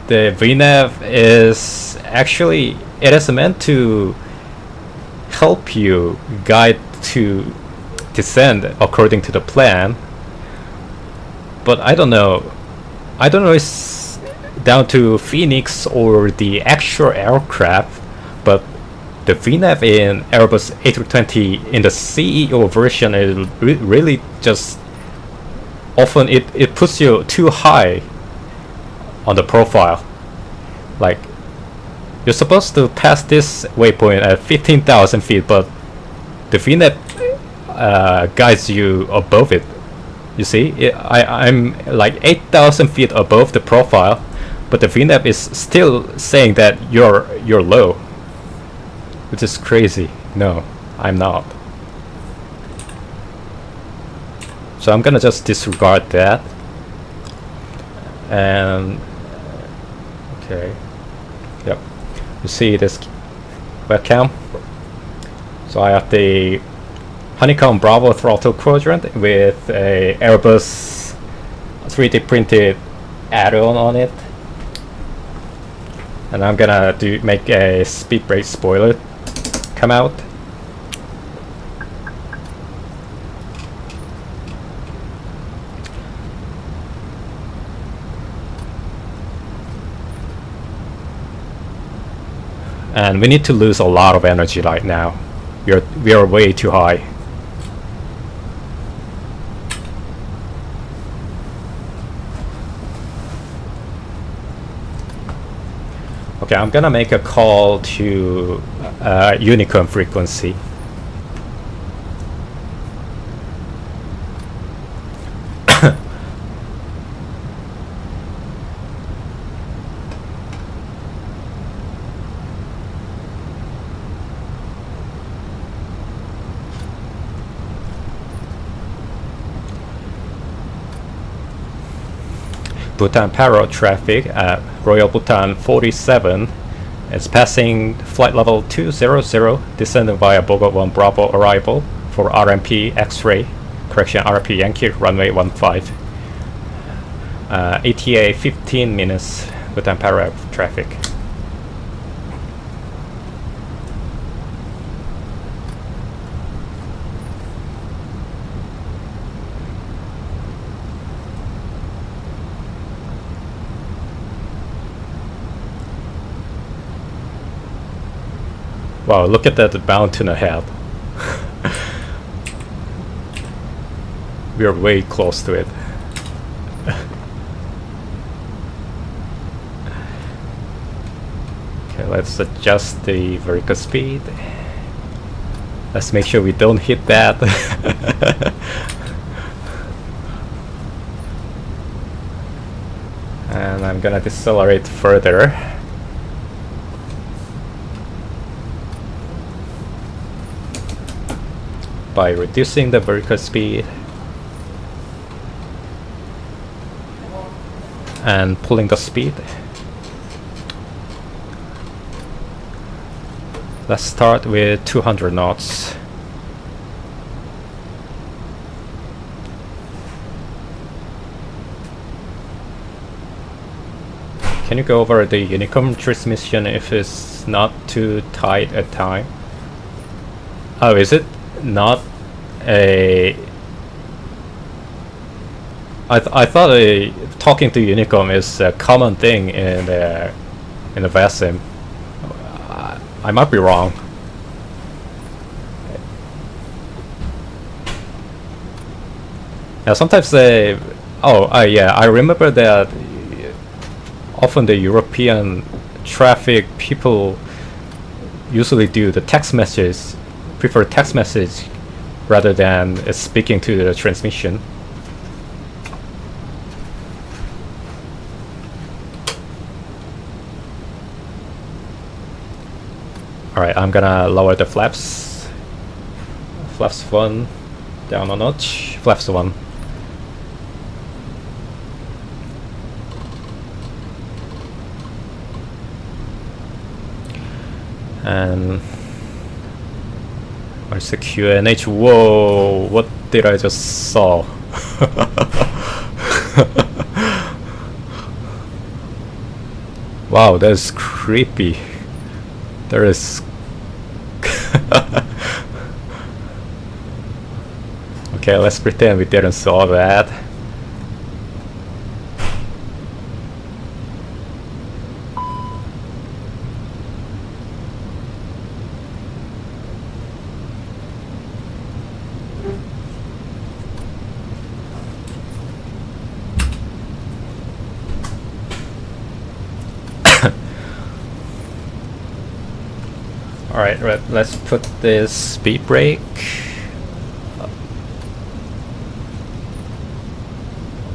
The VNAV is actually, it is meant to help you guide to descend according to the plan, but I don't know it's down to Phoenix or the actual aircraft, but the VNAV in Airbus A320 in the CEO version is really just often it puts you too high on the profile. Like, you're supposed to pass this waypoint at 15,000 feet, but the VNAV guides you above it You see, I'm like 8,000 feet above the profile, but the VNAV is still saying that you're low, which is crazy. No, I'm not. So I'm gonna just disregard that. And okay, yep. You see this webcam? So I have the Honeycomb Bravo throttle quadrant with a Airbus 3D printed add-on on it, and I'm gonna make a speed brake spoiler come out. And we need to lose a lot of energy right now. We are way too high. Okay, I'm gonna make a call to Unicom frequency. Bhutan Paro traffic at Royal Bhutan 47 is passing flight level 200, descending via Bogot 1 Bravo arrival for RMP X-ray, correction RP Yankee runway 15. ETA 15 minutes, Bhutan Paro traffic. Wow, look at that mountain ahead. We are way close to it. Okay, let's adjust the vertical speed. Let's make sure we don't hit that. And I'm gonna decelerate further. By reducing the vertical speed and pulling the speed. Let's start with 200 knots. Can you go over the Unicom transmission if it's not too tight a time? Oh, is it not a... I thought talking to Unicom is a common thing in the VASIM. I might be wrong. Now sometimes they... yeah, I remember that often the European traffic people usually do the text message, prefer text message rather than speaking to the transmission. Alright, I'm gonna lower the flaps. Flaps 1 down a notch. Flaps 1. And where's the QNH? Whoa, what did I just saw? Wow, that's creepy. There is okay, let's pretend we didn't saw that. Alright, let's put this speed brake.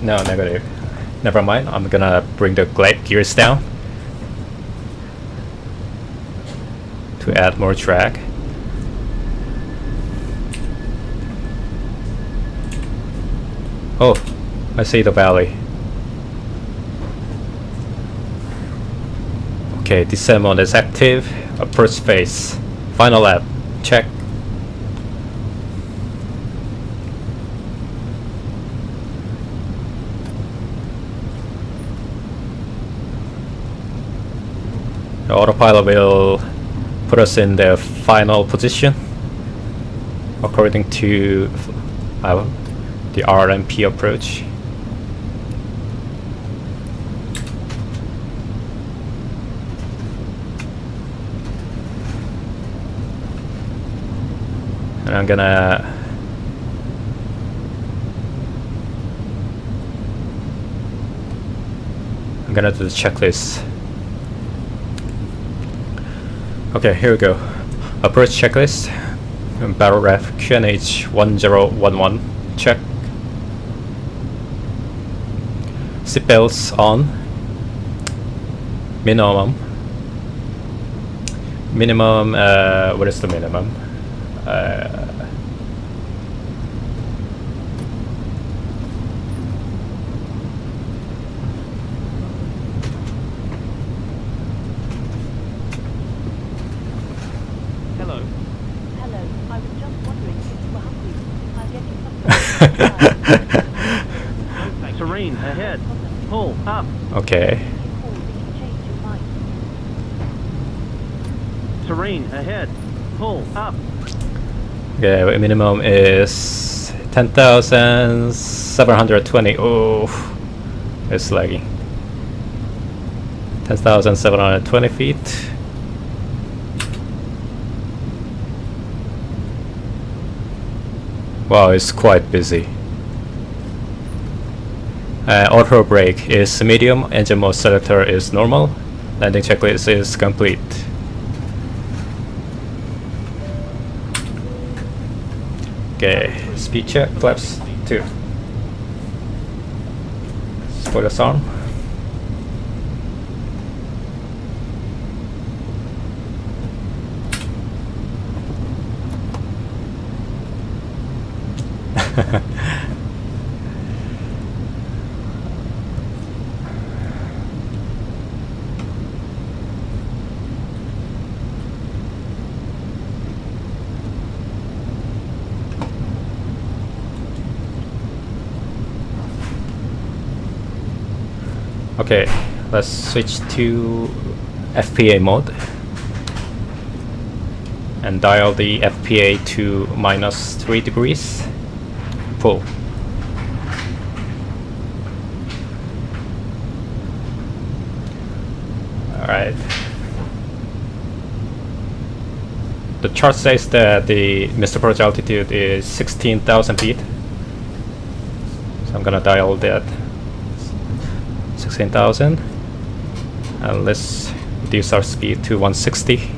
No, negative. Never mind, I'm gonna bring the glide gears down to add more drag. Oh, I see the valley. Okay, descent mode is active. Approach phase. Final lap. Check. The autopilot will put us in the final position according to the RMP approach. And I'm gonna do the checklist. Okay, here we go. Approach checklist. Barrel ref QNH 1011. Check. Seatbelts on. Minimum. What is the minimum? Hello. Hello, I was just wondering if you were hungry. I'll get you something. Terrain ahead. Pull up. Okay. Or did you change your mind? Terrain ahead. Pull up. Okay, minimum is 10,720. Oh, it's lagging. 10,720 feet. Wow, it's quite busy. Auto brake is medium, engine mode selector is normal, landing checklist is complete. Okay, speed check, flaps 2. Spoilers arm. Okay, let's switch to FPA mode and dial the FPA to -3 degrees. Pull. Alright. The chart says that the missed approach altitude is 16,000 feet. So I'm gonna dial that 16,000 and let's reduce our speed to 160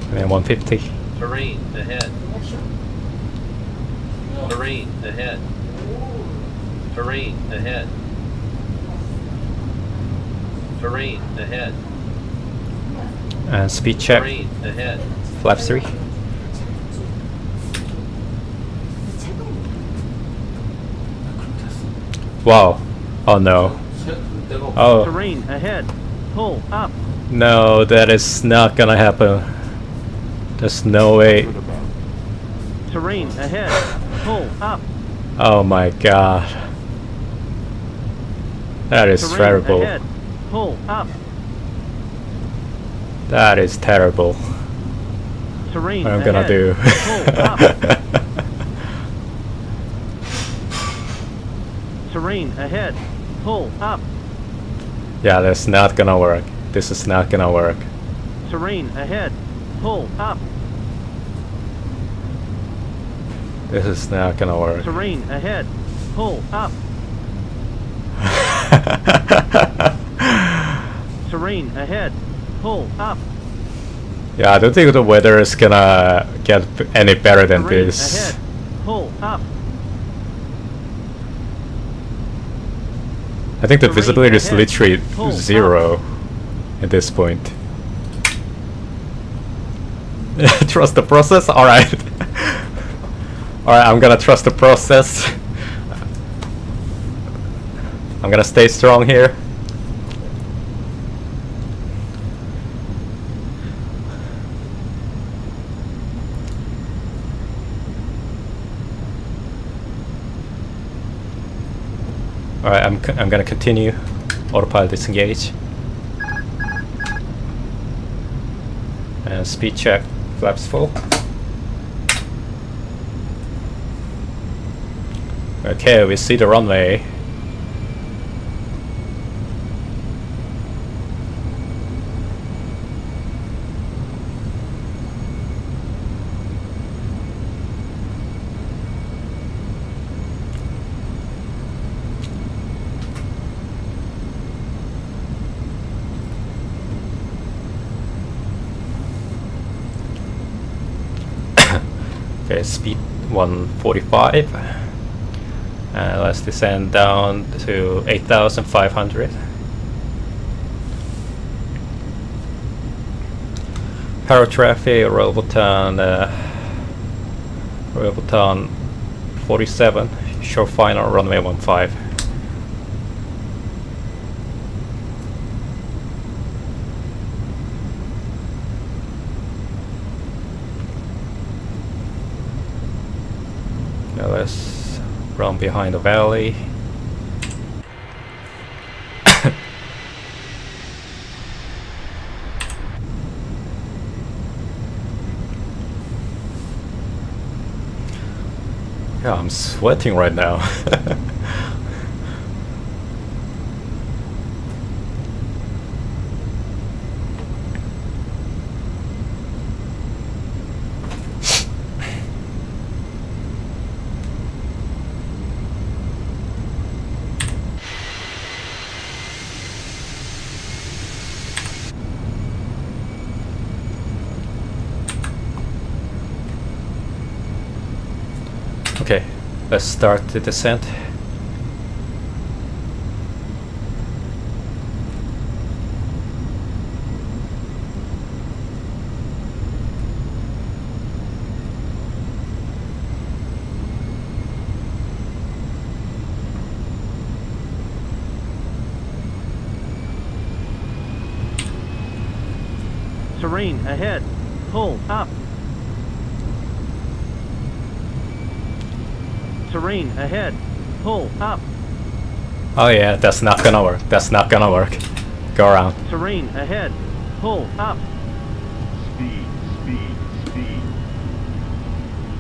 and then 150. Terrain ahead. Terrain ahead. Terrain ahead. Terrain ahead. And speed check. Terrain ahead. Flap 3. Wow. Oh no. Oh Terrain ahead. Pull up. no, that is not gonna happen. There's no way. Terrain ahead. Pull up. Oh my god. That is Terrain terrible. ahead. Pull up. That is terrible. Terrain What I'm gonna ahead. do. Pull up. Terrain ahead. Pull up. Yeah, that's not gonna work. This is not gonna work. Terrain ahead. Pull up. This is not gonna work. Terrain ahead. Pull up. Terrain ahead. Pull up. Yeah, I don't think the weather is gonna get any better than Terrain this. ahead. Pull up. I think the Terrain visibility is ahead. literally Hold 0 at this point. Trust the process? Alright. Alright, I'm gonna trust the process. I'm gonna stay strong here. Alright, I'm gonna continue. Autopilot disengage. And speed check. Flaps full. Okay, we see the runway. Okay, speed 145. Let's descend down to 8,500. Paro traffic, Roboton 47, short final, runway 15. Now let's run behind the valley. Yeah, I'm sweating right now. Okay, let's start the descent. Terrain ahead. Pull up. Terrain ahead. Pull up. Oh yeah, that's not gonna work. That's not gonna work. Go around. Terrain ahead. Pull up. Speed, speed, speed.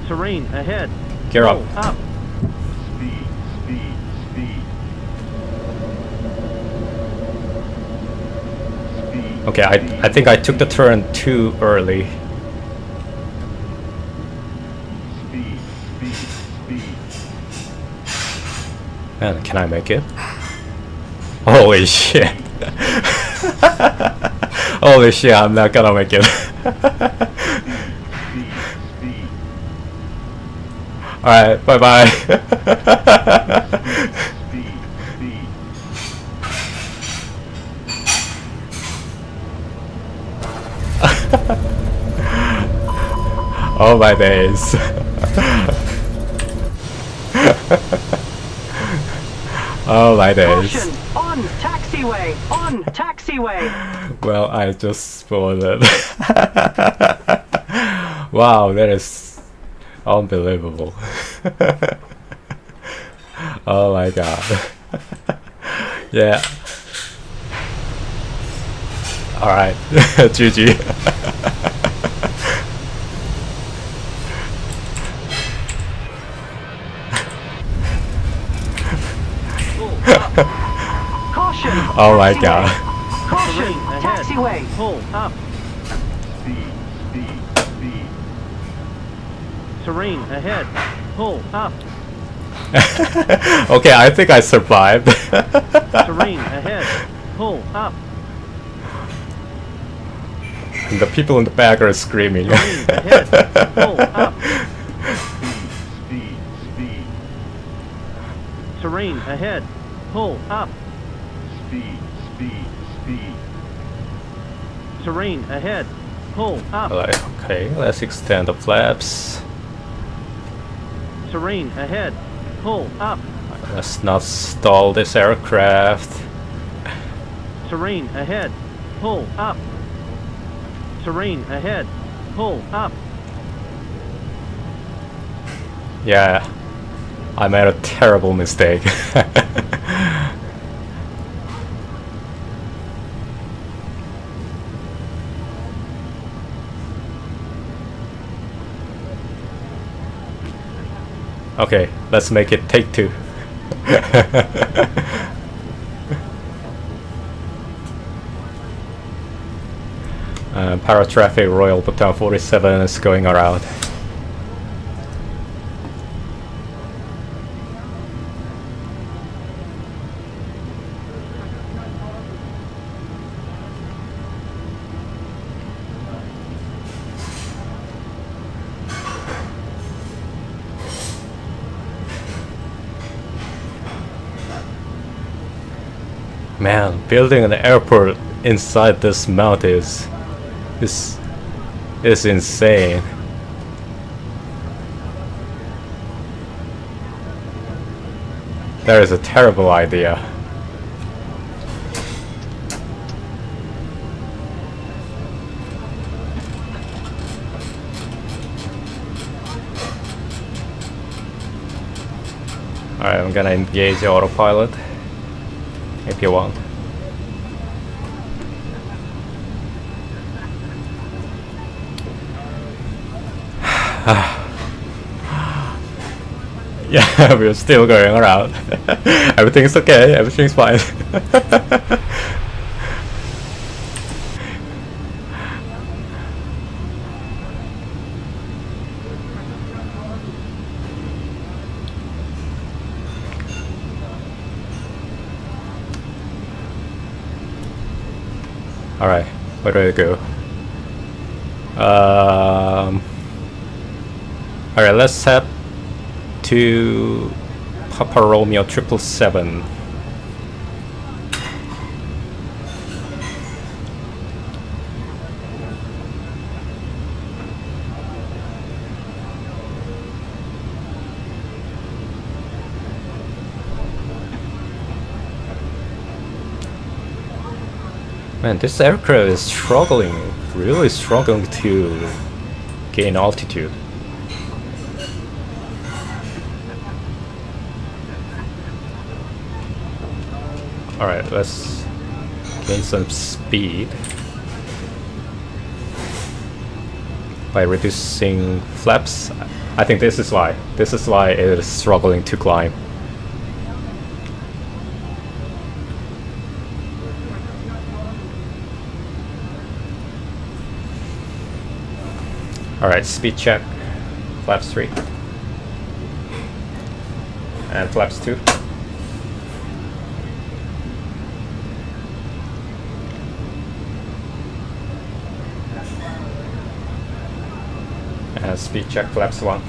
Terrain ahead. Gear up. Pull up. Speed, speed, speed. Speed. Okay, I think I took the turn too early. Speed, speed, speed. Man, can I make it? Holy shit. Holy shit, I'm not gonna make it. Alright, bye bye. Speed, speed. Oh my days. Oh my days. Caution! On taxiway! On taxiway! Well, I just spoiled it. Wow, that is unbelievable. Oh my god. Yeah. Alright. GG. Caution! Oh my taxiway. god. Caution! Terrain ahead. Taxiway! Pull up. Speed, speed, speed. Terrain ahead. Pull up. Okay, I think I survived. Terrain ahead. Pull up. And the people in the back are screaming. Terrain ahead. Pull up. Speed, speed. Terrain ahead. Pull up. Terrain ahead. Pull up. Alright, okay, let's extend the flaps. Terrain ahead. Pull up. Let's not stall this aircraft. Terrain ahead. Pull up. Terrain ahead. Pull up. Yeah, I made a terrible mistake. Okay, let's make it take two. Paro traffic Royal Bhutan 47 is going around. Man, building an airport inside this mountain is insane. That is a terrible idea. Alright, I'm gonna engage autopilot if you want. Yeah, we're still going around. Everything's okay, everything's fine. Alright, where do I go? Alright, let's head to Papa Romeo 777. Man, this aircraft is struggling, really struggling to gain altitude. Alright, let's gain some speed by reducing flaps. I think this is why it is struggling to climb. Alright, speed check. Flaps 3. And flaps 2. And speed check flaps 1.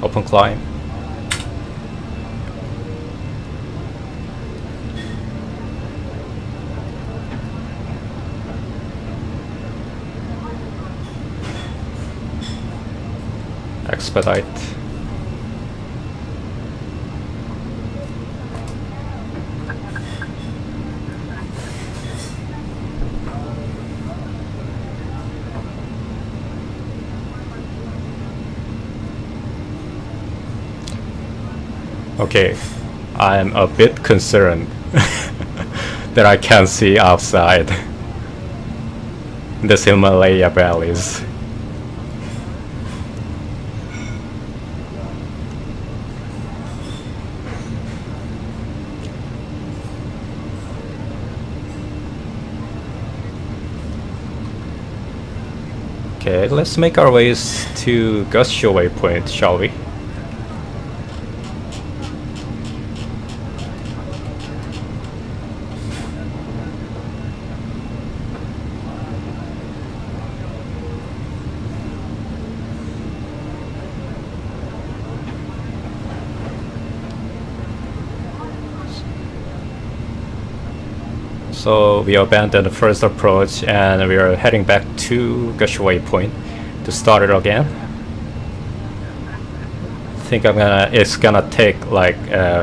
Open climb. Expedite. Okay, I'm a bit concerned that I can't see outside this Himalaya valleys. Okay, let's make our ways to Guscio Waypoint, shall we? So we abandoned the first approach and we are heading back to Gushway Point to start it again. I think it's gonna take like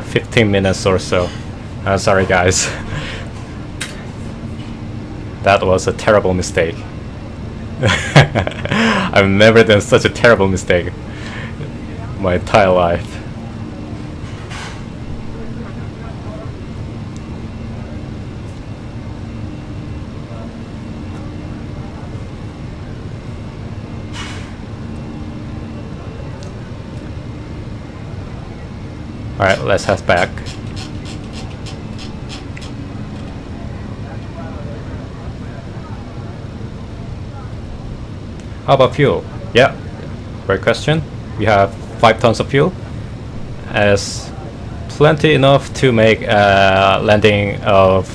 15 minutes or so. Sorry guys. That was a terrible mistake. I've never done such a terrible mistake in my entire life. Alright, let's head back. How about fuel? Yeah, great question. We have 5 tons of fuel. As plenty enough to make a landing of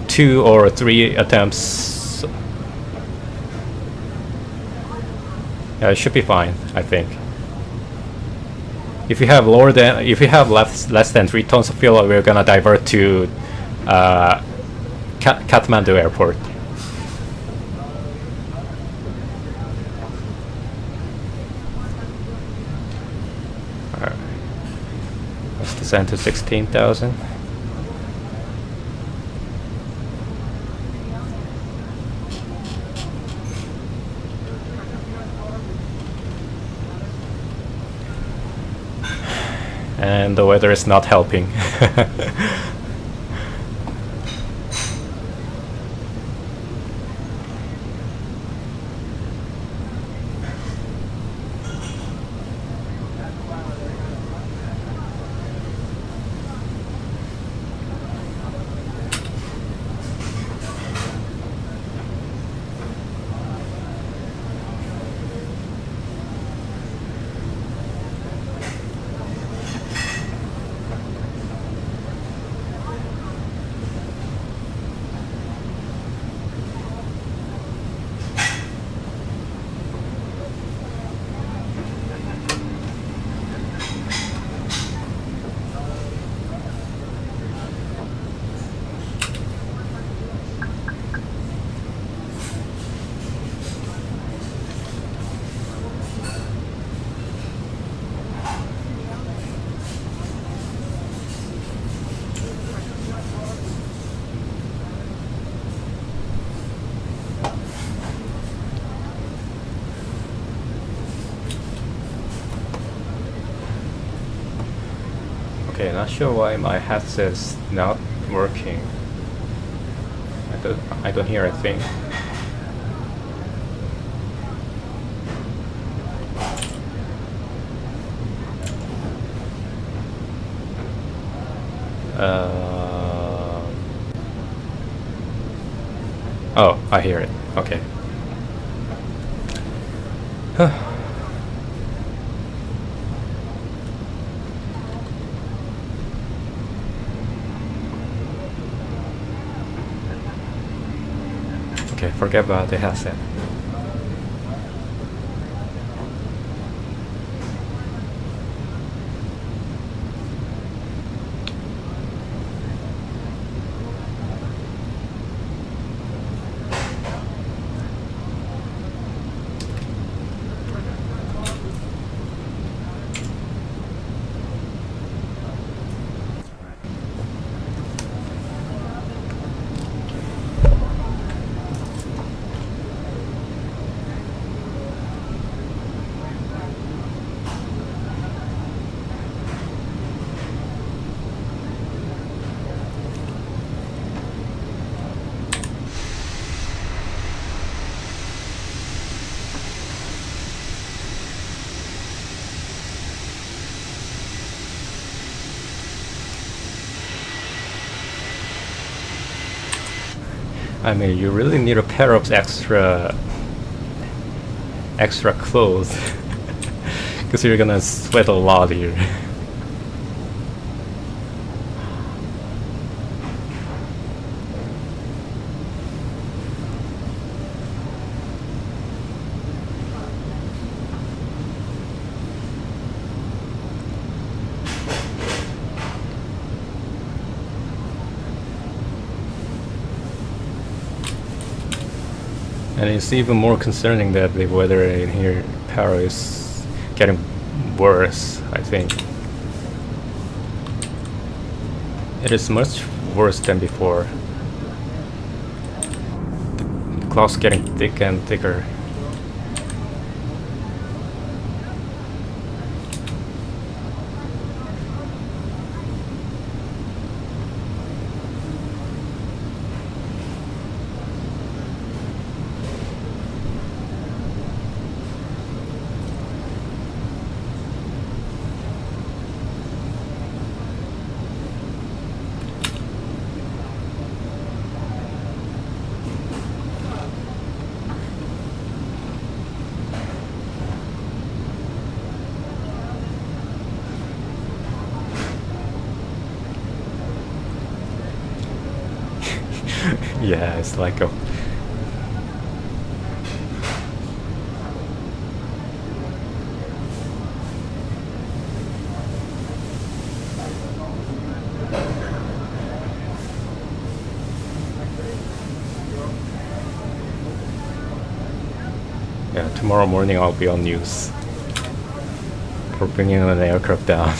2 or 3 attempts. Yeah, it should be fine, I think. If you have less than 3 tons of fuel, we're gonna divert to Kathmandu Airport. Alright. Let's descend to 16,000. And the weather is not helping. Okay, not sure why my headset's not working. I don't hear a thing. Oh, I hear it. Okay. Okay, forget about the headset. I mean, you really need a pair of extra clothes because you're gonna sweat a lot here. And it's even more concerning that the weather in here, Paro, is getting worse, I think. It is much worse than before. The clouds getting thicker and thicker. Yeah, it's like a... Yeah, tomorrow morning I'll be on news for bringing an aircraft down.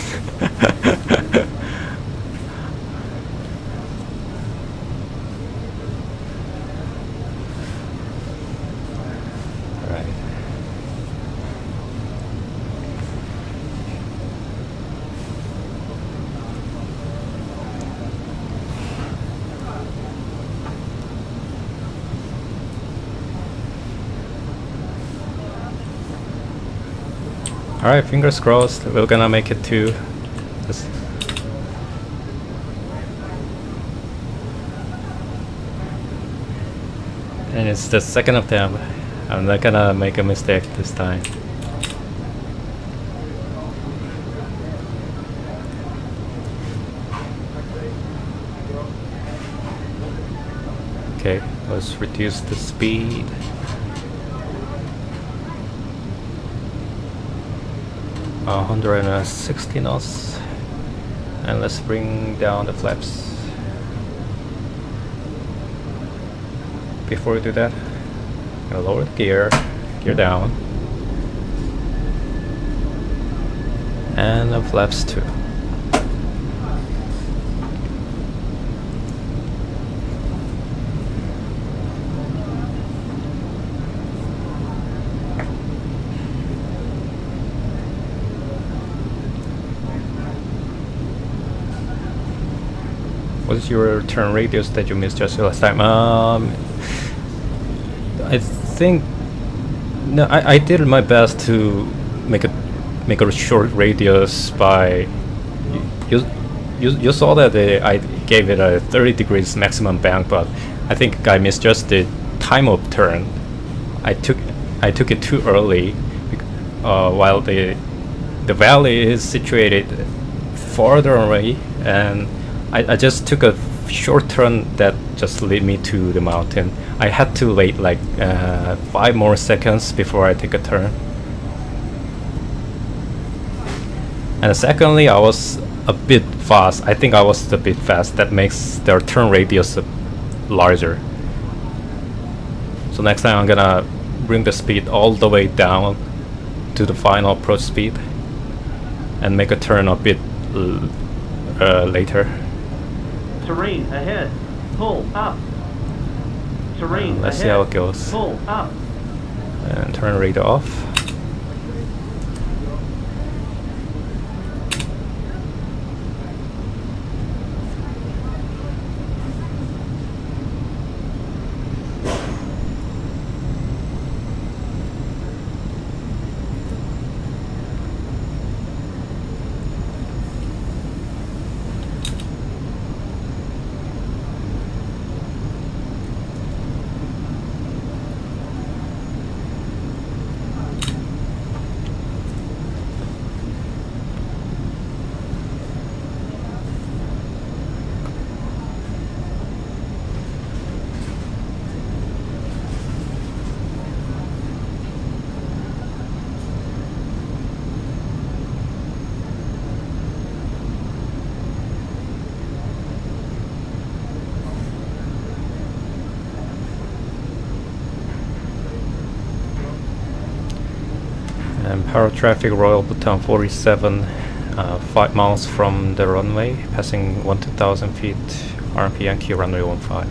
Right. Alright, fingers crossed, we're gonna make it to this. And it's the second attempt. I'm not gonna make a mistake this time. Okay, let's reduce the speed. Uh, 160 knots, and let's bring down the flaps. Before we do that, I'm gonna lower the gear down, and the flaps too. What's your turn radius that you missed just last time? I think no, I did my best to make a short radius by. You saw that I gave it a 30 degrees maximum bank, but I think I misjudged the time of turn. I took it too early, while the valley is situated farther away, and I just took a short turn that just led me to the mountain. I had to wait like 5 more seconds before I take a turn. And secondly, I was a bit fast. I think I was a bit fast. That makes their turn radius larger. So next time I'm gonna bring the speed all the way down to the final approach speed and make a turn a bit later. Terrain ahead. Pull up. Terrain Let's ahead. see how it goes. Pull up. And turn radar off. And Paro traffic, Royal Bhutan 47, 5 miles from the runway, passing 1,000 feet, RMP Yankee runway 15.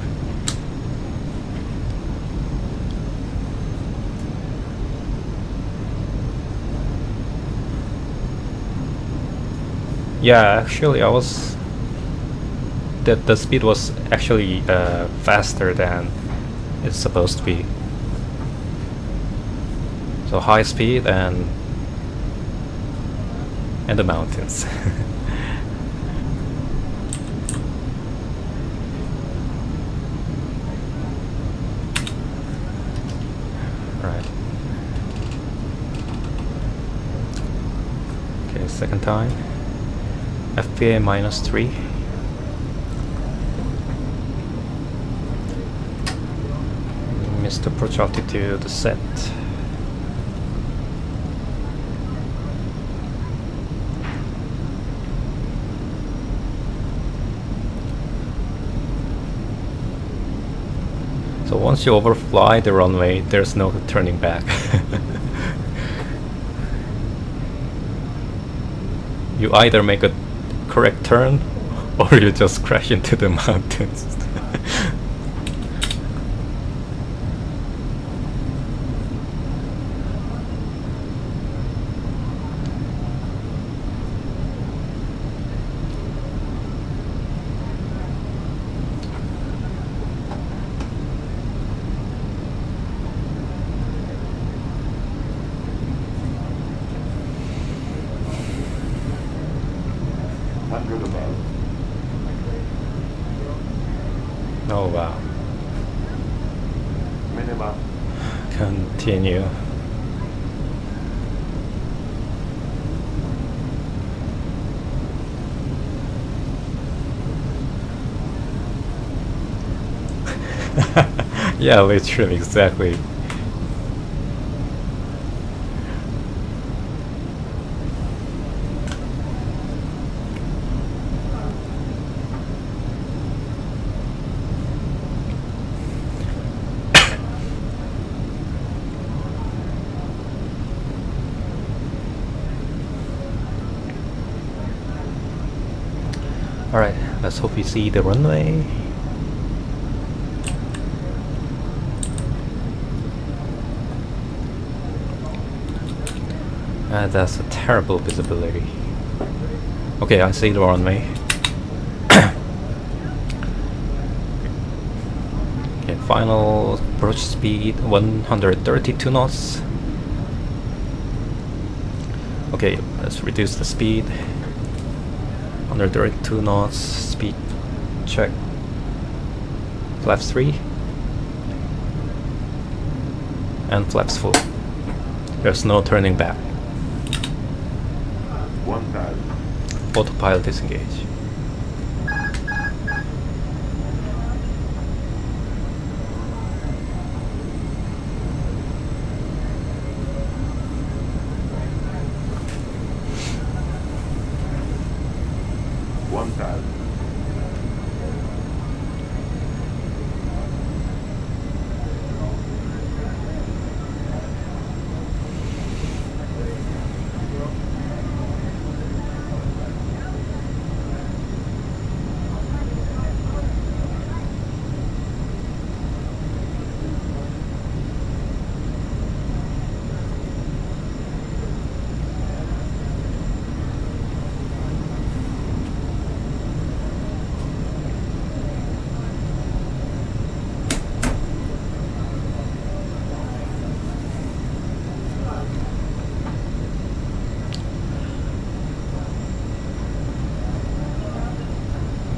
Yeah, actually the speed was actually faster than it's supposed to be. So high speed and the mountains. Right. Okay, second time. FPA -3. Missed approach altitude set. So once you overfly the runway, there's no turning back. You either make a correct turn or you just crash into the mountains. Oh wow. Minimum. Continue. Yeah, literally, exactly. Alright, let's hope we see the runway. That's a terrible visibility. Okay, I see the runway. Okay, final approach speed 132 knots. Okay, let's reduce the speed. 132 knots, speed check. Flaps 3. And flaps full. There's no turning back. 1,000. Autopilot disengage.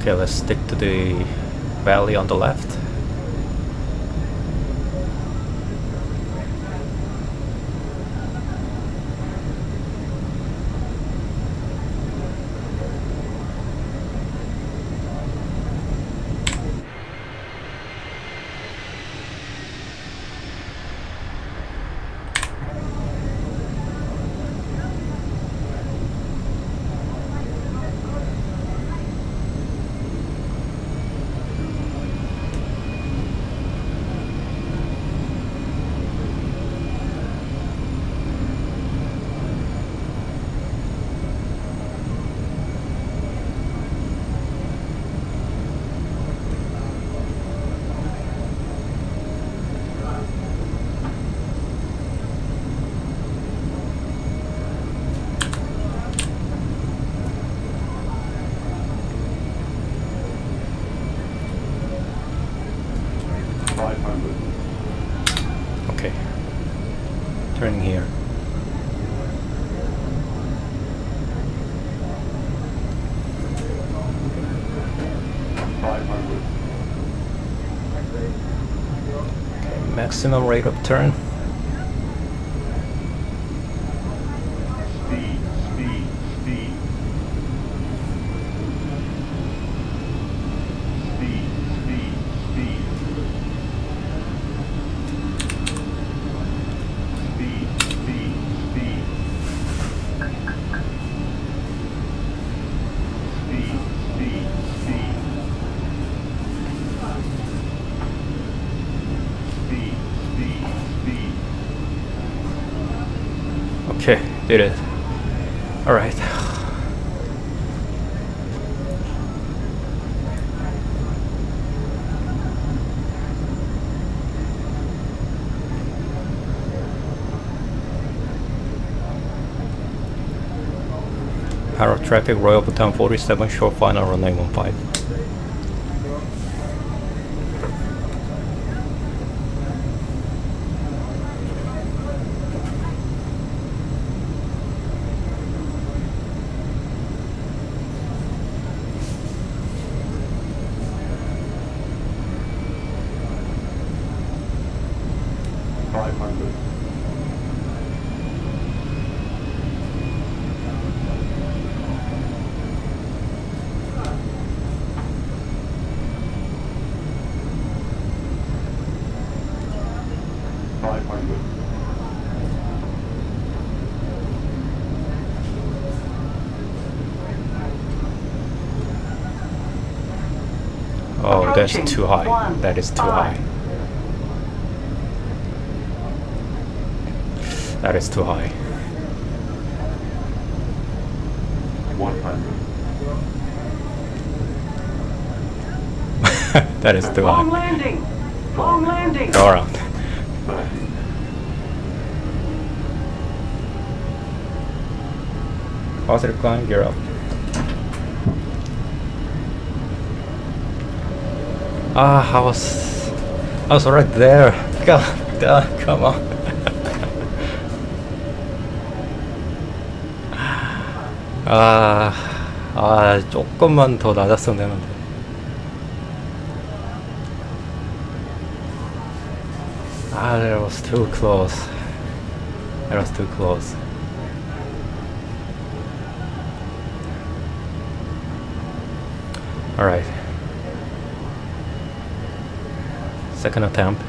Okay, let's stick to the valley on the left. maximum rate of turn. Speed, speed, speed. Speed, speed, speed. Speed, speed, speed. Speed, speed, speed. Speed, speed, speed. Okay, did it. Alright. Paro traffic, Royal Bhutan 47, short final run 915. Oh, that's too high. That is too high. That is too high. 100. That is too Wrong high. landing! Wrong landing! Go around. Positive climb, gear up. Ah, I was right there. God, come on. 조금만 더 낮았으면 되는데. That was too close. That was too close. Alright. Second attempt.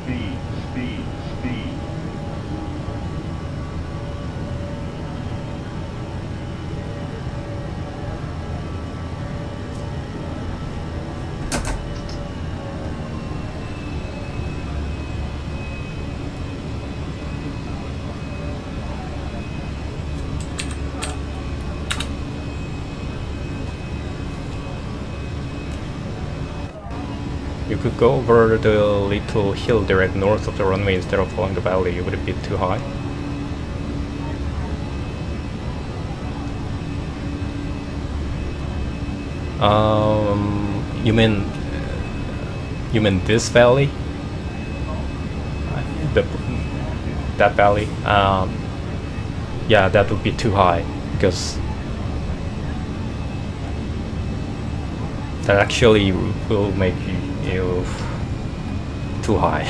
Speed, speed, speed. You could go over the little hill direct north of the runway instead of along the valley. Would it be too high? You mean this valley? That valley? Yeah, that would be too high because that actually will make you too high.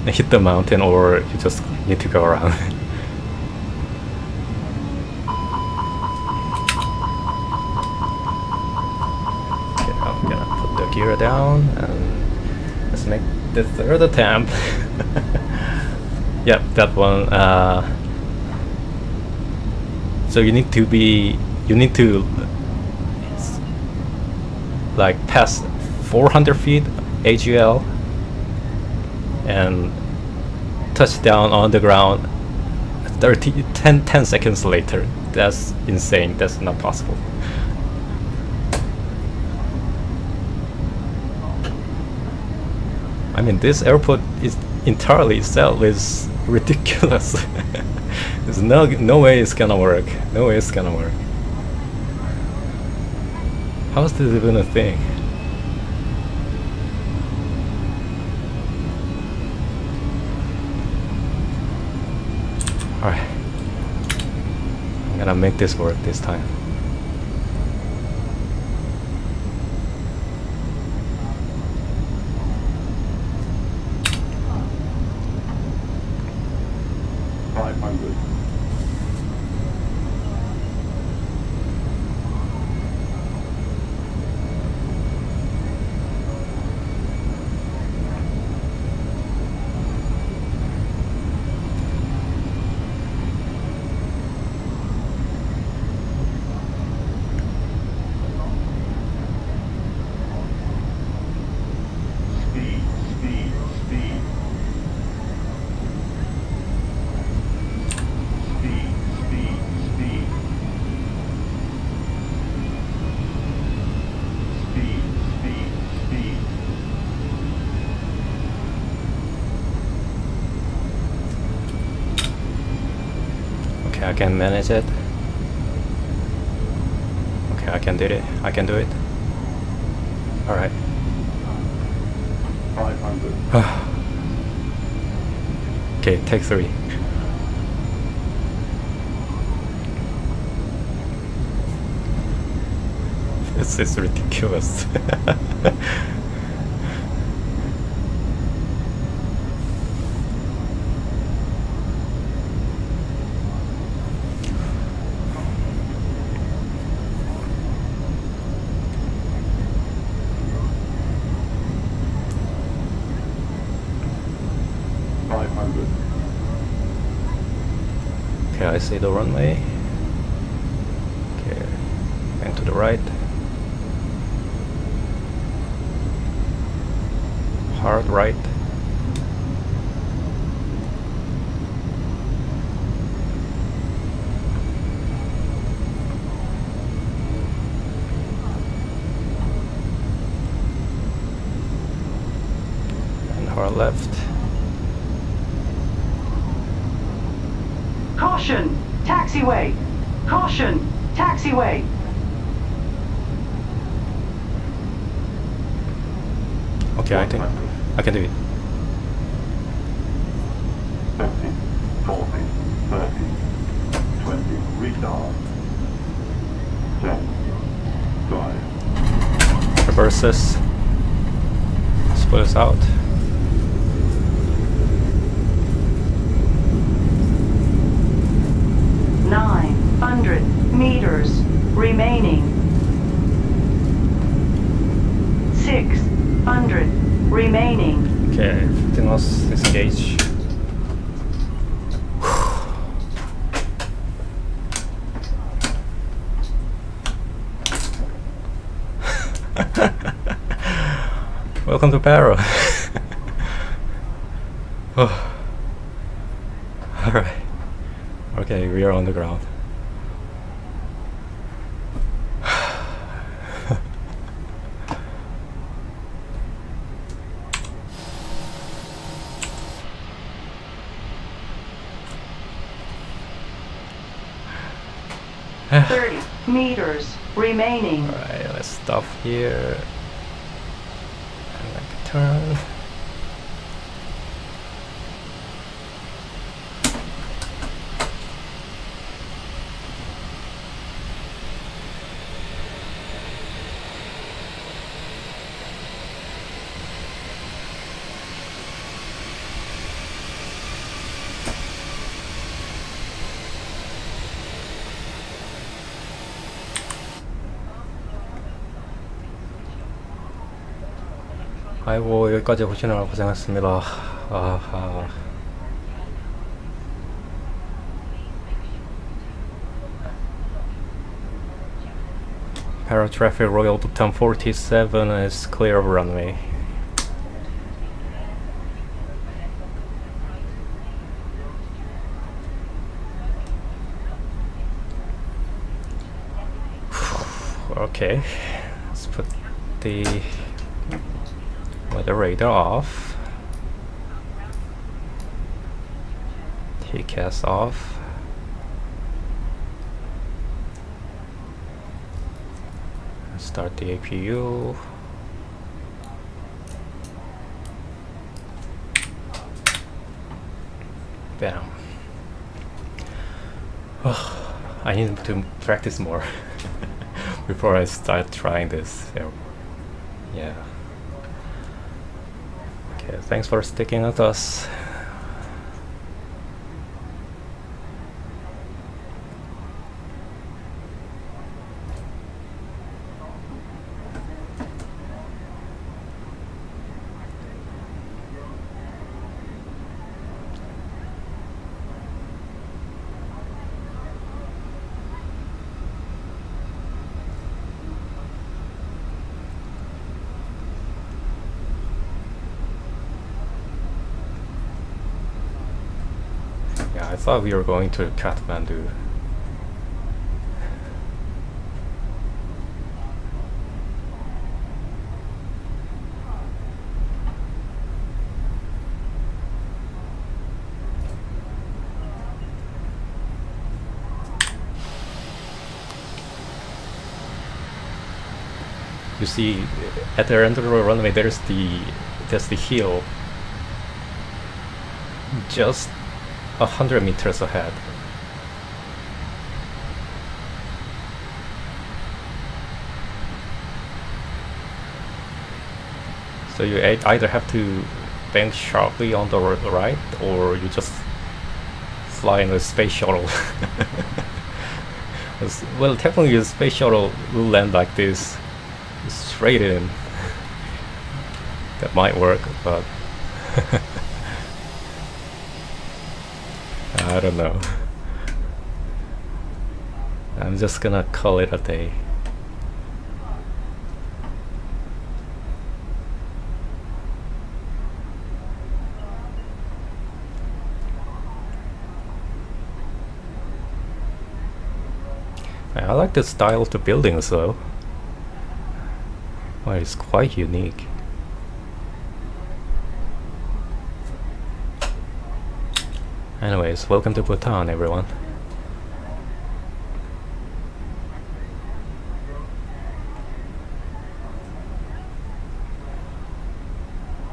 Hit the mountain, or you just need to go around. Okay, I'm gonna put the gear down and let's make the third attempt. Yep, that one. So you need to like pass 400 feet AGL and touch down on the ground 10 seconds later. That's insane. That's not possible. I mean, this airport is entirely itself is ridiculous. There's no way it's gonna work. No way it's gonna work. How is this even a thing? Alright. I'm gonna make this work this time. Okay, I can manage it. Okay, I can do it. I can do it. Alright. 500. Okay, take 3. This is ridiculous. Okay, I see the runway. Okay, and to the right. Hard right. And hard left. Caution! Taxiway! Caution! Taxiway! Okay, I think I can do it. 50, 40, 30, 20, restart. 10, 5, Reverses. Splits out. Meters remaining. 600 remaining. Okay, everything else disengage. Welcome to Paro. Oh. Alright. Okay, we are on the ground. Meters remaining. Alright, let's stop here and make a turn. 아이고, 여기까지 오시느라 고생하셨습니다. 아하. Paro traffic Royal Bhutan 47 is clear of runway. Okay, let's put the weather radar off. TCAS off. Start the APU. Bam. I need to practice more before I start trying this. Yeah. Okay, thanks for sticking with us. Yeah, I thought we were going to Kathmandu. You see, at the end of the runway, there's the hill just 100 meters ahead. So you either have to bank sharply on the right, or you just fly in a space shuttle. Well, technically a space shuttle will land like this, straight in. That might work, but I don't know. I'm just gonna call it a day. I like the style of the buildings though. Well, it's quite unique. Anyways, welcome to Bhutan, everyone.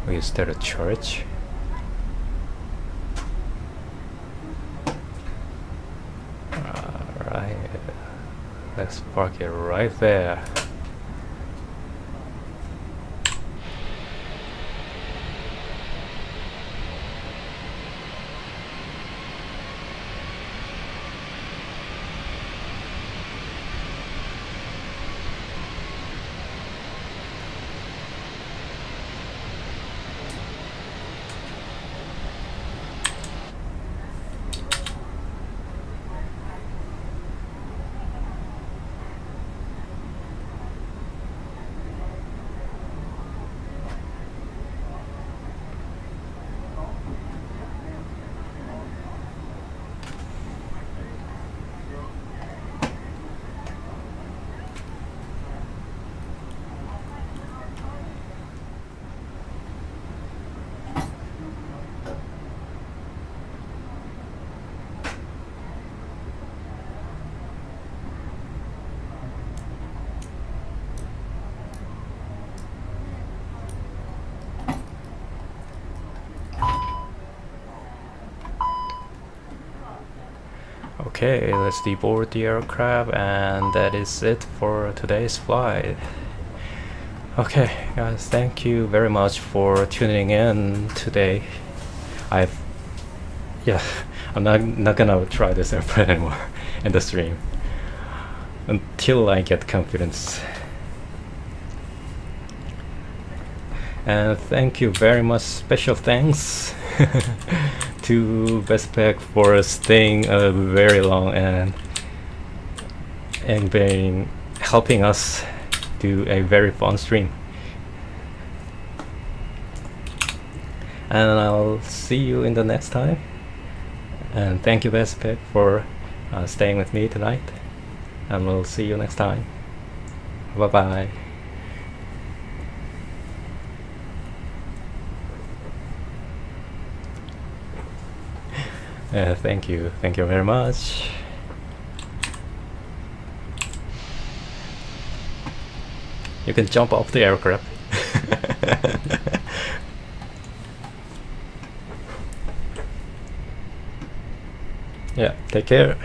Is there a church? Alright, let's park it right there. Okay, let's deboard the aircraft, and that is it for today's flight. Okay, guys, thank you very much for tuning in today. I'm not gonna try this airplane anymore in the stream until I get confidence. And thank you very much. Special thanks to Bestpack for staying very long and being helping us do a very fun stream. And I'll see you in the next time. And thank you, Bestpack, for staying with me tonight. And we'll see you next time. Bye bye. Thank you very much. You can jump off the aircraft. Yeah, take care.